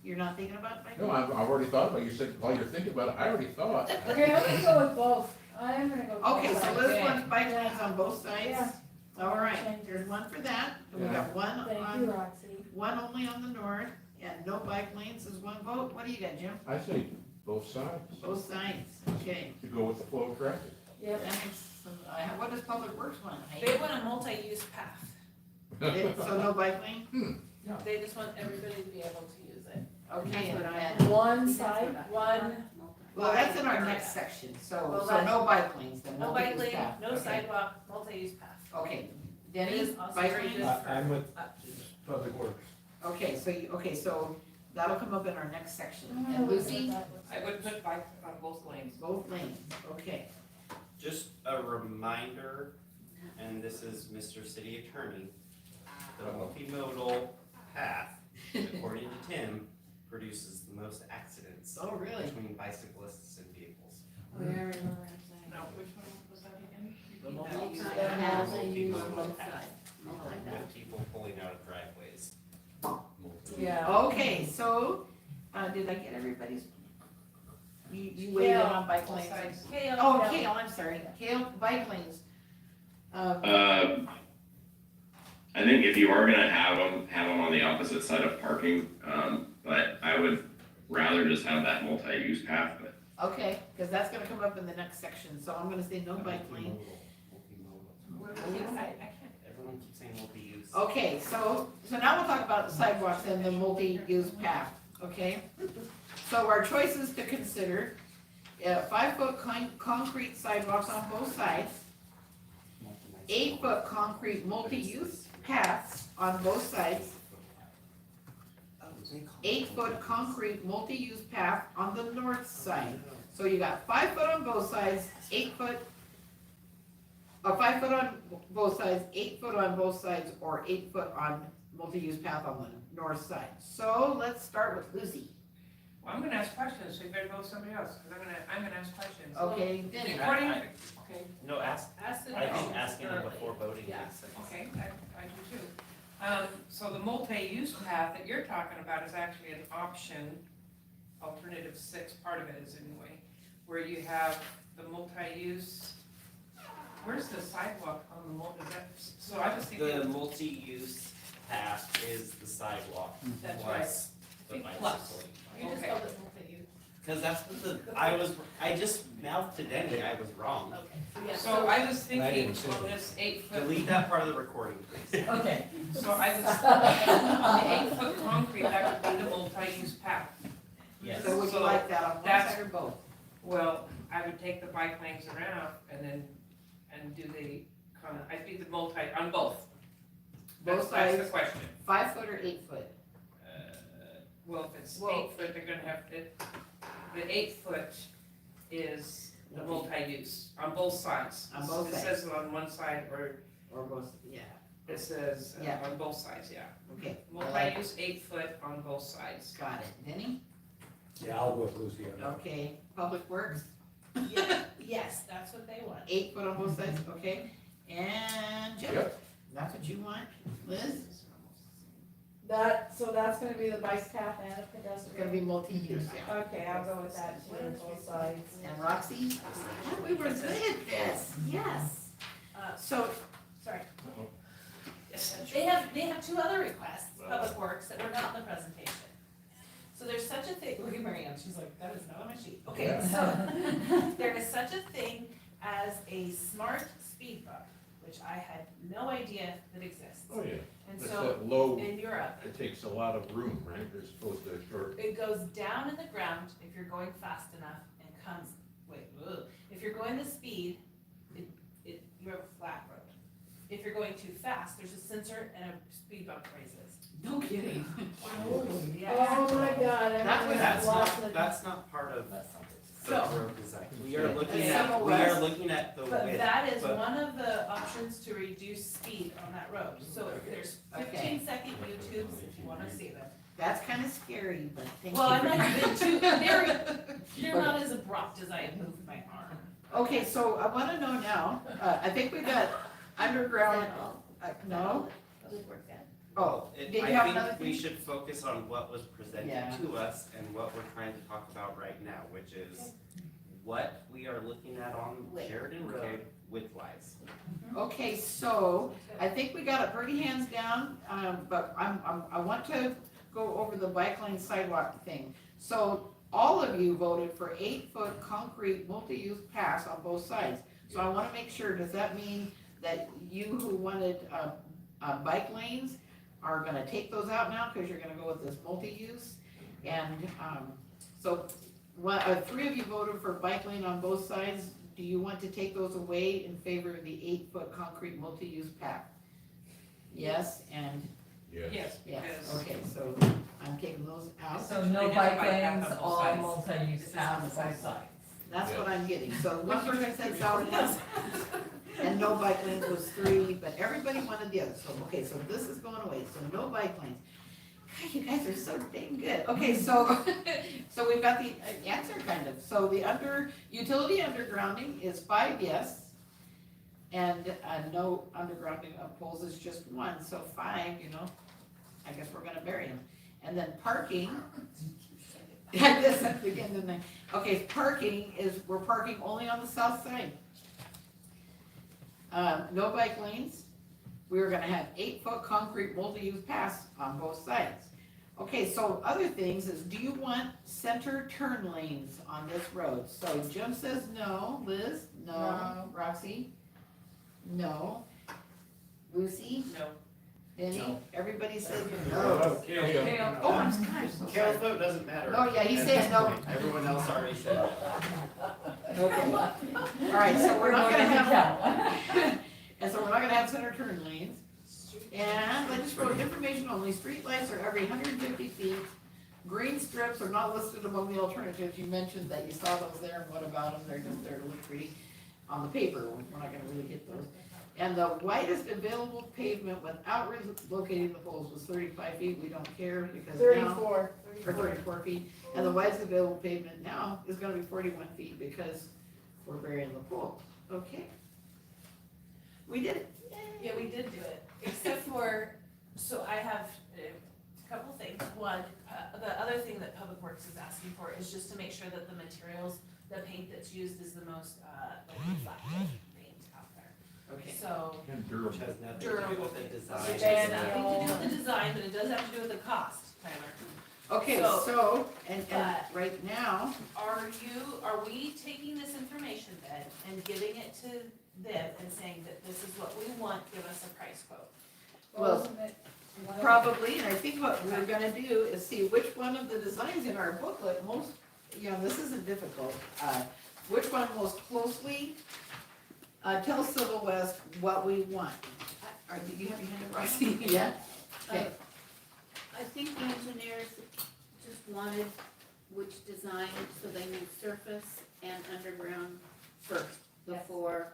you're not thinking about bike No, lanes? I've already thought about it. You said, while you're thinking about it, I already thought. Okay, I'm gonna go with both. I'm gonna go with both. Okay, so sides. this one's bike lanes on both sides? Yeah. All right, there's one for that, and we got one Thank you, on, Roxy. one only on the north, and no bike lanes is one vote. What do you got, Jim? I say both sides, Both sides, okay. to go with the flow of traffic. Yep. And what does Public Works want? They want a multi-use path. So no bike lane? They just want everybody to be able to use it. Okay, That's what I and, One side, one, well, that's in our next section, so, Well, so no bike lanes, then No no bike lane, path. no Okay. sidewalk, multi-use path. Okay, Denny, It is also bike rated lanes? for- I'm with Public Works. Okay, so you, okay, so that'll come up in our next section. I don't know And what Lucy, that looks I like. would put bike on both lanes. both lanes, okay. Just a reminder, and this is Mr. City Attorney, the multimodal path, according to Tim, produces the most accidents Oh, really? between bicyclists and vehicles. Oh, yeah, I remember what I'm saying. Now, which one was that again? The Repeat that. multi-use Multi-path. path. Multimodal Multi-path. with people pulling out of driveways. Yeah. Okay, so, did I get everybody's? You weighed in on bike Both lanes? sides. Kale. Oh, Kale, I'm sorry, Kale, bike lanes. I think if you are gonna have them on the opposite side of parking, but I would rather just have that multi-use path, but Okay, because that's gonna come up in the next section, so I'm gonna say no bike lane. Multimodal. I can't, everyone keeps saying multi-use. Okay, so now we'll talk about the sidewalks and the multi-use path, okay? So our choices to consider, 5-foot concrete sidewalks on both sides, 8-foot concrete multi-use paths on both sides, 8-foot concrete multi-use path on the north side. So you got 5 foot on both sides, 8 foot, 5 foot on both sides, 8 foot on both sides, or 8 foot on multi-use path on the north side. So let's start with Lucy. Well, I'm gonna ask questions, so you better go with somebody else, because I'm gonna ask questions. Okay, Denny. According, okay, No, ask, Ask the I think questions asking them thoroughly. before voting Yeah. makes sense. okay, I do too. So the multi-use path that you're talking about is actually an option, alternative 6, part of it is anyway, where you have the multi-use, where's the sidewalk on the multi, is that, so I was The thinking, multi-use path is the sidewalk That's plus the Big bicycle. plus. You just Okay. called it multi-use. Cause that's what I just mouthed to Denny, I was wrong. Okay. Yeah, so I was I thinking didn't say on that. this 8-foot. Delete that part of the recording, please. Okay, so I was, on the 8-foot concrete, that would be the multi-use path. Yes. So would you like that on one That's- side or both? Well, I would take the bike lanes around and do the, I'd be the multi, on both. Both That's the sides, question. 5 foot or 8 foot? Well, if it's Well- 8-foot, they're gonna have, the 8-foot is the multi-use, on both sides. On both It sides. says it on one side, or Or both, yeah, it says Yeah. on both sides, yeah. okay, Multi-use 8-foot on both sides. got it. Denny? Yeah, I'll go with Lucy on that. Okay, Public Works, Yeah, yes, that's what they want. 8 foot on both sides, okay? And Jim? Yep. That's what you want? Liz? So that's gonna be the bike path and a It's gonna pedestrian. be multi-use, yeah. Okay, I'll go with that too, on both sides. And Roxy? Oh, we were good at this, yes. So, Sorry. Yes. They have 2 other requests, Public Works, that were not in the presentation. So there's such a thing, look at Marianne, she's like, that is not on my sheet. Okay, so, there is such a thing as a smart speed bump, which I had no idea that exists. Oh, yeah. And It's so, that low, in Europe, it takes a lot of room, right? They're supposed to short. it goes down in the ground if you're going fast enough and comes, if you're going the speed, you have a flat road. If you're going too fast, there's a sensor and a speed bump raises. no kidding. Yeah. Oh my god, That's what That's not part of the So, road design. We are looking Okay. at, we are looking at the but width. that is but- one of the options to reduce speed on that road. So there's Okay. 15-second YouTubes if you wanna see them. That's kind of scary, but thank you. Well, I'm not been too, they're not as abrupt as I moved my arm. Okay, so I wanna know now, I think we got underground, no? Oh, did you have another I think we thing? should focus on what was presented Yeah. to us and what we're trying to talk about right now, which is what we are looking at on Width. Sheridan Road width-wise. Okay, so I think we got it pretty hands down, but I want to go over the bike lane sidewalk thing. So all of you voted for 8-foot concrete multi-use paths on both sides. So I wanna make sure, does that mean that you who wanted, bike lanes are gonna take those out now, cause you're gonna go with this multi-use? And, so, what, 3 of you voted for bike lane on both sides. Do you want to take those away in favor of the 8-foot concrete multi-use path? Yes, and Yes. Yes, yes, because okay, so I'm taking those out. So no Identify bike path lanes, on both all sides. multi-use This is paths on on the both side. sides. That's what I'm getting, so one Which person one said is solid yes, and no bike lanes was 3, but everybody wanted the other, so, okay, so this is going away, so no bike lanes. God, you guys are so dang good, okay, so, so we've got the answer kind of, so the utility undergrounding is 5 yes, and, no undergrounding of poles is just 1, so 5, I guess we're gonna bury them. And then parking, I guess that's again, didn't I? Okay, parking is, we're parking only on the south side. No bike lanes, we're gonna have 8-foot concrete multi-use paths on both sides. Okay, so other things is, do you want center turn lanes on this road? So Jim says no, Liz, no, No. Roxy, no, Lucy, no. Benny, No. everybody says No. no. Kale. Oh, I'm sorry. Carol's vote doesn't matter. Oh, yeah, he's At saying this no. point. Everyone else already said. Okay. All right, so we're not gonna have, and so we're not gonna have center turn lanes. And I just wrote information only, streetlights are every 150 feet. Green strips are not listed among the alternatives. You mentioned that you saw those there, and what about them? They're just there to look pretty on the paper. We're not gonna really hit those. And the widest available pavement without relocating the poles was 35 feet. We don't care because now. 34. Or 34 feet, and the widest available pavement now is gonna be 41 feet because we're burying the pole, okay? We did it. Yeah, we did do it, except for, so I have a couple things. One, the other thing that Public Works is asking for is just to make sure that the materials, the paint that's used is the most, reflective paint out there. Okay. So, And durable. Which has nothing to do with the design. which has nothing to do with the design, but it does have to do with the cost, Tyler. Okay, So- so, and but- right now, Are we taking this information then and giving it to them and saying that this is what we want, give us a price quote? well, Wasn't it one of- probably, and I think what we're gonna do is see which one of the designs in our booklet most, this isn't difficult, which one most closely tells Civil West what we want. Do you have your hand up, Roxy? Yeah? Okay. I think the engineers just wanted which design, so they knew surface and underground first before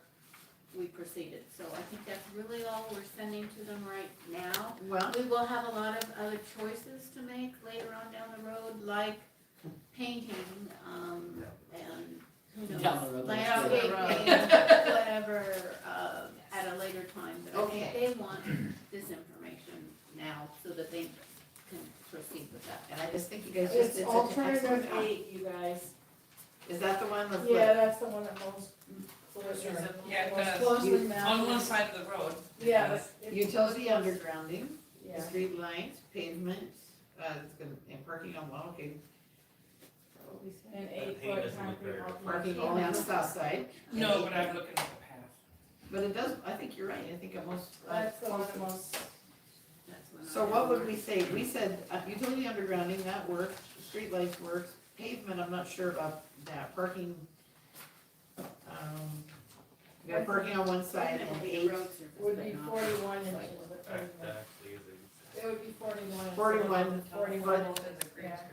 we proceeded. So I think that's really all we're sending to them right now. Well, We will have a lot of other choices to make later on down the road, like painting, and who Down the knows, road. landscaping, Down the whatever, at a later time. But I think Okay. they want this information now so that they can proceed with that. and I just think you guys just It's did such an alternative excellent job. 8, you guys. Is that the one with? Yeah, that's the one that most Closer. Yeah, it most does. closely On matches. one side of the road. Yeah, but it- Utility undergrounding, Yeah. street lights, pavements, it's gonna, and parking on, well, okay. Probably so. And paint 8-foot doesn't look concrete very- alternate. Parking only on the south side. and No, eight- but I'm looking at the path. But it does, I think you're right, I think it most. That's the one that most, That's when So I- what would we say? We said, utility undergrounding, that works, street lights works, pavement, I'm not sure about that, parking. We got parking on one side It would and be 8, road surface, would but be not- 41 inches of That pavement. actually is a- It would be 41. 41, 41. Says the green's Yeah. gotta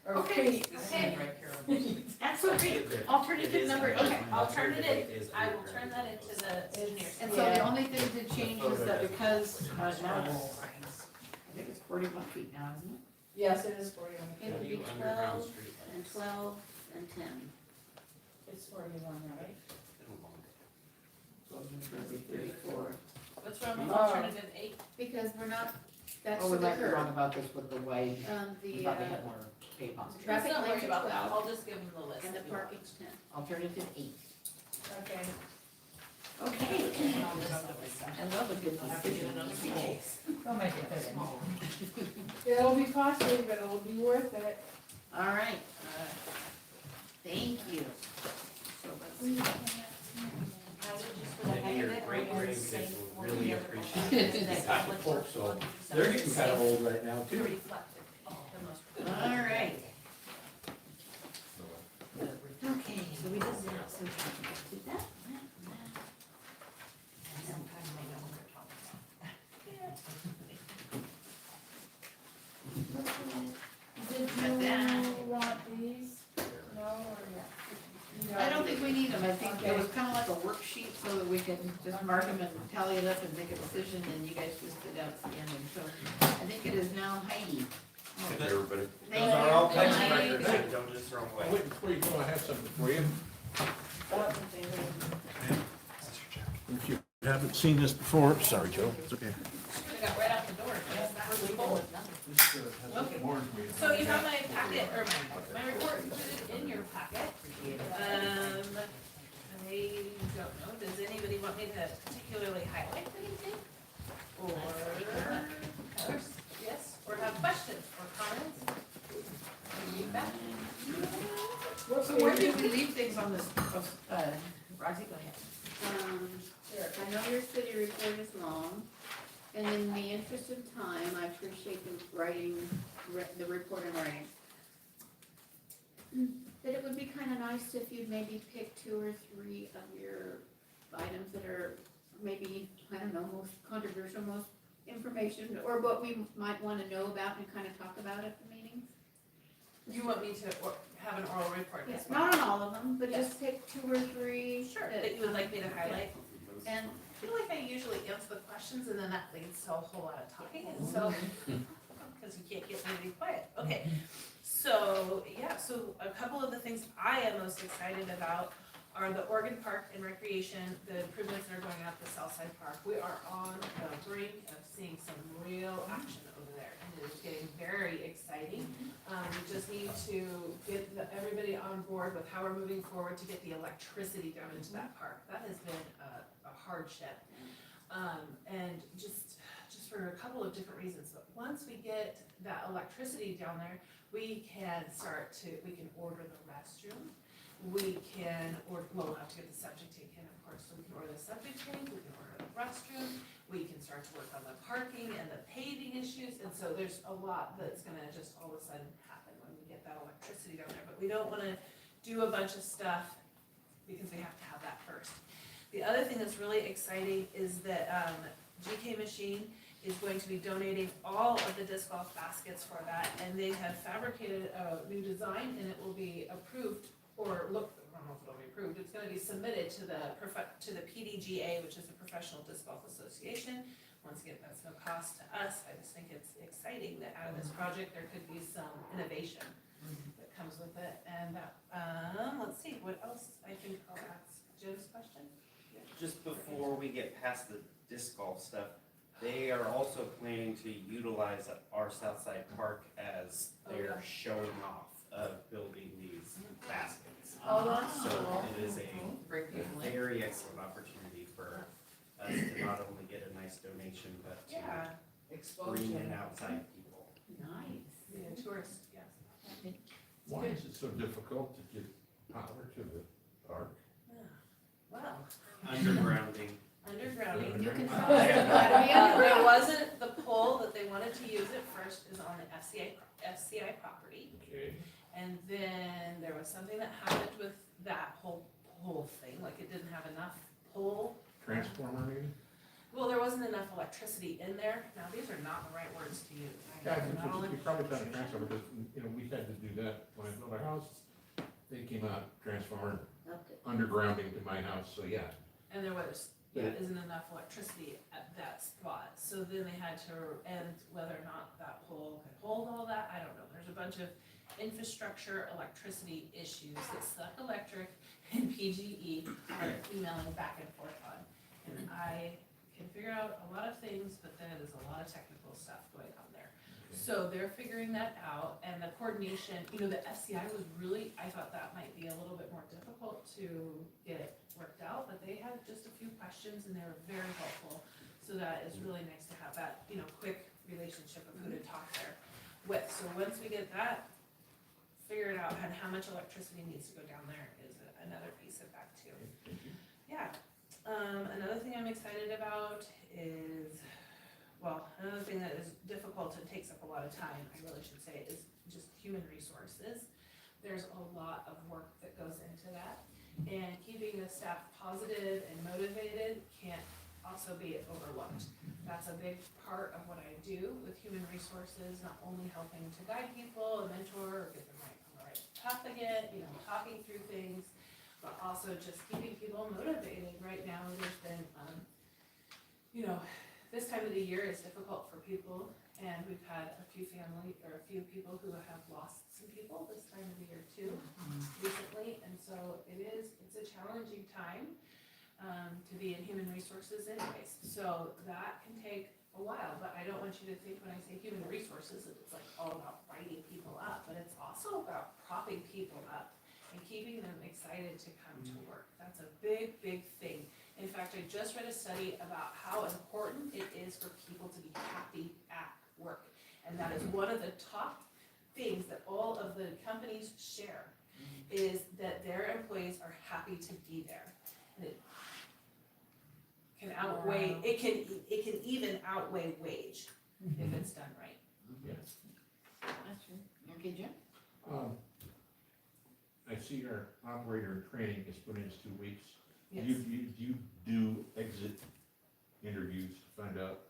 go. Okay, Stand right here. that's okay. Alternative number, okay, I'll turn it in. I will turn that into the engineer. And so the only thing to change is that because, now it's, I think it's 41 feet now, isn't it? Yes, it is 41. It would be Underground 12 street and lights. 12 and 10. It's 41, right? So it's gonna be 34. What's wrong with alternative 8? Because we're not, that's Oh, the we might be wrong curve. about this with the way, The, we thought they had more pay bumps. Traffic Let's not lanes worry are about that, 12. I'll just give them the list. and the parking's 10. Alternative 8. Okay. Okay. I love a good decision on the case. Oh my goodness. It'll be costly, but it'll be worth it. All right, thank you. So let's, Maybe your great grandkids will really appreciate it. I hope so. They're getting kind of old right now too. Reflective, the most. all right. Okay, so we did that, so we did that. Did you want these? No, or yeah? I don't think we need them, I think it was kind of like a worksheet so that we can just mark them and tally it up and make a decision, and you guys just did outstanding, so I think it is now Heidi. Thank you, everybody. Thank Those are all you. public Thank records, you. so don't just throw them away. Wait, before you go, I have something for you. If you haven't seen this before, sorry, Joe, it's okay. I got right out the door, yes, that was full. So you have my packet, or my report included in your packet. I don't know, does anybody want me to particularly highlight anything? Or, yes, or have questions or comments? Feedback? So where did we leave things on this, Roxy, go ahead. I know your city report is long, and in the interest of time, I appreciate the writing, the report in writing. That it would be kind of nice if you'd maybe pick 2 or 3 of your items that are maybe, I don't know, most controversial, most information, or what we might want to know about and kind of talk about at the meetings. You want me to have an oral report? Yes, as well? not on all of them, but Yes. just pick 2 or 3. Sure, that you would like me to highlight? And I feel like I usually answer the questions and then that leads to a whole lot of talking, and so, because you can't get me to be quiet. Okay, so, yeah, so a couple of the things I am most excited about are the Oregon Park and Recreation, the improvements that are going out at the Southside Park. We are on the brink of seeing some real action over there, and it is getting very exciting. We just need to get everybody on board with how we're moving forward to get the electricity down into that park. That has been a hardship. And just for a couple of different reasons, but once we get that electricity down there, we can order the restroom. We can we'll have to get the septic tank in, of course, so we can order the septic tank, we can order the restroom, we can start to work on the parking and the paving issues, and so there's a lot that's gonna just all of a sudden happen when we get that electricity down there, but we don't wanna do a bunch of stuff because we have to have that first. The other thing that's really exciting is that, GK Machine is going to be donating all of the disc golf baskets for that, and they have fabricated a new design, and it will be approved, or I don't know if it'll be approved, it's gonna be submitted to the PDGA, which is the Professional Disc Golf Association. Once again, that's no cost to us, I just think it's exciting that out of this project, there could be some innovation that comes with it, and, let's see, what else, I think I'll ask Jim's question? Just before we get past the disc golf stuff, they are also planning to utilize our Southside Park as their showing off of building these baskets. Oh, that's So cool. it is a Bring people in. very excellent opportunity for us to not only get a nice donation, but to bring in outside people. Nice. Yeah, tourists, yes. Why is it so difficult to get power to the park? Wow. Undergrounding. Undergrounding. You can I try. have no There wasn't, the pole that they wanted to use at first is on the FCI property. Okay. And then there was something that happened with that whole pole thing, like it didn't have enough pole. Transformer maybe? Well, there wasn't enough electricity in there. Now, these are not the right words to use. Yeah, I think Not all we probably done a transformer, because, we had to do that when I built our house. They came out, transformer, undergrounding to my house, so yeah. And there isn't enough electricity at that spot, so then they had to, and whether or not that pole could hold all that, I don't know. There's a bunch of infrastructure, electricity issues that Suck Electric and PGE are emailing back and forth on. And I can figure out a lot of things, but then there's a lot of technical stuff going on there. So they're figuring that out, and the coordination, the FCI was really, I thought that might be a little bit more difficult to get worked out, but they had just a few questions and they were very helpful. So that is really nice to have that, quick relationship of who to talk there with. So once we get that figured out and how much electricity needs to go down there is another piece of that too. Yeah. Another thing I'm excited about is, another thing that is difficult and takes up a lot of time, I really should say, is just human resources. There's a lot of work that goes into that, and keeping the staff positive and motivated can't also be overlooked. That's a big part of what I do with human resources, not only helping to guide people, a mentor, or get them on the right path again, talking through things, but also just keeping people motivated. Right now, there's been, this time of the year is difficult for people, and we've had a few people who have lost some people this time of the year too, recently, and so it's a challenging time to be in human resources anyways. So that can take a while, but I don't want you to think when I say human resources that it's like all about writing people up, but it's also about propping people up and keeping them excited to come to work. That's a big, big thing. In fact, I just read a study about how important it is for people to be happy at work. And that is one of the top things that all of the companies share, is that their employees are happy to be there. And it can outweigh, it can even outweigh wage if it's done right. Yes. That's true. Okay, Jim? I see our operator in training is put in his 2 weeks. Yes. You do exit interviews to find out?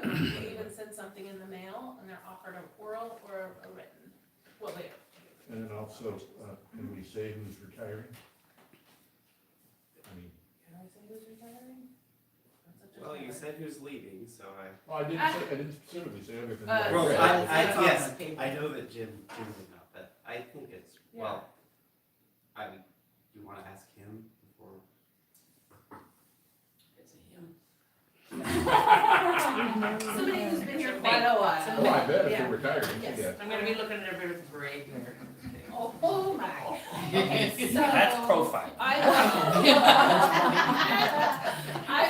They even send something in the mail and they're offered an oral or a written. Well, later. And then also, can we say who's retiring? I mean, Can I say who's retiring? That's such a Well, you hard- said who's leaving, so I. well, I didn't specifically say other than. Uh, Well, Right. I, on yes, the paper. I know that Jim would not, but I think it's, well, you wanna ask him before? It's a him. Somebody who's been here It's a quite a while. Oh, I bet if Yeah. they're retiring, Yes. yeah. I'm gonna be looking at everybody with gray hair. Oh my. Okay, so That's profile. I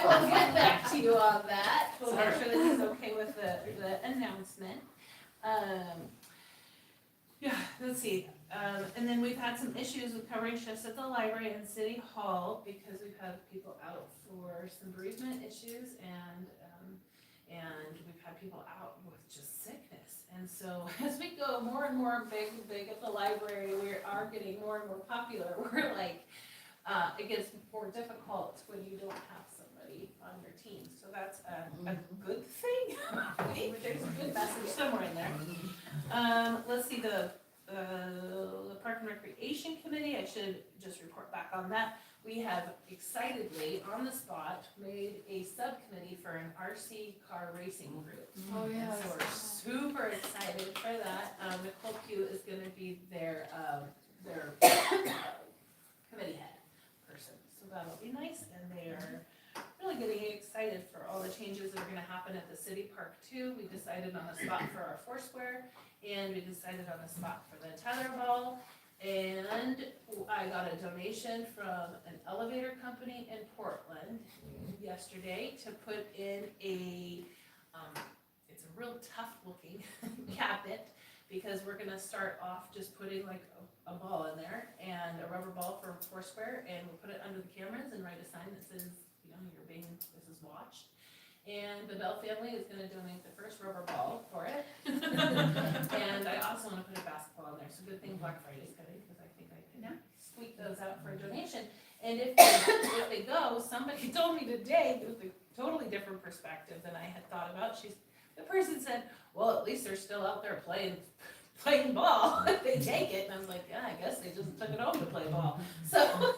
will get back to you on that. We'll make sure that he's okay with the announcement. Yeah, let's see. And then we've had some issues with covering shifts at the library and City Hall because we've had people out for some bereavement issues and we've had people out with just sickness. And so as we go more and more big at the library, we are getting more and more popular. We're like, it gets more difficult when you don't have somebody on your team. So that's a good thing. There's a good message somewhere in there. Let's see, the Park and Recreation Committee, I should just report back on that. We have excitedly, on the spot, made a subcommittee for an RC car racing group. Oh, yeah. So we're super excited for that. Nicole Pugh is gonna be their committee head person. So that'll be nice, and they're really getting excited for all the changes that are gonna happen at the city park too. We decided on a spot for our Foursquare, and we decided on a spot for the Tether Ball. And I got a donation from an elevator company in Portland yesterday to put in it's a real tough looking cabinet, because we're gonna start off just putting like a ball in there and a rubber ball for Foursquare, and we'll put it under the cameras and write a sign that says, this is watched. And the Bell family is gonna donate the first rubber ball for it. And I also wanna put a basketball in there, so good thing Black Friday's coming, because I think I can squeak those out for a donation. And if they go, somebody told me today that the totally different perspective than I had thought about. The person said, well, at least they're still out there playing ball, if they take it, and I'm like, yeah, I guess they just took it home to play ball. So,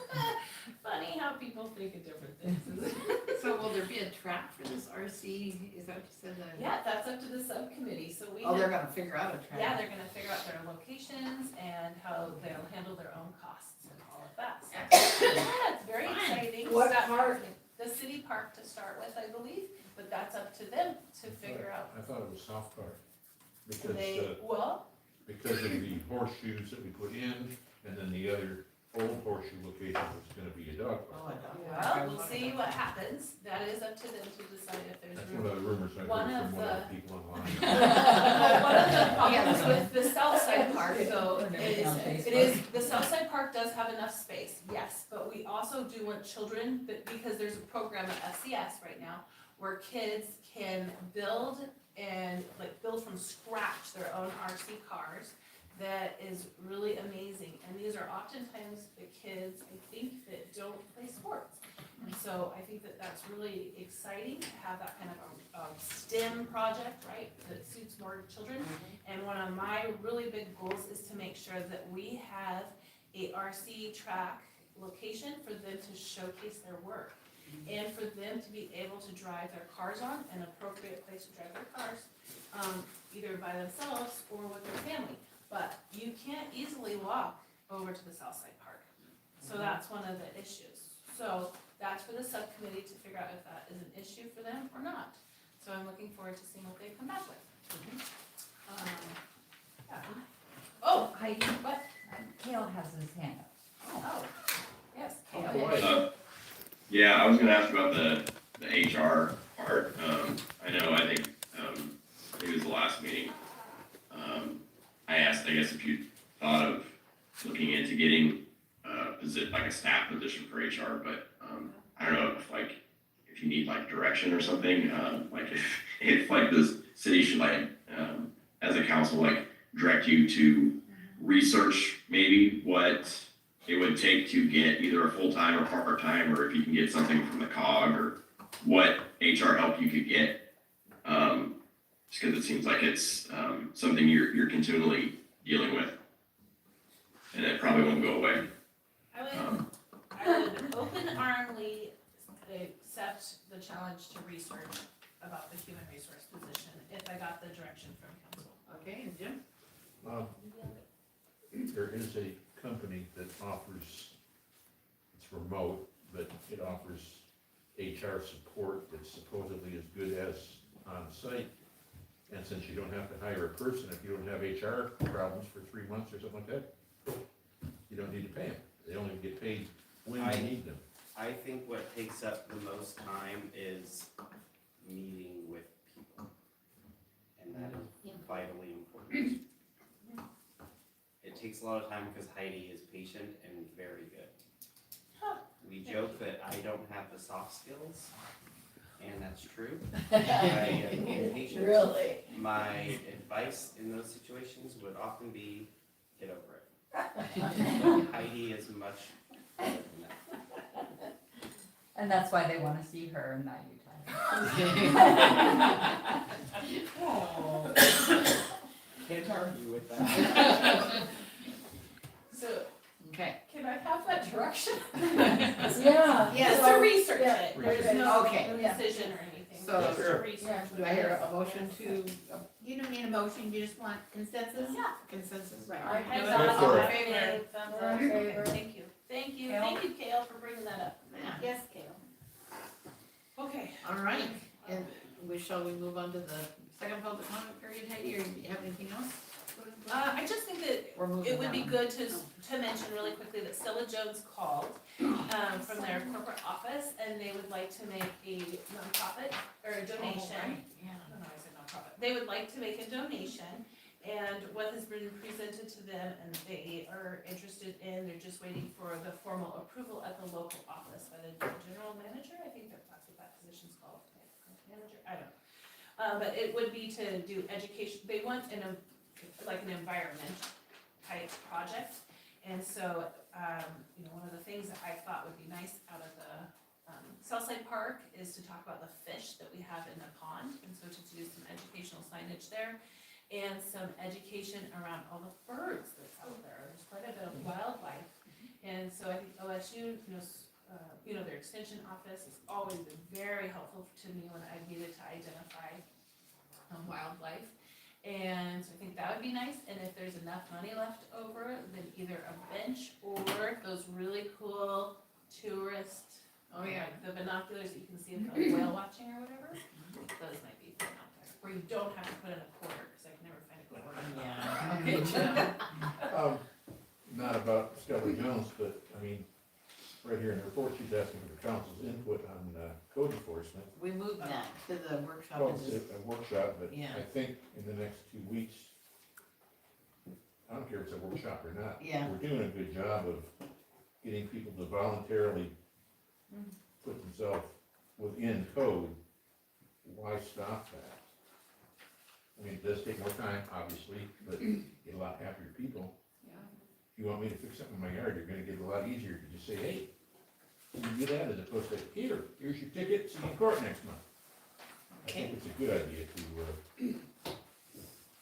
funny how people think of different things. So will there be a track for this RC, is that what you said? Yeah, that's up to the subcommittee, so we Oh, they're have, gonna figure out a track. yeah, they're gonna figure out their locations and how they'll handle their own costs and all of that. So, yeah, it's very exciting. What Stuff park? happening. The city park to start with, I believe, but that's up to them to figure out. I thought it was South Park, because, Because of the horseshoes that we put in, and then the other old horseshoe location was gonna be a dog Oh, park. well, we'll see what happens. That is up to them to decide if there's That's room. one of the rumors I One heard of from one of the- the people online. One of the problems with the south side park, though, Put everything on it is, the south side park does have enough space, yes, but we also do want children, because there's a program at FCS right now, where kids can build from scratch their own RC cars. That is really amazing, and these are oftentimes the kids, I think, that don't play sports. And so I think that that's really exciting to have that kind of a STEM project, right, that suits more children. And one of my really big goals is to make sure that we have a RC track location for them to showcase their work. And for them to be able to drive their cars on, an appropriate place to drive their cars, either by themselves or with their family. But you can't easily walk over to the Southside Park. So that's one of the issues. So that's for the subcommittee to figure out if that is an issue for them or not. So I'm looking forward to seeing what they come back with. Yeah. Oh, Heidi, what? Kale has his hand up. Oh, yes, Oh, Kale. boy. Yeah, I was gonna ask about the HR part. I think it was the last meeting. I asked, I guess, if you thought of looking into getting like a staff position for HR, but I don't know if you need direction or something, if this city should as a council, direct you to research maybe what it would take to get either a full-time or part-time, or if you can get something from the COG, or what HR help you could get. Just because it seems like it's something you're continually dealing with, and it probably won't go away. I would open-armedly accept the challenge to research about the human resource position if I got the direction from council. Okay, and Jim? There is a company that offers, it's remote, but it offers HR support that's supposedly as good as on-site. And since you don't have to hire a person, if you don't have HR problems for 3 months or something like that, you don't need to pay them. They only get paid when you need them. I think what takes up the most time is meeting with people. And that is vitally important. It takes a lot of time because Heidi is patient and very good. We joke that I don't have the soft skills, and that's true. I am impatient. Really? My advice in those situations would often be, get over it. Heidi is much better than that. And that's why they wanna see her and not you, Tyler. Can't argue with that. So, Okay. can I have that direction? Yeah. Just to research Yeah. it, there's no Okay. decision or anything. So- Just to research. Do I hear a motion to? You don't need a motion, you just want consensus? Yeah. Consensus? Right. All right, Go thumbs for up, it. favor, thumbs We're up. in favor. Thank you, thank you, Kale, for bringing that up. Yes, Kale. Okay. All right, and shall we move on to the second public comment period, Heidi, or do you have anything else? I just think that We're moving it would be on. good to mention really quickly that Stella Jones called, from their corporate office, and they would like to make a nonprofit, or a donation. Oh, right, yeah. I don't know, I said nonprofit. They would like to make a donation, and what has been presented to them, and they are interested in, they're just waiting for the formal approval at the local office by the general manager, I think that's what that position's called, manager, I don't know. But it would be to do education, they want an environment type project, and so, one of the things that I thought would be nice out of the Southside Park is to talk about the fish that we have in the pond, and so to do some educational signage there. And some education around all the birds that's out there. There's quite a bit of wildlife. And so I think OSU knows, their extension office has always been very helpful to me when I needed to identify wildlife. And so I think that would be nice. And if there's enough money left over, then either a bench or those really cool tourist, the binoculars that you can see of like whale watching or whatever, those might be fun out there. Where you don't have to put in a quarter, because I can never find a quarter. Yeah. Not about Stella Jones, but, I mean, right here in the report, she's asking for the council's input on code enforcement. We moved that to the workshop. Well, and it's just- a workshop, but Yeah. I think in the next 2 weeks, I don't care if it's a workshop or not. Yeah. We're doing a good job of getting people to voluntarily put themselves within code. Why stop that? I mean, it does take more time, obviously, but get a lot happier people. Yeah. If you want me to fix something in my yard, you're gonna get it a lot easier to just say, hey, you can do that as opposed to, here's your ticket, see you in court next month. I think it's a good idea to,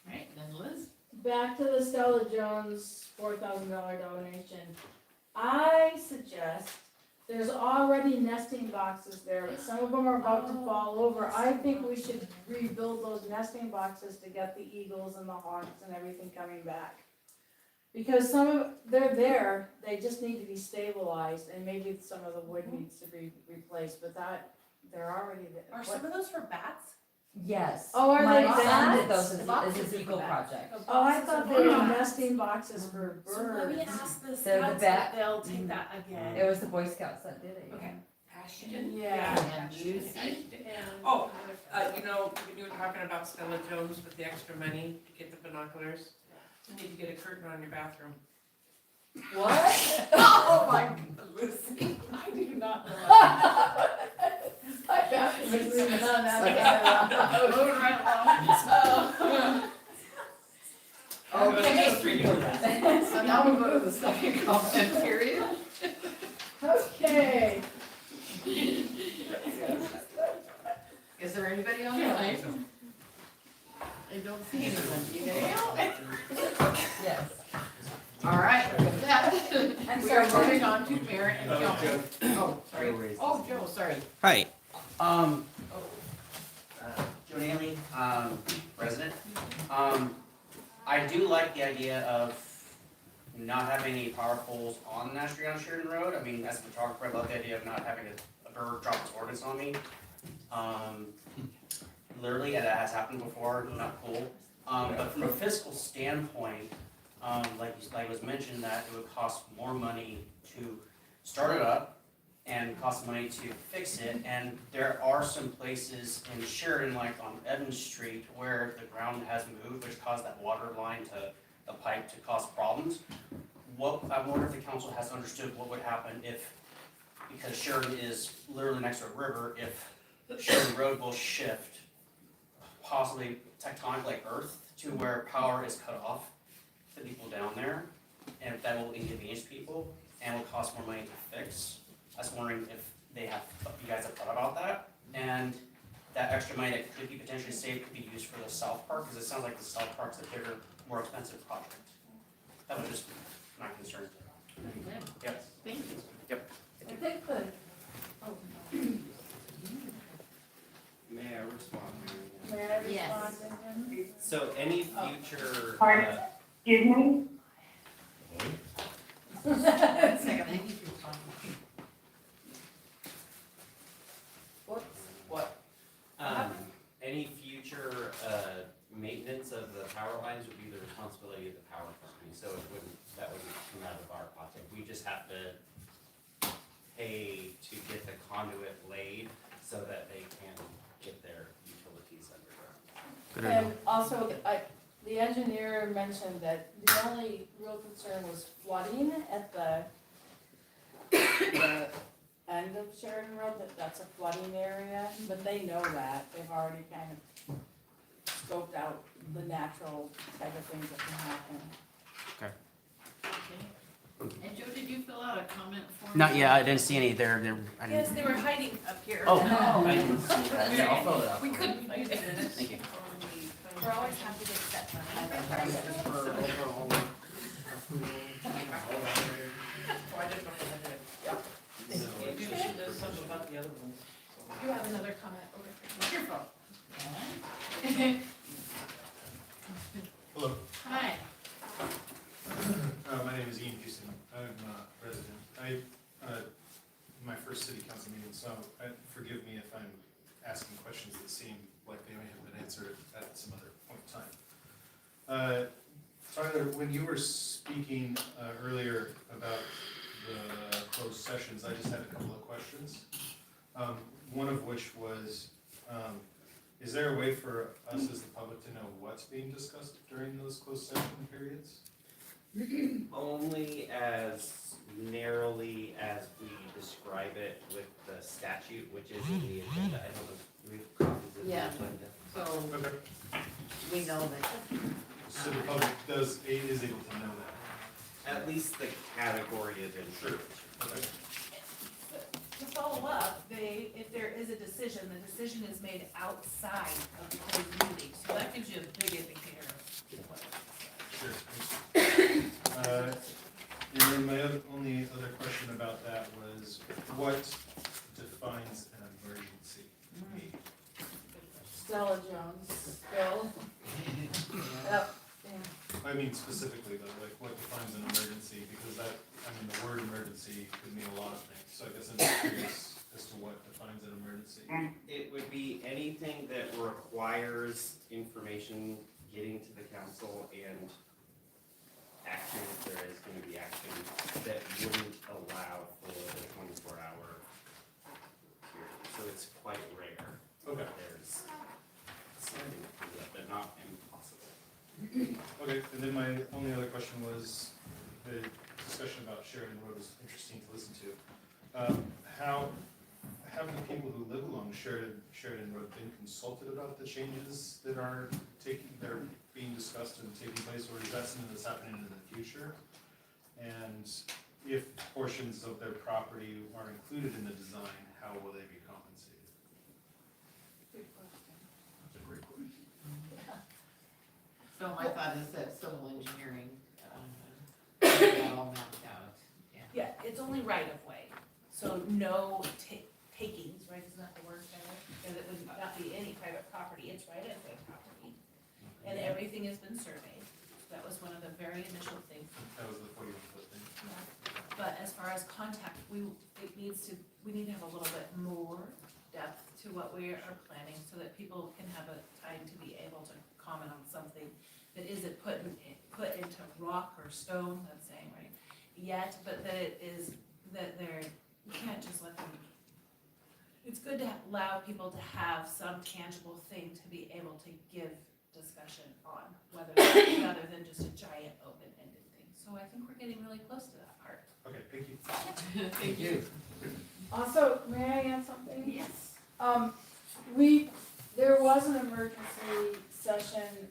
Right, then Liz? Back to the Stella Jones $4,000 donation. I suggest, there's already nesting boxes there, but some of them are about to fall over. I think we should rebuild those nesting boxes to get the eagles and the hawks and everything coming back. Because they're there, they just need to be stabilized, and maybe some of the wood needs to be replaced, but they're already there. Are some of those for bats? Yes. Oh, are My they son did bats? those Boxes as his are Eagle for bats. project. Oh, I thought they were Yeah. nesting boxes for So let me birds. ask the They're the scouts bat- if they'll take that again. It was the Boy Scouts that did it. Okay. Passion. Yeah. And Lucy? Oh, when you were talking about Stella Jones with the extra money to get the binoculars, you need to get a curtain on your bathroom. What? Oh my God, Lucy. I do not know. I got it. Moving on, that's Moving right along. Okay. So now we'll go to the second comment period. Okay. Is there anybody on the line? I don't see anyone. You guys? Yes. All right, with that, I'm we are sorry, moving on to Mayor and Council. Oh, sorry. Oh, Joe, sorry. Hi. Joe Daly, resident. I do like the idea of not having any power poles on Nash Street on Sheridan Road. I mean, as a photographer, I love the idea of not having a bird drop its ordnance on me. Literally, that has happened before, not cool. But from a fiscal standpoint, like was mentioned, that it would cost more money to start it up and cost money to fix it. And there are some places in Sheridan, like on Evans Street, where the ground has moved, which caused that water line to the pipe to cause problems. I wonder if the council has understood what would happen if, because Sheridan is literally next to a river, if Sheridan Road will shift, possibly tectonic like Earth, to where power is cut off to people down there, and if that will inconvenience people and will cost more money to fix. I was wondering if you guys have thought about that, and that extra money that could be potentially saved could be used for the South Park, because it sounds like the South Park's a bigger, more expensive project. That was just my concern. Very good. Yep. Thank you. Yep. I think the, May I respond? may I Yes. respond to him? So any future, Pardon? Excuse me? Second, I need to respond. what, any future, maintenance of the power lines would be the responsibility of the power company, so that wouldn't come out of our pocket. We just have to pay to get the conduit laid so that they can get their utilities underground. And also, the engineer mentioned that the only real concern was flooding at the end of Sheridan Road, that's a flooding area, but they know that, they've already kind of scoped out the natural type of things that can happen. Okay. And Joe, did you fill out a comment form? Not yet, I didn't see any there, I Yes, didn't. they were hiding up here. Oh, I didn't see that. Yeah, I'll fill it out. We couldn't find it. Thank you. We're always happy to accept money. You have another comment over here. Wonderful. Hello, Hi. my name is Ian Houston. I'm a resident. My first city council meeting, so forgive me if I'm asking questions that seem like they may have been answered at some other point in time. Tyler, when you were speaking earlier about the closed sessions, I just had a couple of questions. One of which was, is there a way for us as the public to know what's being discussed during those closed session periods? Only as narrowly as we describe it with the statute, which is in the agenda. I don't know if we have copies of the Yeah. agenda. So Okay. we know that. So the public is able to know that. At least the category of information. Okay. To follow up, if there is a decision, the decision is made outside of the closed meeting, so that gives you a big indicator of what. Sure. Thanks. And then my only other question about that was, what defines an emergency? Stella Jones, Bill. Yep, yeah. I mean specifically though, like what defines an emergency? Because the word emergency could mean a lot of things. So I guess I'm just curious as to what defines an emergency. It would be anything that requires information getting to the council and action, if there is gonna be action, that wouldn't allow for the 24-hour period. So it's quite rare. Okay. There's something to do that, but not impossible. Okay, and then my only other question was, the discussion about Sheridan Road was interesting to listen to. How have the people who live along Sheridan Road been consulted about the changes that are being discussed and taking place, or is that something that's happening in the future? And if portions of their property are included in the design, how will they be compensated? Good question. That's a great question. So my thought is that civil engineering, get that all mapped out. Yeah, it's only right of way, so no takings, right, isn't that the word, because it would not be any private property, it's right of way property. And everything has been surveyed, that was one of the very initial things. That was the 41-foot thing. But as far as contact, we need to have a little bit more depth to what we are planning, so that people can have a time to be able to comment on something that isn't put into rock or stone, that's saying, right, yet, but that it is, that you can't just let them, it's good to allow people to have some tangible thing to be able to give discussion on, rather than just a giant open-ended thing. So I think we're getting really close to that part. Okay, thank you. Thank you. Also, may I add something? Yes. There was an emergency session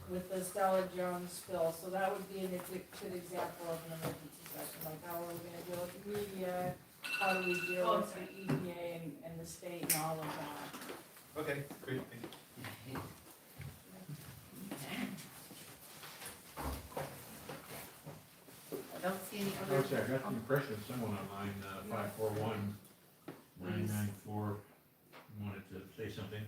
with the Stella Jones spill, so that would be a good example of an emergency session, like how are we gonna deal with the media, how do we deal with the EPA and the state and all of that. Okay, great, thank you. I don't see any I other. got the impression someone on line 541994 wanted to say something.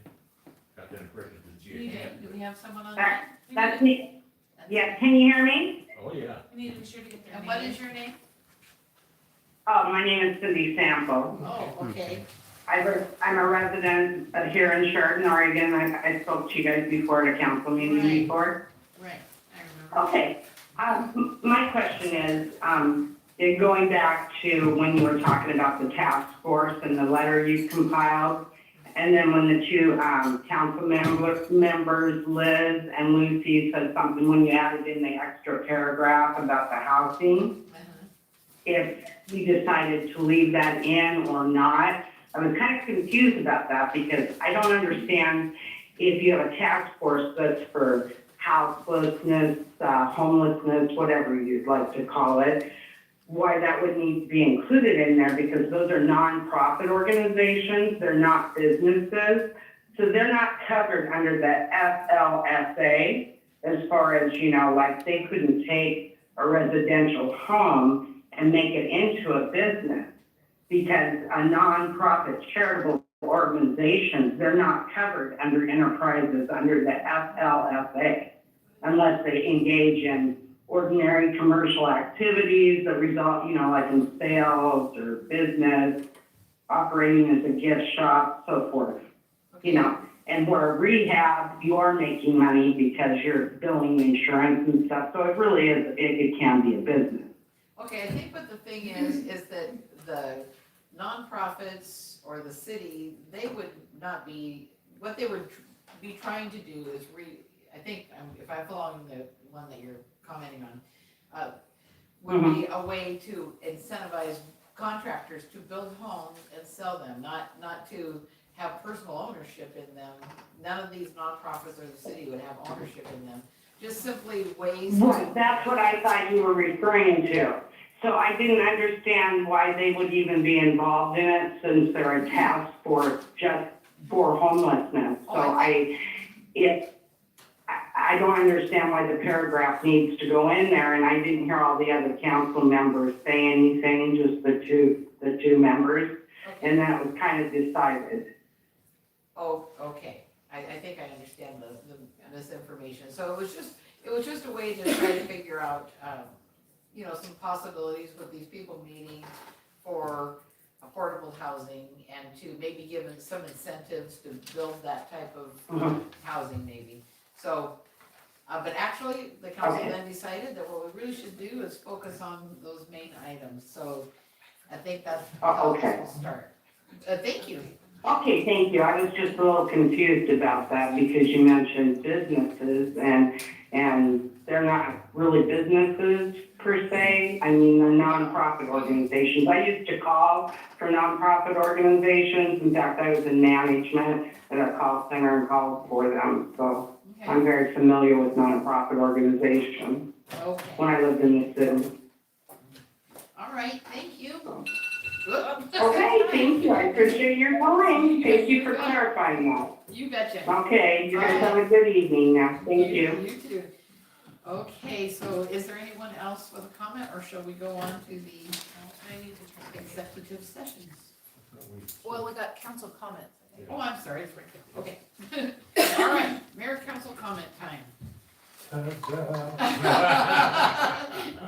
Got that impression from GA. Do we have someone on That- that? That's me. Yeah, can you hear me? Oh, yeah. We need to be sure to get their And name. what is your name? Oh, my name is Cindi Sample. Oh, okay. I'm a resident here in Sheridan, Oregon. I spoke to you guys before at a council meeting Right. before. Right, I remember. Okay, my question is going back to when you were talking about the task force and the letter you compiled, and then when the two council members, Liz and Lucy, said something when you added in the extra paragraph about the housing, if you decided to leave that in or not. I was kind of confused about that because I don't understand if you have a task force that's for houselessness, homelessness, whatever you'd like to call it. why that would need to be included in there, because those are nonprofit organizations, they're not businesses. So they're not covered under the FLSA as far as, like they couldn't take a residential home and make it into a business, because a nonprofit charitable organizations, they're not covered under enterprises under the FLSA unless they engage in ordinary commercial activities that result, like in sales or business, operating as a gift shop, so forth. And where rehab, you are making money because you're billing insurance and stuff, so it really is, it can be a business. Okay, I think what the thing is that the nonprofits or the city, they would not be, what they would be trying to do is I think, if I'm following the one that you're commenting on, would be a way to incentivize contractors to build homes and sell them, not to have personal ownership in them. None of these nonprofits or the city would have ownership in them, just simply ways Right, to. that's what I thought you were referring to. So I didn't understand why they would even be involved in it, since they're a task force just for homelessness. So I don't understand why the paragraph needs to go in there, and I didn't hear all the other council members say anything, just the two members, and then it was kind of decided. Oh, okay, I think I understand the misinformation, so it was just a way to try to figure out, some possibilities with these people meeting for affordable housing, and to maybe give them some incentives to build that type of housing maybe. So, but actually, the council then decided that what we really should do is focus on those main items, so I think that's how this will start. Thank you. Okay, thank you. I was just a little confused about that because you mentioned businesses and they're not really businesses per se. I mean, they're nonprofit organizations. I used to call for nonprofit organizations. In fact, I was in management at a call center and called for them. So I'm very familiar with nonprofit organizations when I lived in the city. All right, thank you. Okay, thank you. I appreciate your time. Thank you for clarifying that. You betcha. Okay, you guys have a good evening now. Thank you. You too. Okay, so is there anyone else with a comment, or shall we go on to the executive sessions? Well, we got council comments, I think. Oh, I'm sorry, it's right there. Okay. All right, mayor council comment time.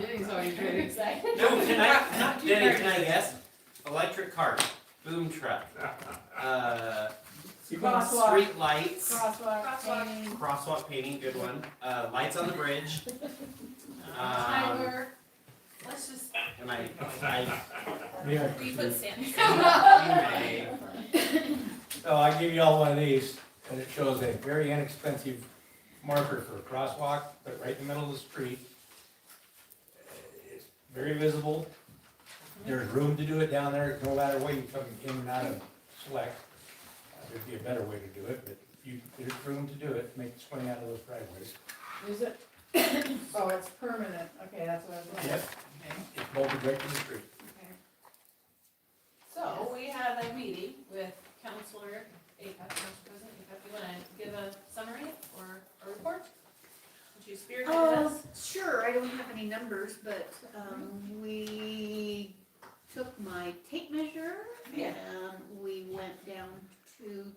Denny's always ready. Exactly. No, can I guess? Electric cart, boom truck, Crosswalk. street lights, Crosswalk, painting. crosswalk painting, good one, lights on the bridge. Tyler, let's just, And I we put sand. you may. So I give you all one of these, and it shows a very inexpensive marker for a crosswalk, put it right in the middle of the street. It's very visible. There's room to do it down there, no matter way you come in and out of Select. There'd be a better way to do it, but there's room to do it, make the swing out of those driveways. Is it? Oh, it's permanent, okay, that's what I was looking at. Yep, it's bolted right to the street. Okay. So we had a meeting with Councilor Council President Acuff. You wanna give a summary or a report? Would you spearhead this? Sure, I don't have any numbers, but, we took my tape measure and we went down to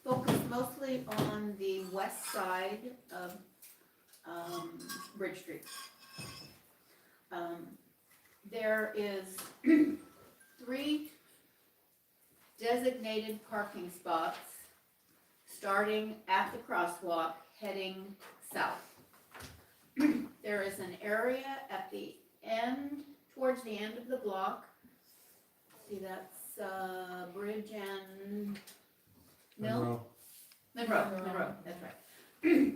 focus mostly on the west side of, Bridge Street. There is 3 designated parking spots starting at the crosswalk heading south. There is an area at the end, towards the end of the block. See, that's, Bridge and Mill? Monroe, that's right.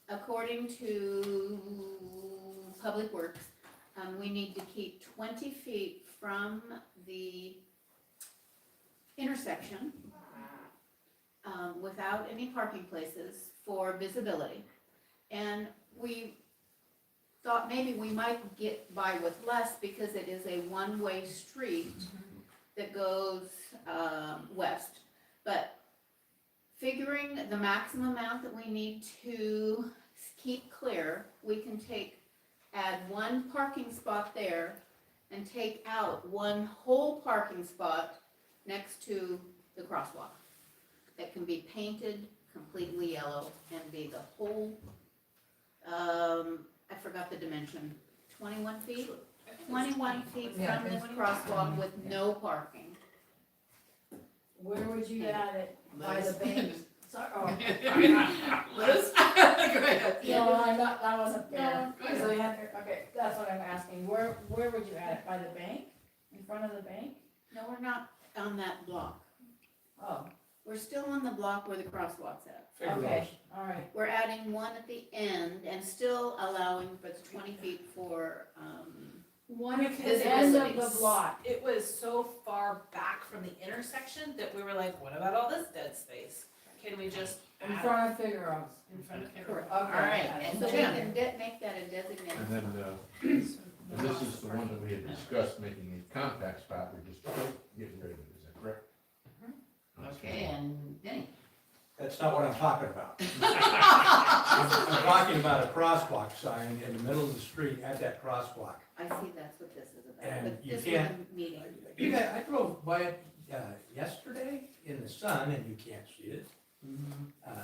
According to Public Works, we need to keep 20 feet from the intersection, without any parking places for visibility. And we thought maybe we might get by with less because it is a one-way street that goes, west. But figuring the maximum amount that we need to keep clear, we can add one parking spot there and take out one whole parking spot next to the crosswalk. That can be painted completely yellow and be the whole, I forgot the dimension, 21 feet? 21 feet from this crosswalk with no parking. Where would you add it? By the bank? Sorry, oh. Liz? Go ahead. No, I'm not, that wasn't fair. No, go ahead. So we had, okay, that's what I'm asking. Where would you add it? By the bank? In front of the bank? No, we're not on that block. Oh, We're still on the block where the crosswalk's at. okay, all right. We're adding one at the end and still allowing for the 20 feet for, One at Because the it end was- of the block. It was so far back from the intersection that we were like, what about all this dead space? Can we just In add front of Figaro's. in front of correct. Okay. All right, And so we can make that a designated. And then, and this is the one that we had discussed making a compact spot, we're just getting rid of it, is that correct? Okay, and Denny? That's not what I'm talking about. I'm talking about a crosswalk sign in the middle of the street at that crosswalk. I see that's what this is about, And but you this can't- was a meeting. You guys, I drove by it yesterday in the sun and you can't see it.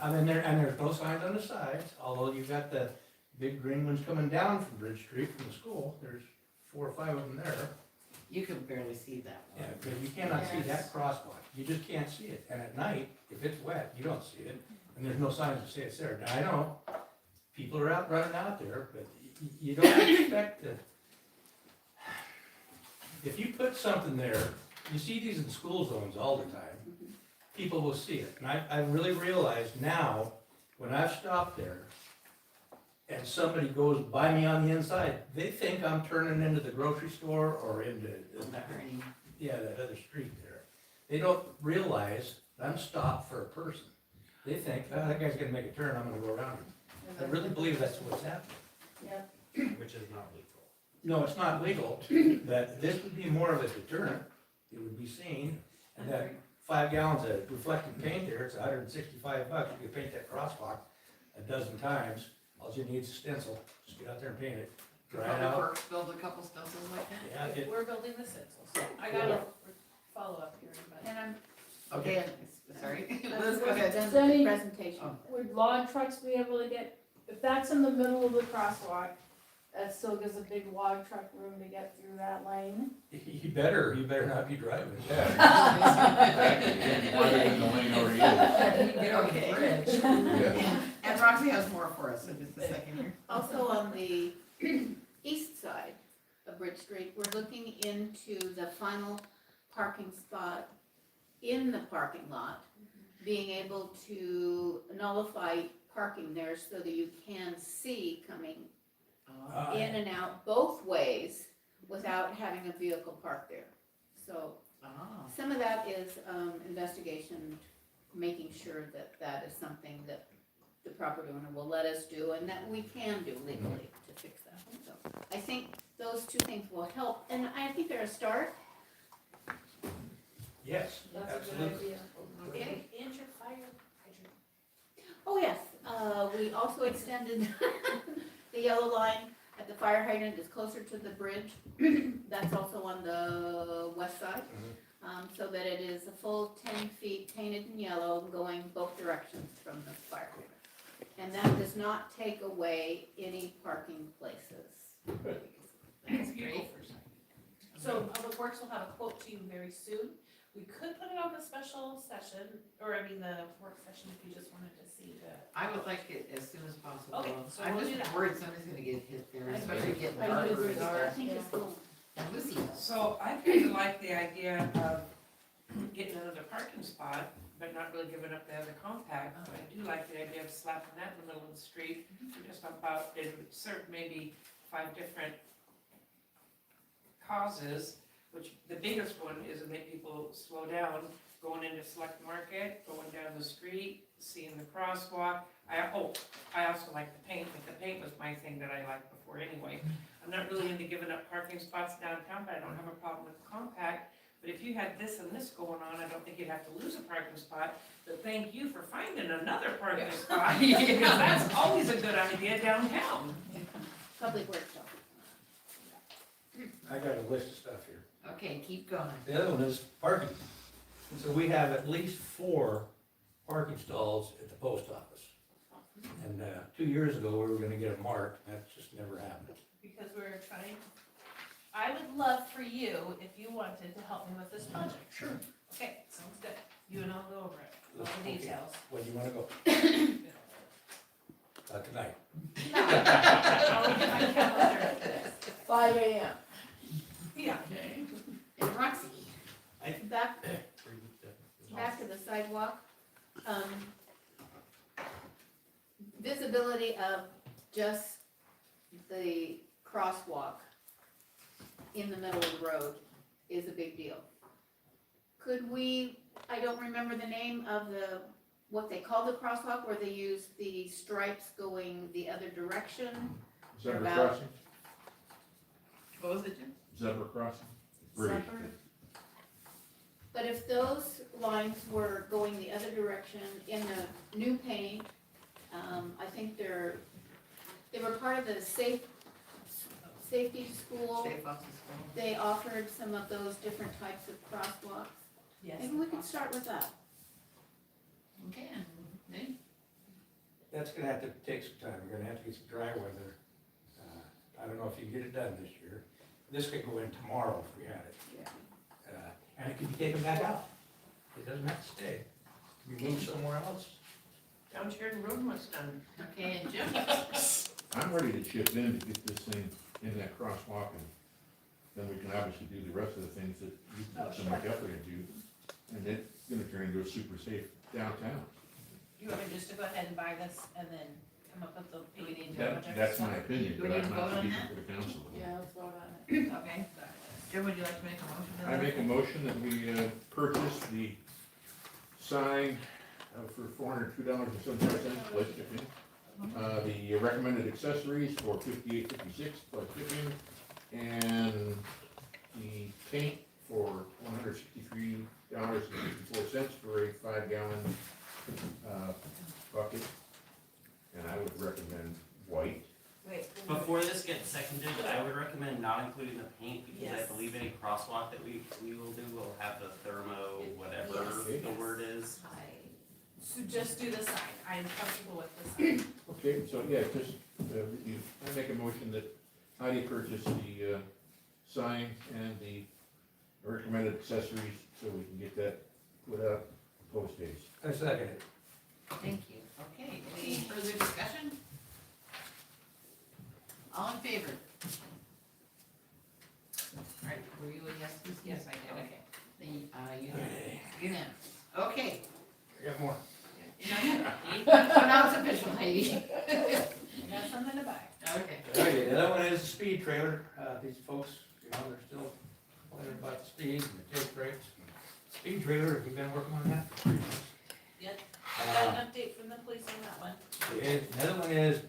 I mean, there's no signs on the sides, although you've got the big green ones coming down from Bridge Street from the school. There's 4 or 5 of them there. You can barely see that Yeah, one. but you cannot see that crosswalk. You just can't see it. And at night, if it's wet, you don't see it. And there's no signs to say it's there. Now, I know people are out running out there, but you don't expect to. If you put something there, you see these in school zones all the time. People will see it. And I really realize now, when I've stopped there, and somebody goes by me on the inside, they think I'm turning into the grocery store or into, that other street there. They don't realize I'm stopped for a person. They think, oh, that guy's gonna make a turn, I'm gonna go around him. I really believe that's what's happening. Yep. Which is not legal. No, it's not legal, but this would be more of a deterrent. It would be seen, and that 5 gallons of reflective paint there, it's $165. You can paint that crosswalk a dozen times. All you need is a stencil. Just get out there and paint it. Dry it Public out. Works build a couple stencils like that. Yeah, We're building the stencil, so I got a follow-up here, but. And I'm, Okay, sorry. Liz, go ahead. done with Denny. the presentation. Would log trucks be able to get, if that's in the middle of the crosswalk, that still gives a big log truck room to get through that lane? You better not be driving. Whether in the lane or you. Okay. Yeah. And Roxy has more for us in just a second here. Also on the east side of Bridge Street, we're looking into the final parking spot in the parking lot, being able to nullify parking there so that you can see coming in and out both ways without having a vehicle parked there. So some of that is investigation, making sure that that is something that the property owner will let us do and that we can do legally to fix that. So I think those two things will help, and I think they're a start. Yes, That's a good absolutely. idea. Okay. And your fire hydrant. Oh, yes, we also extended the yellow line at the fire hydrant is closer to the bridge. That's also on the west side, so that it is a full 10 feet painted in yellow going both directions from the fire hydrant. And that does not take away any parking places. That's great. So Public Works will have a quote to you very soon. We could put it on the special session, or I mean the work session if you just wanted to see the. I would like it as soon as possible. Okay, so I'm we'll do just that. worried somebody's gonna get hit there, especially getting I dark. do agree. I think it's cool. And Lucy. So I kind of like the idea of getting another parking spot, but not really giving up the other compact. But I do like the idea of slapping that in the middle of the street, just about, it would serve maybe 5 different causes, which the biggest one is to make people slow down, going into Select Market, going down the street, seeing the crosswalk. I also like the paint, but the paint was my my thing that I liked before anyway. I'm not really into giving up parking spots downtown, but I don't have a problem with compact. But if you had this and this going on, I don't think you'd have to lose a parking spot. But thank you for finding another parking spot, because that's always a good idea downtown. Public Works stuff. I got a list of stuff here. Okay, keep going. The other one is parking. So we have at least 4 parking stalls at the post office. And 2 years ago, we were gonna get them marked, that just never happened. Because we're trying, I would love for you, if you wanted, to help me with this project. Sure. Okay, sounds good. You and I'll go over it, all the Okay. details. When do you wanna go? Tonight. I'll get my calendar for this. 5 AM. Yeah. And Roxy, I- back to the sidewalk. Visibility of just the crosswalk in the middle of the road is a big deal. Could we, I don't remember the name of what they call the crosswalk, where they use the stripes going the other direction. Zebra About- crossing, What was it, Jim? zebra crossing, bridge. But if those lines were going the other direction in the new paint, I think they were part of the safety school. Safe office school. They offered some of those different types of crosswalks. Yes. Maybe we could start with that. Okay, and Nate? That's gonna have to take some time, we're gonna have to get some dry weather. I don't know if you can get it done this year. This could go in tomorrow if we had it. And it could be taken back out. It doesn't have to stay. We move somewhere else. Down Sheridan Road was done. Okay, and Jim? I'm ready to chip in to get this thing in that crosswalk, and then we can obviously do the rest of the things that you put so much effort into. And it's gonna turn into a super safe downtown. You want me just to go ahead and buy this and then come up with the painting project? That's my opinion, Do we but need I'm to not vote on speaking that? for the council. let's vote on it. Okay. Jim, would you like to make a motion? to I that? make a motion that we purchase the sign for $402.75 plus shipping. The recommended accessories for $58.56 plus shipping, and the paint for $163.54 for a 5-gallon bucket. And I would recommend white. Wait. Before this gets seconded, I would recommend not including the paint, because Yes. I believe any crosswalk that we will do will have the thermo, whatever Yes. the word is. So just do the sign. I'm comfortable with the sign. Okay, so yeah, just, I make a motion that Heidi purchase the sign and the recommended accessories, so we can get that put up post days. I second it. Thank you. Okay, any further discussion? All in favor? All right, were you a yes? Yes, I did, okay. The, unanimous. Okay. I got more. Now it's official, Heidi. I got something to buy. Okay. Okay, the other one is the speed trailer. These folks, they're still wondering about the speed and the take breaks. Speed trailer, have you been working on that? Yep. I got an update from the police on that one. The other one is,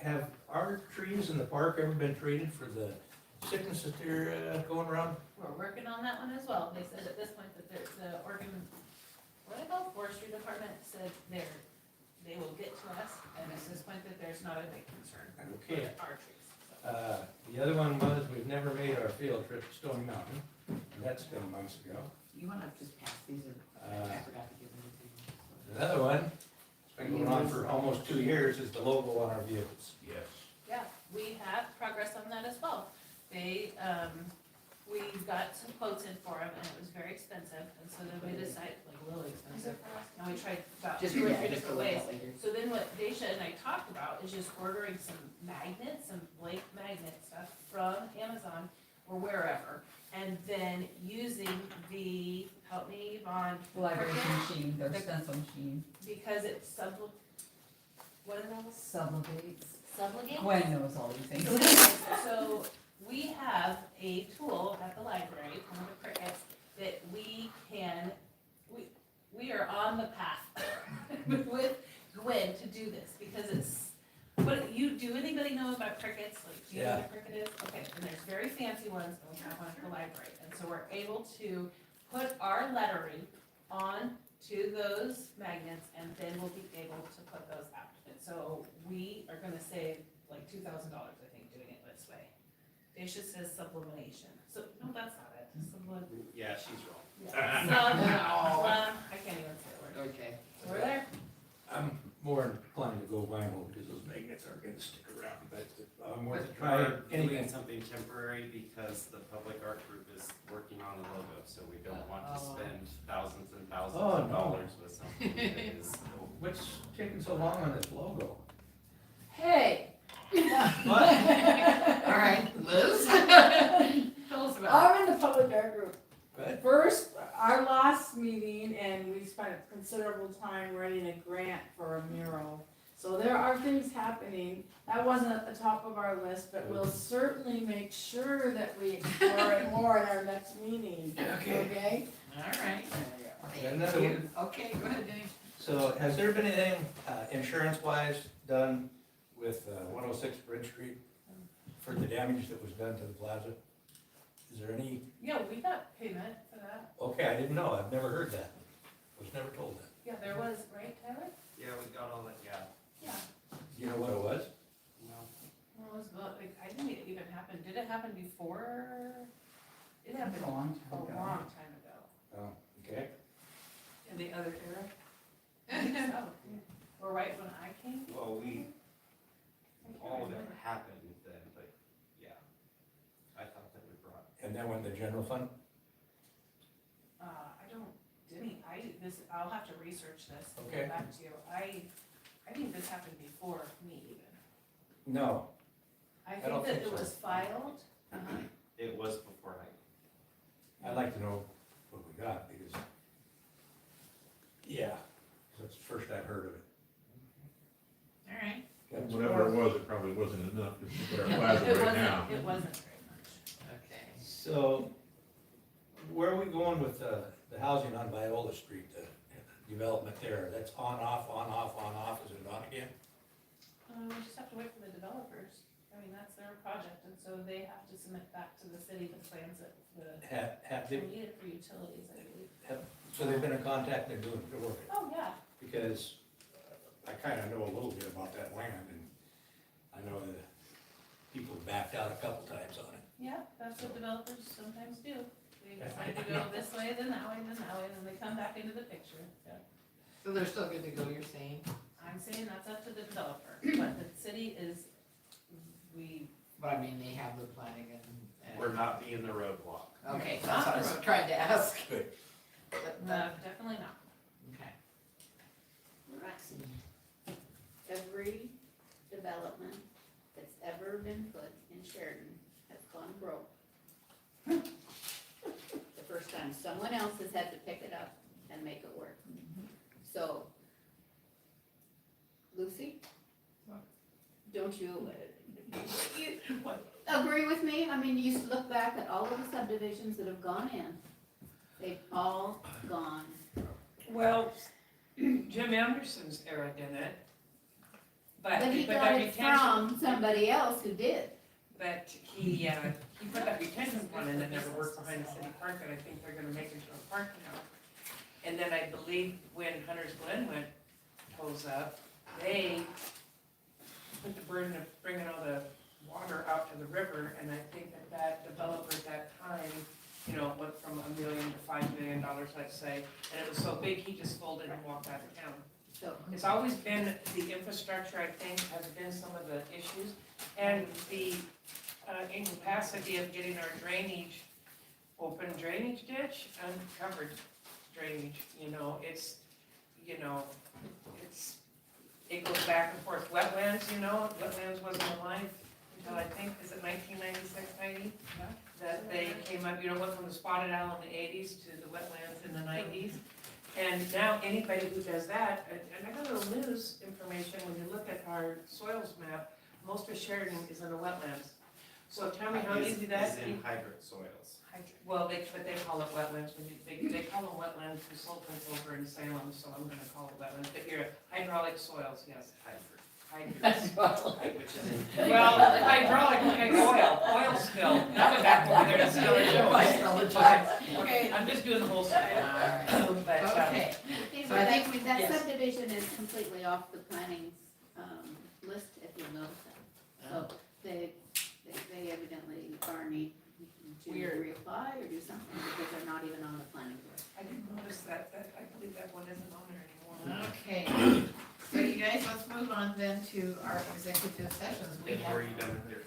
have our trees in the park ever been treated for the sickness that they're going around? We're working on that one as well. They said at this point that the Oregon, what about Forestry Department said they will get to us, and at this point that there's not a big concern. Okay. with our trees. So. The other one was, we've never made our field trip to Stony Mountain, and that's been months ago. You wanna just pass these, or I forgot to give them to you. Another one, it's been going on for almost 2 years, is the logo on our vehicles. Yes. Yeah, we have progress on that as well. They, we got some quotes in for them, and it was very expensive, and so then we decided, like, really expensive. And we tried about Just, 2 or yeah, 3 just different go ways. that later. So then what Daisha and I talked about is just ordering some magnets, some blank magnet stuff from Amazon or wherever, and then using the, help me, Yvonne. Library machine, their stencil machine, Because it's what are those? sublimates. Subligate? Gwen knows all these So things. anyways, so we have a tool at the library, one of the crickets, that we can, we are on the path with Gwen to do this, because it's, what, do anybody know about about crickets, like, do you know what a cricket is? Okay, and there's very fancy ones, and we have one at the library, and so we're able to put our lettering on to those magnets, and then we'll be able to put those out. And so we are gonna save like $2,000, I think, doing it this way. Dacia says sublimation, so, no, that's not it, Yeah, she's wrong. I can't even say the word. Okay. So we're there. I'm more inclined to go vinyl because those magnets aren't gonna stick around, but I'm more to But try we're doing anything. something temporary because the public art group is working on the logo, so we don't want to spend thousands and thousands Oh, of no. dollars with something that is. What's taking so long on this logo? Hey, All right, Liz? Tell us about I'm in the public art group. Good. First, our last meeting, and we spent considerable time writing a grant for a mural. So there are things happening. That wasn't at the top of our list, but we'll certainly make sure that we explore it more at our next meeting. Okay? All right. Another one. Okay, go ahead, Dave. So has there been anything insurance-wise done with 106 Brent Street for the damage that was done to the plaza? Is there any, Yeah, we got payment for that. okay, I didn't know, I've never heard that. Was never told that. Yeah, there was, right, Tyler? Yeah, we got all that, yeah. Yeah. Do you know what it was? No. Well, it was about, like, I didn't even happen. Did it happen before? It happened A long a time ago. long time ago. Oh, okay. In the other era? I think so. Or right when I came? Well, we, I can't all of it remember. happened then, but yeah. I thought that we brought. And then when the general fund? I don't, I'll have to research this and Okay. get back to you. I think this happened before me even. No. I don't think that think it so. was filed. It was before I. I'd like to know what we got because, yeah, 'cause that's the first I've heard of it. All right. Got some Whatever more? it was, it probably wasn't enough to put our plaza right now. It wasn't very much. Okay. So, where are we going with the housing on Viola Street, the development there? That's on, off, on, off, on, off, is it on again? We just have to wait for the developers. I mean, that's their project, and so they have to submit back to the city the plans that Have they they, need it for utilities, I believe. so they've been in contact, they're doing the work? Oh, yeah. Because I kinda know a little bit about that land, and I know that people backed out a couple times on it. Yeah, that's what developers sometimes do. They Yeah, decide to go this way, then that way, then that way, and then they come back into the picture. So they're still good to go, you're saying? I'm saying that's up to the developer, but the city is, But I mean, they have the planning and. We're not being the roadblock. Okay, that's what I was trying to ask. Good. no, definitely not. Okay. Roxy, every development that's ever been put in Sheridan has gone broke. The first time, someone else has had to pick it up and make it work. So, Lucy? Don't you agree with me? I mean, you look back at all of the subdivisions that have gone in, they've all gone. Well, Jim Anderson's era did it. But he but got that it retention- from somebody else who did. But he put that retention pond in that never worked behind the city park, and I think they're gonna make it to a park now. And then I believe when Hunter's Glen went toes up, they put the burden of bringing all the water out to the river, and I think that developer at that time, went from $1 million to $5 million, let's say, and it was so big, he just folded and walked out of town. So, It's always been the infrastructure, I think, has been some of the issues, and the incapacity of getting our drainage, open drainage ditch, uncovered drainage, it goes back and forth. Wetlands, wetlands wasn't alive until I think, is it 1996, 90? Yeah. That they came up, went from the spotted owl in the 80s to the wetlands in the 90s. And now anybody who does that, and I got a little news information, when you look at our soils map, most of Sheridan is in the wetlands. So tell me how easy that Is is. in hydrant soils. Well, but they call it wetlands, they call them wetland consultants over in Salem, so I'm gonna call it wetlands, but you're hydraulic soils, yes, which is in. Well, hydraulic, like oil spill, not the back over there to spill it. Okay, I'm just doing the whole side. But, Okay, Okay, So I think we- that yes. subdivision is completely off the planning's, list, if you'll notice that. So they evidently are need to Weird. reapply or do something because they're not even on the planning board. I didn't notice that, I believe that one isn't on there anymore. okay. So you guys, let's move on then to our executive sessions. We And have. were you done with your?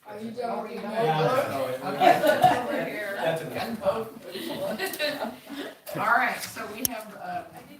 Are you Oh, done? are you with done? your Yeah. work? Okay, over here. That's enough. All right, so we have